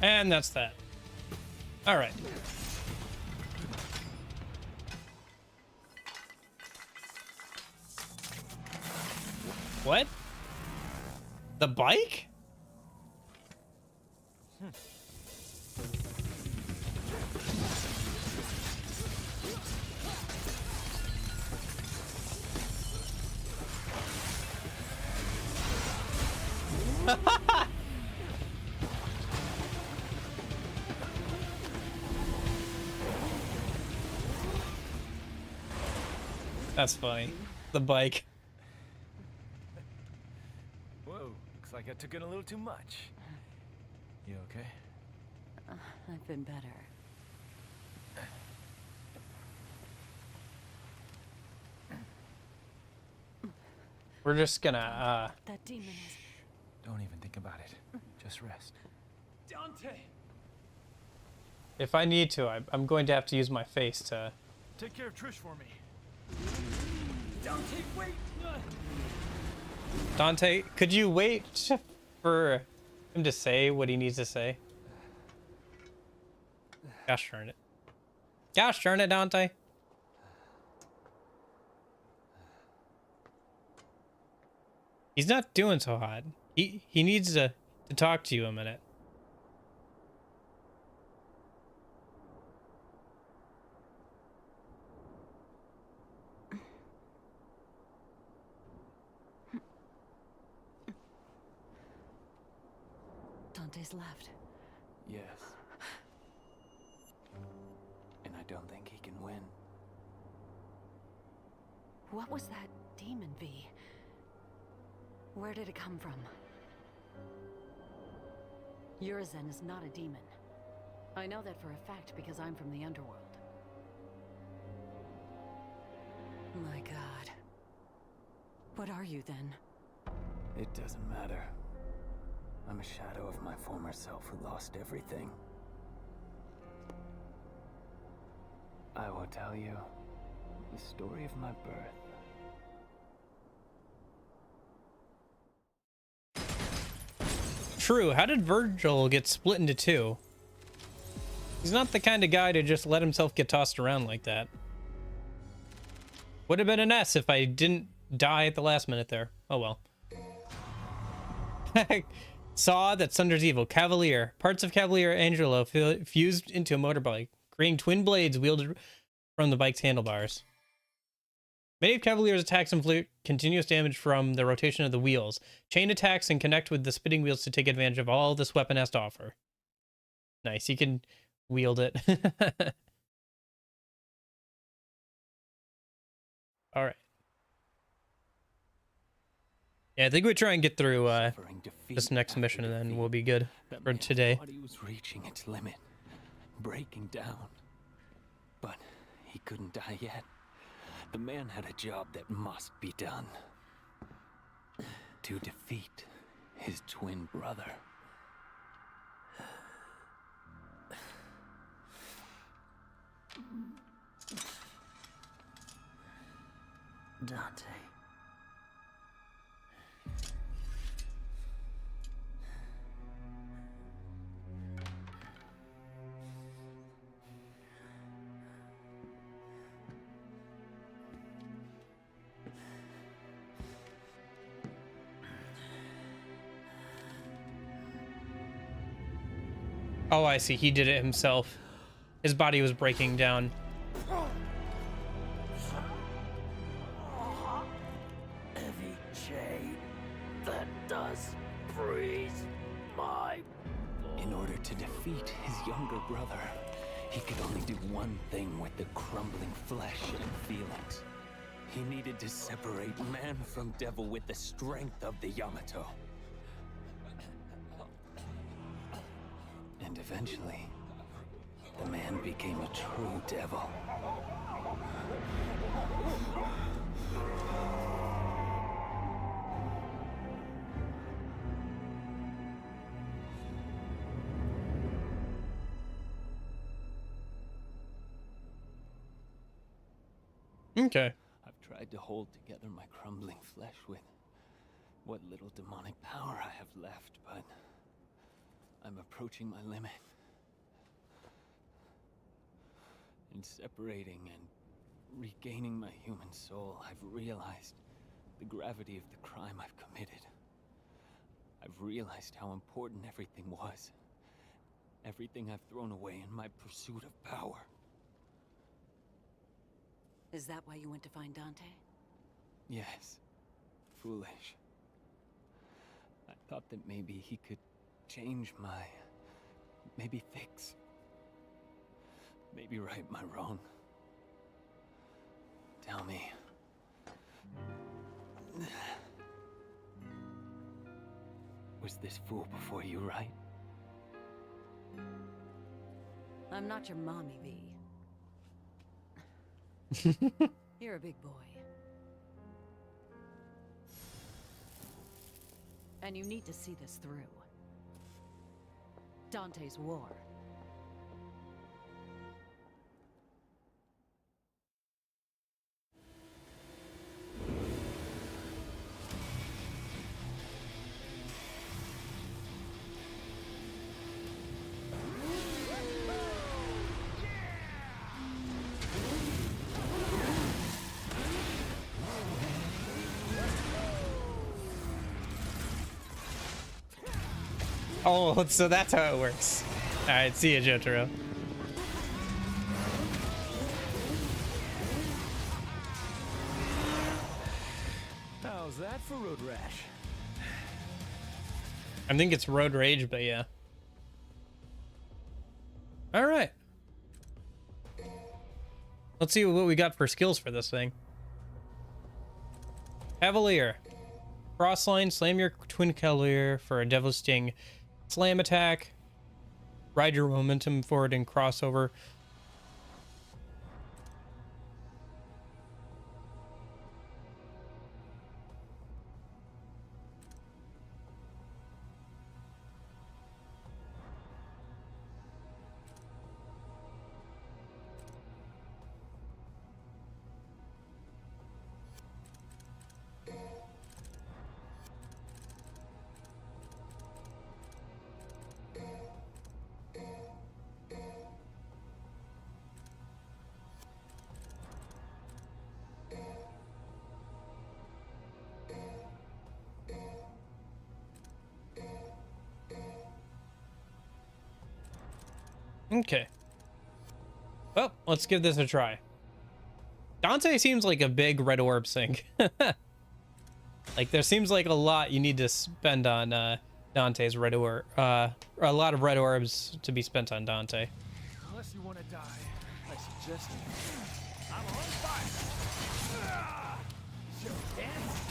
And that's that. All right. What? The bike? That's funny. The bike. Whoa, looks like I took in a little too much. You okay? I've been better. We're just gonna, That demon is... Don't even think about it. Just rest. Dante! if I need to, I'm going to have to use my face to... Take care of Trish for me. Dante, wait! Dante, could you wait for him to say what he needs to say? Gosh darn it. Gosh darn it, Dante. He's not doing so hot. He needs to talk to you a minute. Dante's left. Yes. And I don't think he can win. What was that demon, V? Where did it come from? Urizen is not a demon. I know that for a fact because I'm from the underworld. My God. What are you then? It doesn't matter. I'm a shadow of my former self who lost everything. I will tell you the story of my birth. True, how did Virgil get split into two? He's not the kind of guy to just let himself get tossed around like that. Would have been an S if I didn't die at the last minute there. Oh well. Saw that Sunders Evil. Cavalier. Parts of Cavalier Angelo fused into a motorbike, creating twin blades wielded from the bike's handlebars. Many of Cavalier's attacks inflict continuous damage from the rotation of the wheels. Chain attacks and connect with the spinning wheels to take advantage of all this weapon has to offer. Nice, he can wield it. All right. Yeah, I think we try and get through this next mission, and then we'll be good for today. He was reaching its limit, breaking down, but he couldn't die yet. The man had a job that must be done. To defeat his twin brother. Dante. Oh, I see. He did it himself. His body was breaking down. Heavy chain that does freeze my... In order to defeat his younger brother, he could only do one thing with the crumbling flesh and feelings. He needed to separate man from devil with the strength of the Yamato. And eventually, the man became a true devil. Okay. I've tried to hold together my crumbling flesh with what little demonic power I have left, but I'm approaching my limit. In separating and regaining my human soul, I've realized the gravity of the crime I've committed. I've realized how important everything was. Everything I've thrown away in my pursuit of power. Is that why you went to find Dante? Yes. Foolish. I thought that maybe he could change my... maybe fix... maybe right my wrong. Tell me. Was this fool before you, right? I'm not your mommy, V. You're a big boy. And you need to see this through. Dante's war. Oh, so that's how it works. All right, see you, Jotaro. How's that for road rash? I think it's road rage, but yeah. All right. Let's see what we got for skills for this thing. Cavalier. Crossline, slam your twin cavalier for a devastating slam attack. Ride your momentum forward and crossover. Okay. Well, let's give this a try. Dante seems like a big red orb sink. Like there seems like a lot you need to spend on Dante's red orb. A lot of red orbs to be spent on Dante. Unless you want to die, I suggest I'm on fire. Show dance.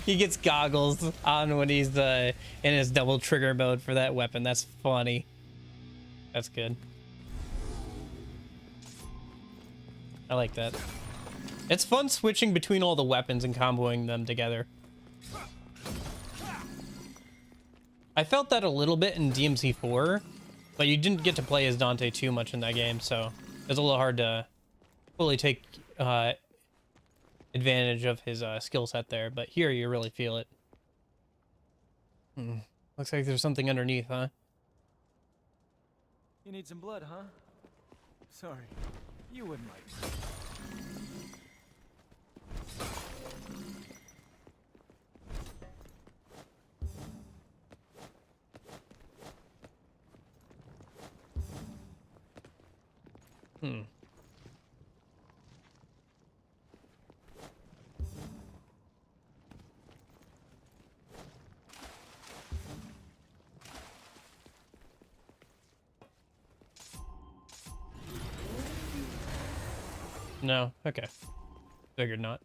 He gets goggles on when he's in his double trigger mode for that weapon. That's funny. That's good. I like that. It's fun switching between all the weapons and comboing them together. I felt that a little bit in DMC4, but you didn't get to play as Dante too much in that game, so it was a little hard to fully take advantage of his skill set there, but here you really feel it. Looks like there's something underneath, huh? You need some blood, huh? Sorry, you wouldn't like. Hmm. No, okay. Figured not.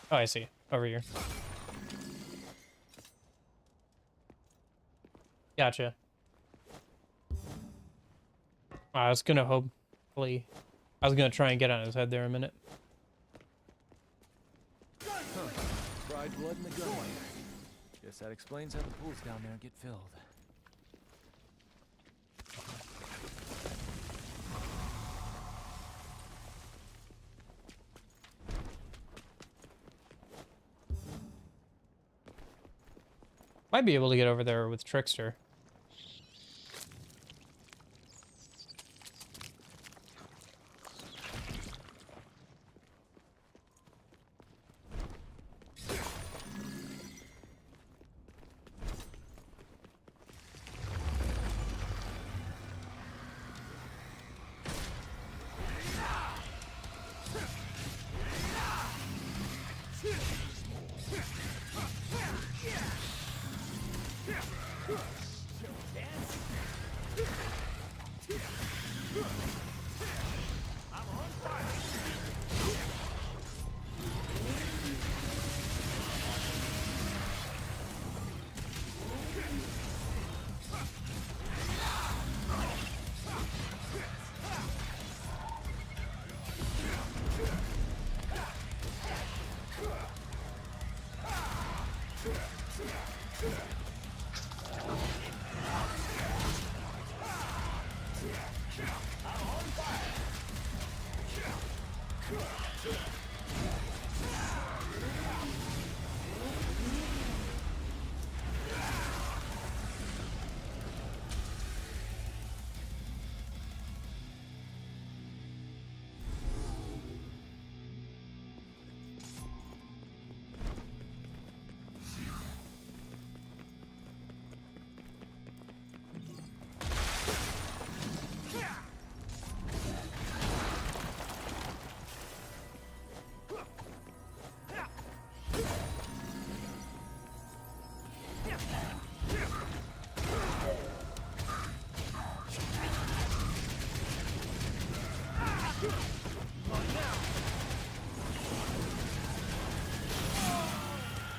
Oh, I see. Over here. Gotcha. I was gonna hopefully... I was gonna try and get on his head there a minute. Huh. Fried blood in the gun. Guess that explains how the pools down there get filled. Might be able to get over there with Trickster.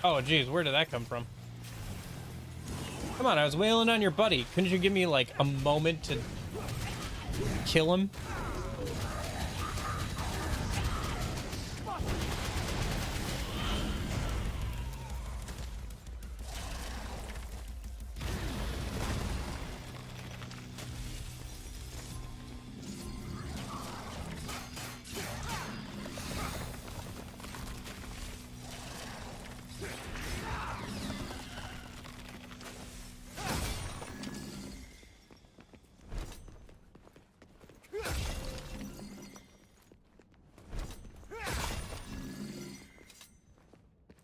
Oh, geez, where did that come from? Come on, I was wailing on your buddy. Couldn't you give me, like, a moment to kill him?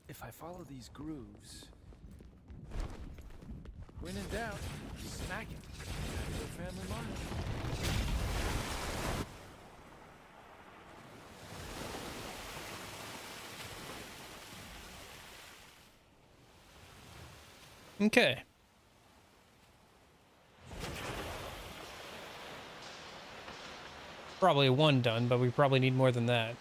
If I follow these grooves, when in doubt, smack it. Your family mine. Okay. Probably one done, but we probably need more than that.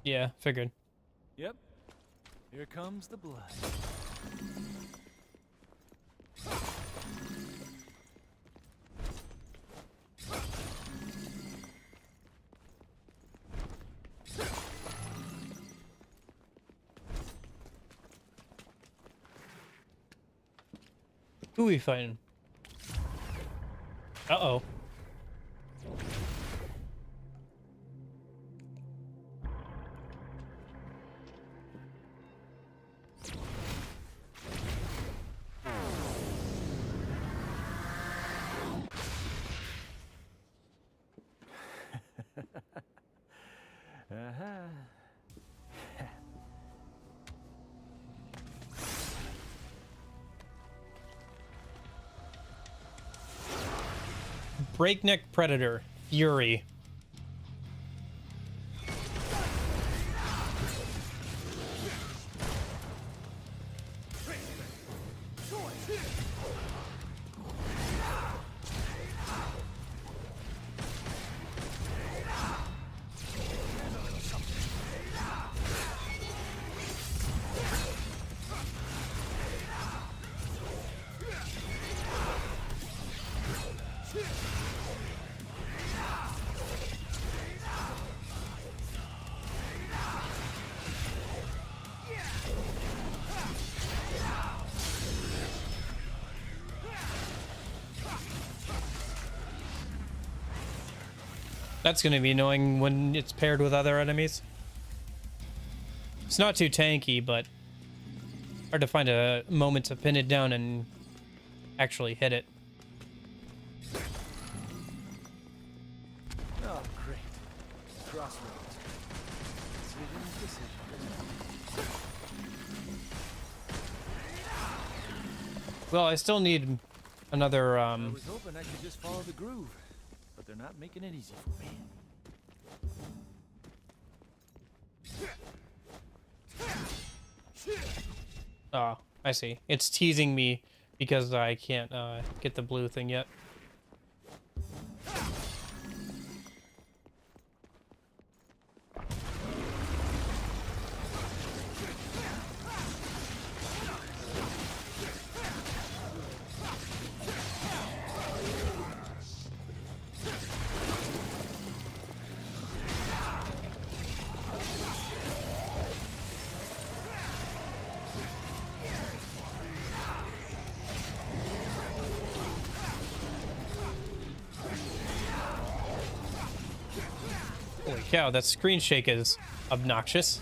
Yeah, figured. Yep. Here comes the blood. Who we fighting? Uh-oh. Breakneck Predator. Fury. That's going to be annoying when it's paired with other enemies. It's not too tanky, but hard to find a moment to pin it down and actually hit it. Oh, great. Crossroads. Decision. Well, I still need another, I was hoping I could just follow the groove, but they're not making it easy for me. Oh, I see. It's teasing me because I can't get the blue thing yet. Holy cow, that screen shake is obnoxious.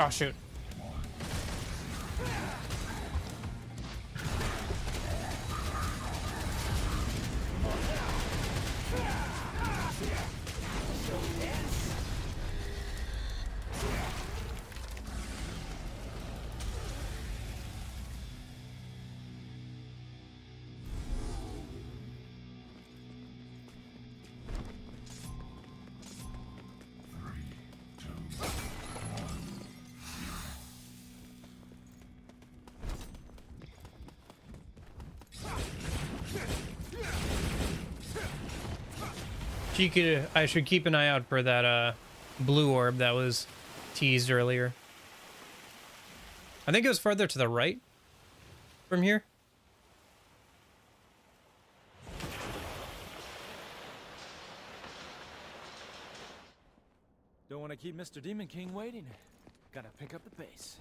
Oh, shoot. I should keep an eye out for that blue orb that was teased earlier. I think it was further to the right from here. Don't want to keep Mr. Demon King waiting. Gotta pick up the pace.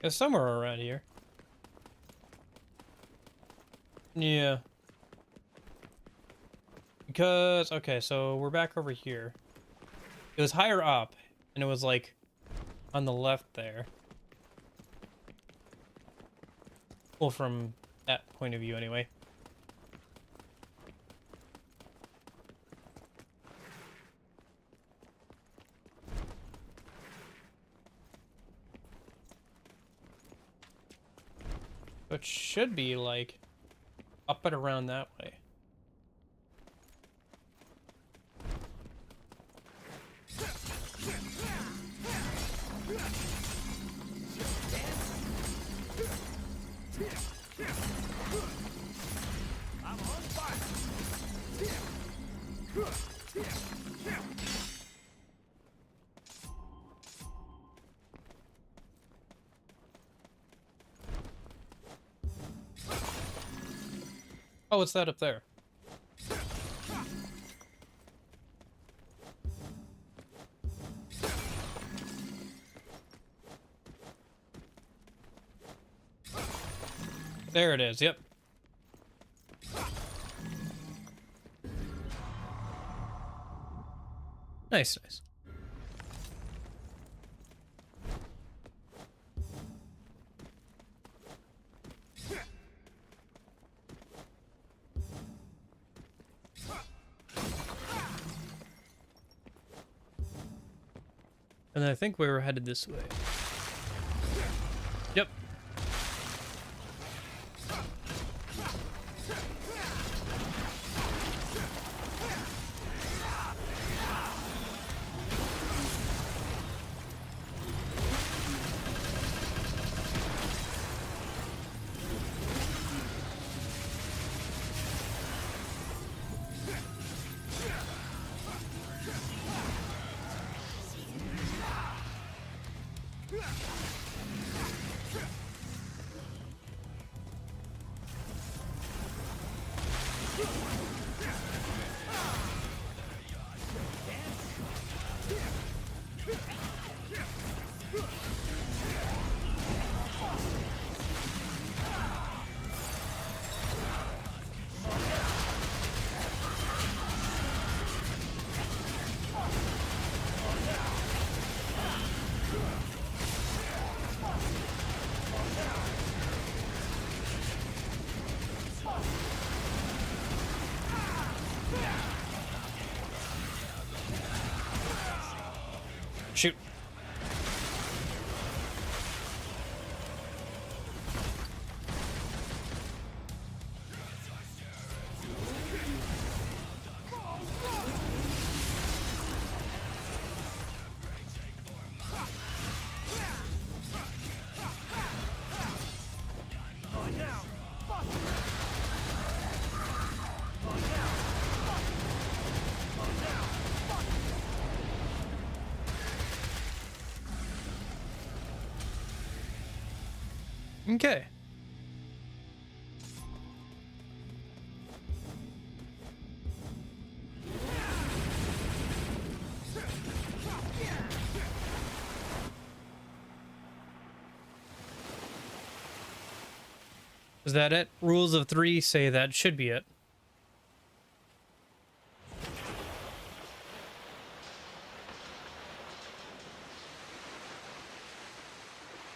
It's somewhere around here. Yeah. Because, okay, so we're back over here. It was higher up, and it was like on the left there. Well, from that point of view, anyway. It should be like up and around that way. I'm on fire. Oh, what's that up there? There it is, yep. Nice, nice. And I think we were headed this way. Yep. Shoot. Okay. Is that it? Rules of 3 say that should be it.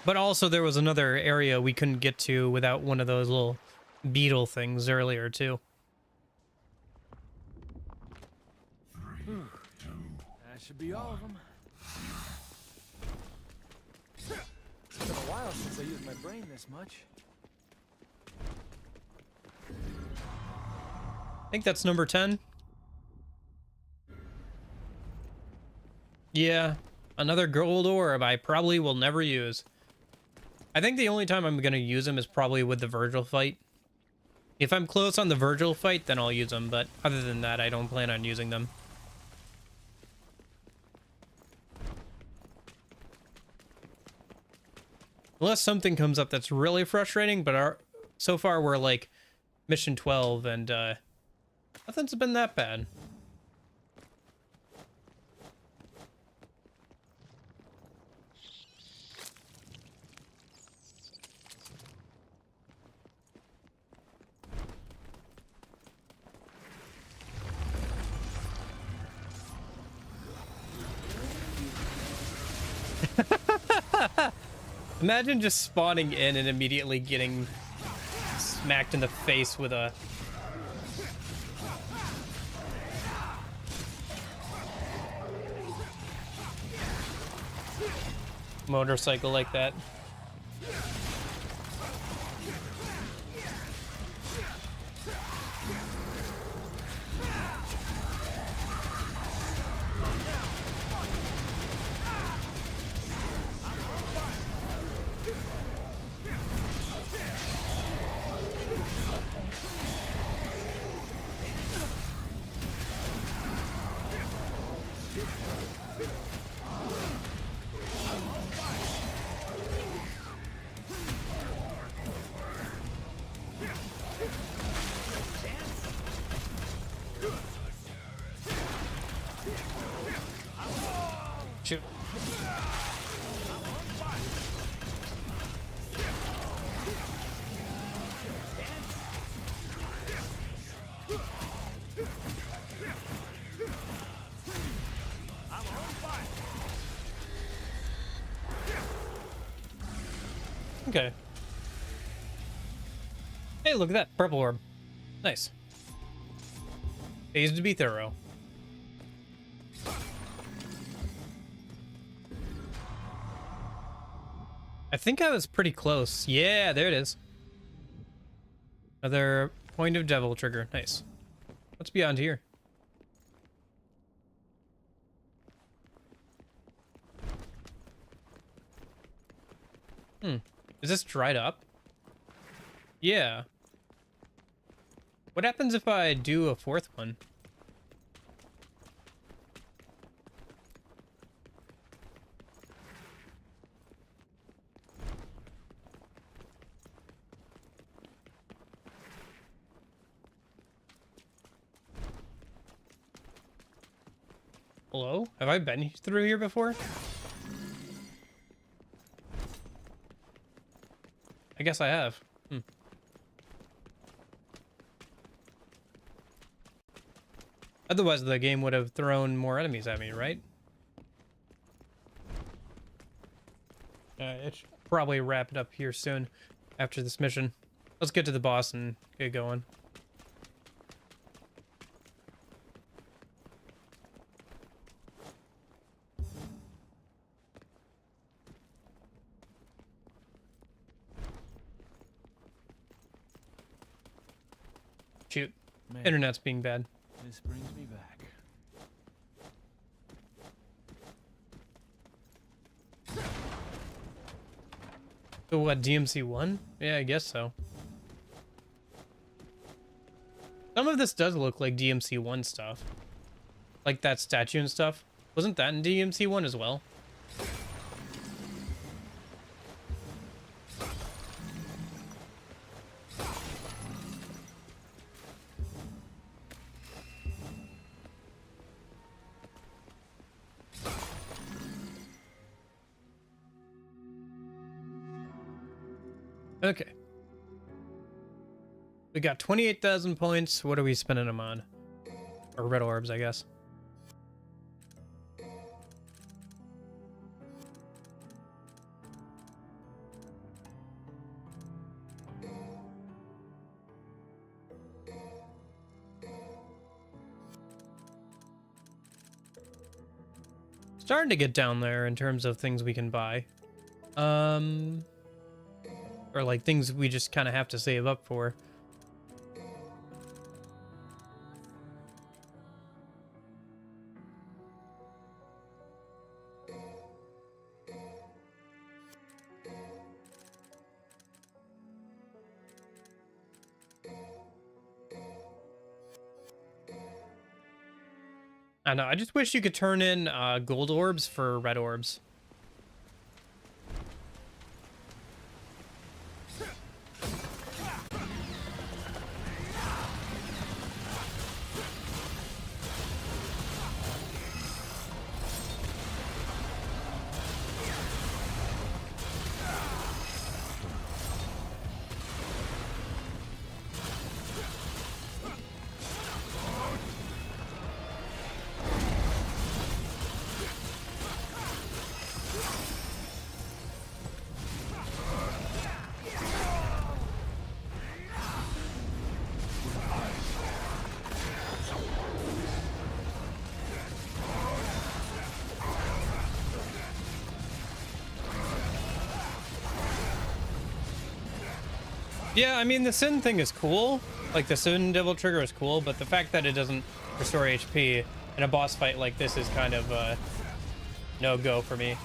But also there was another area we couldn't get to without one of those little beetle things earlier too. That should be all of them. It's been a while since I used my brain this much. I think that's number 10. Yeah, another gold orb I probably will never use. I think the only time I'm going to use them is probably with the Virgil fight. If I'm close on the Virgil fight, then I'll use them, but other than that, I don't plan on using them. Unless something comes up that's really frustrating, but so far we're like mission 12 and nothing's been that bad. Imagine just spawning in and immediately getting smacked in the face with a motorcycle like that. Shoot. Okay. Hey, look at that purple orb. Nice. Pays to be thorough. I think I was pretty close. Yeah, there it is. Another point of devil trigger. Nice. What's beyond here? Is this dried up? Yeah. What happens if I do a fourth one? Hello? Have I been through here before? I guess I have. Otherwise, the game would have thrown more enemies at me, right? It should probably wrap it up here soon after this mission. Let's get to the boss and get going. Shoot. Man, Internet's being bad. This brings me back. So what, DMC 1? Yeah, I guess so. Some of this does look like DMC 1 stuff. Like that statue and stuff. Wasn't that in DMC 1 as well? Okay. We got 28,000 points. What are we spending them on? Or red orbs, I guess. Starting to get down there in terms of things we can buy. Or like things we just kind of have to save up for. I know, I just wish you could turn in gold orbs for red orbs. Yeah, I mean, the Sin thing is cool. Like, the Sin Devil Trigger is cool, but the fact that it doesn't restore HP in a boss fight like this is kind of no-go for me.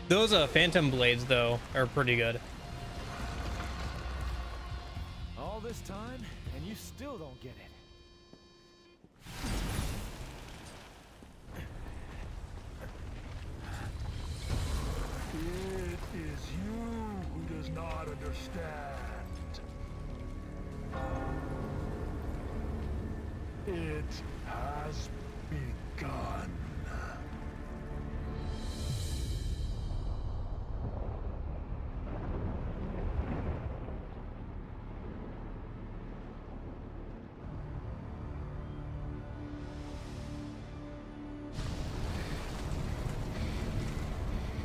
Those Phantom Blades, though, are pretty good. All this time, and you still don't get it. not understand. It has begun.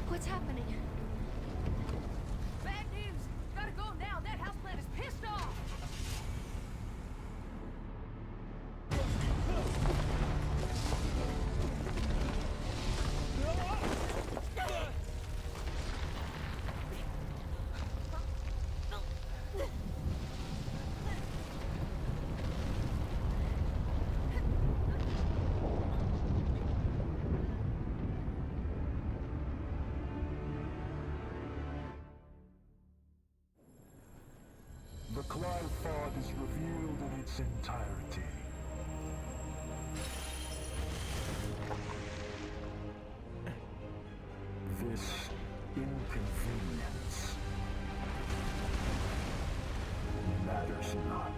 What's happening? Bad news! Gotta go now. That houseplant is pissed off. The Qliphoth is revealed in its entirety. This inconvenience matters not.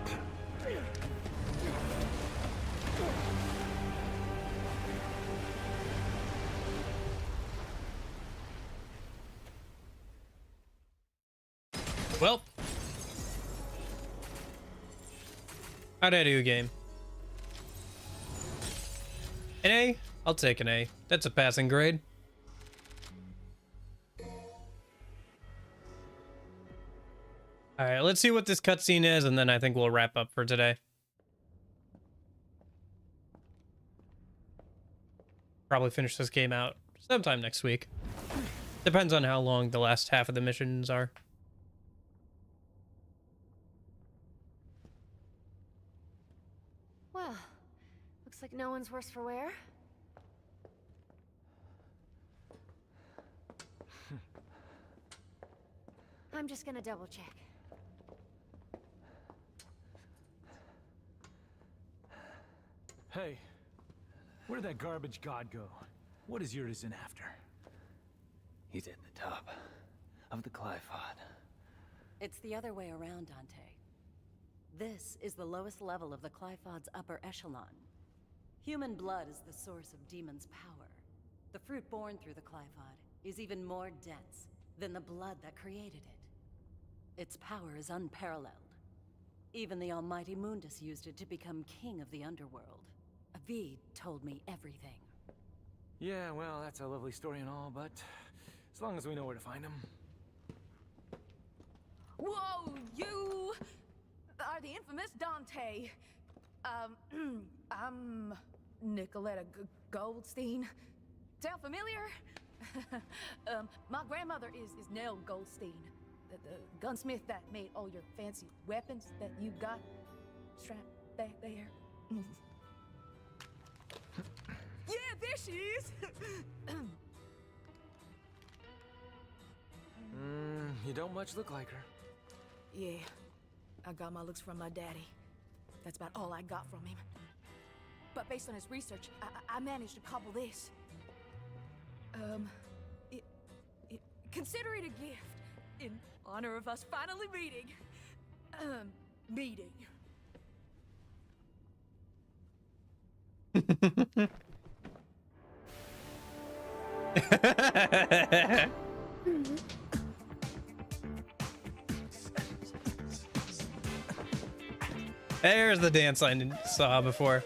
Well, how'd I do, game? An A? I'll take an A. That's a passing grade. Alright, let's see what this cutscene is, and then I think we'll wrap up for today. Probably finish this game out sometime next week. Depends on how long the last half of the missions are. Well, looks like no one's worse for wear. I'm just gonna double check. Hey, where did that garbage god go? What is Urizen after? He's at the top of the Qliphoth. It's the other way around, Dante. This is the lowest level of the Qliphoth's upper echelon. Human blood is the source of demons' power. The fruit born through the Qliphod is even more dense than the blood that created it. Its power is unparalleled. Even the almighty Mundus used it to become king of the underworld. Avid told me everything. Yeah, well, that's a lovely story and all, but as long as we know where to find him. Whoa, you are the infamous Dante. I'm Nicoletta Goldstein. Sound familiar? My grandmother is Nell Goldstein, the gunsmith that made all your fancy weapons that you got strapped back there. Yeah, there she is. You don't much look like her. Yeah, I got my looks from my daddy. That's about all I got from him. But based on his research, I managed to cobble this. Consider it a gift in honor of us finally meeting. Meeting. There's the dance I saw before.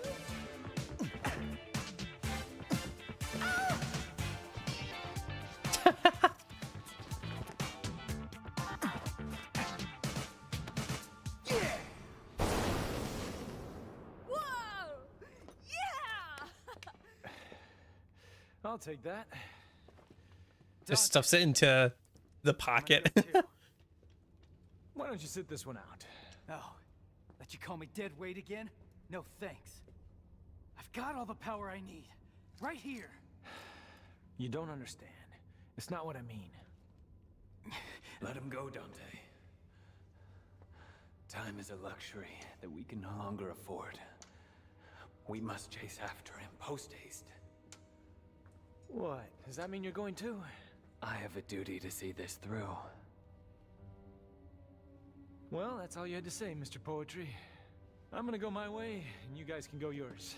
I'll take that. This stuff's into the pocket. Why don't you sit this one out? Oh, let you call me dead weight again? No thanks. I've got all the power I need. Right here. You don't understand. It's not what I mean. Let him go, Dante. Time is a luxury that we can no longer afford. We must chase after him post-haste. What? Does that mean you're going too? I have a duty to see this through. Well, that's all you had to say, Mr. Poetry. I'm gonna go my way, and you guys can go yours.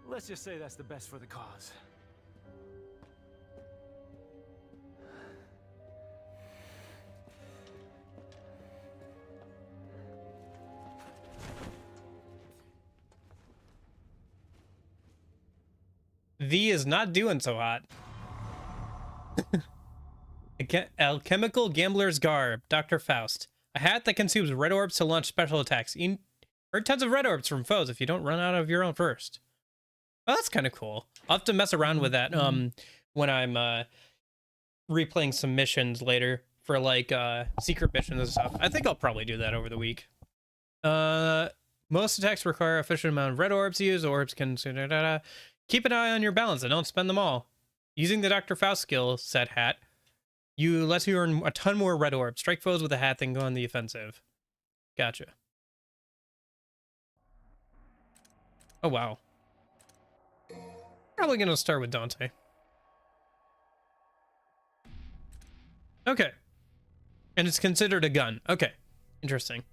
Let's just say that's the best for the cause. V is not doing so hot. Alchemical Gambler's Garb, Dr. Faust. A hat that consumes red orbs to launch special attacks. Earn tons of red orbs from foes if you don't run out of your own first. Oh, that's kind of cool. I'll have to mess around with that when I'm replaying some missions later for like secret missions and stuff. I think I'll probably do that over the week. Most attacks require a efficient amount of red orbs to use. Orbs can... Keep an eye on your balance and don't spend them all. Using the Dr. Faust skill set hat, you lets you earn a ton more red orbs. Strike foes with a hat, then go on the offensive. Gotcha. Oh, wow. Probably gonna start with Dante. Okay. And it's considered a gun. Okay. Interesting.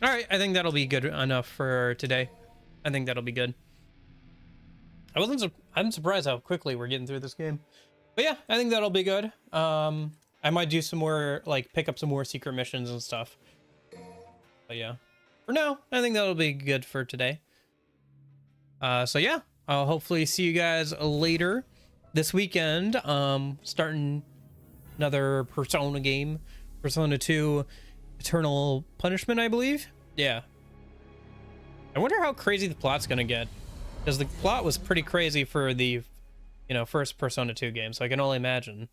Alright, I think that'll be good enough for today. I think that'll be good. I'm surprised how quickly we're getting through this game. But yeah, I think that'll be good. I might do some more, like, pick up some more secret missions and stuff. But yeah. For now, I think that'll be good for today. So yeah, I'll hopefully see you guys later this weekend. Starting another Persona game. Persona 2 Eternal Punishment, I believe. Yeah. I wonder how crazy the plot's gonna get. Because the plot was pretty crazy for the, first Persona 2 game, so I can only imagine.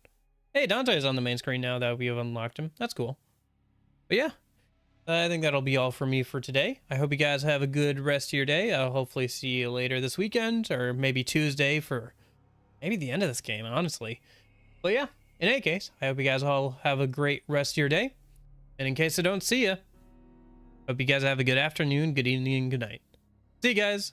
Hey, Dante's on the main screen now that we have unlocked him. That's cool. But yeah, I think that'll be all for me for today. I hope you guys have a good rest of your day. I'll hopefully see you later this weekend, or maybe Tuesday for maybe the end of this game, honestly. But yeah, in any case, I hope you guys all have a great rest of your day. And in case I don't see you, hope you guys have a good afternoon, good evening, and good night. See you guys.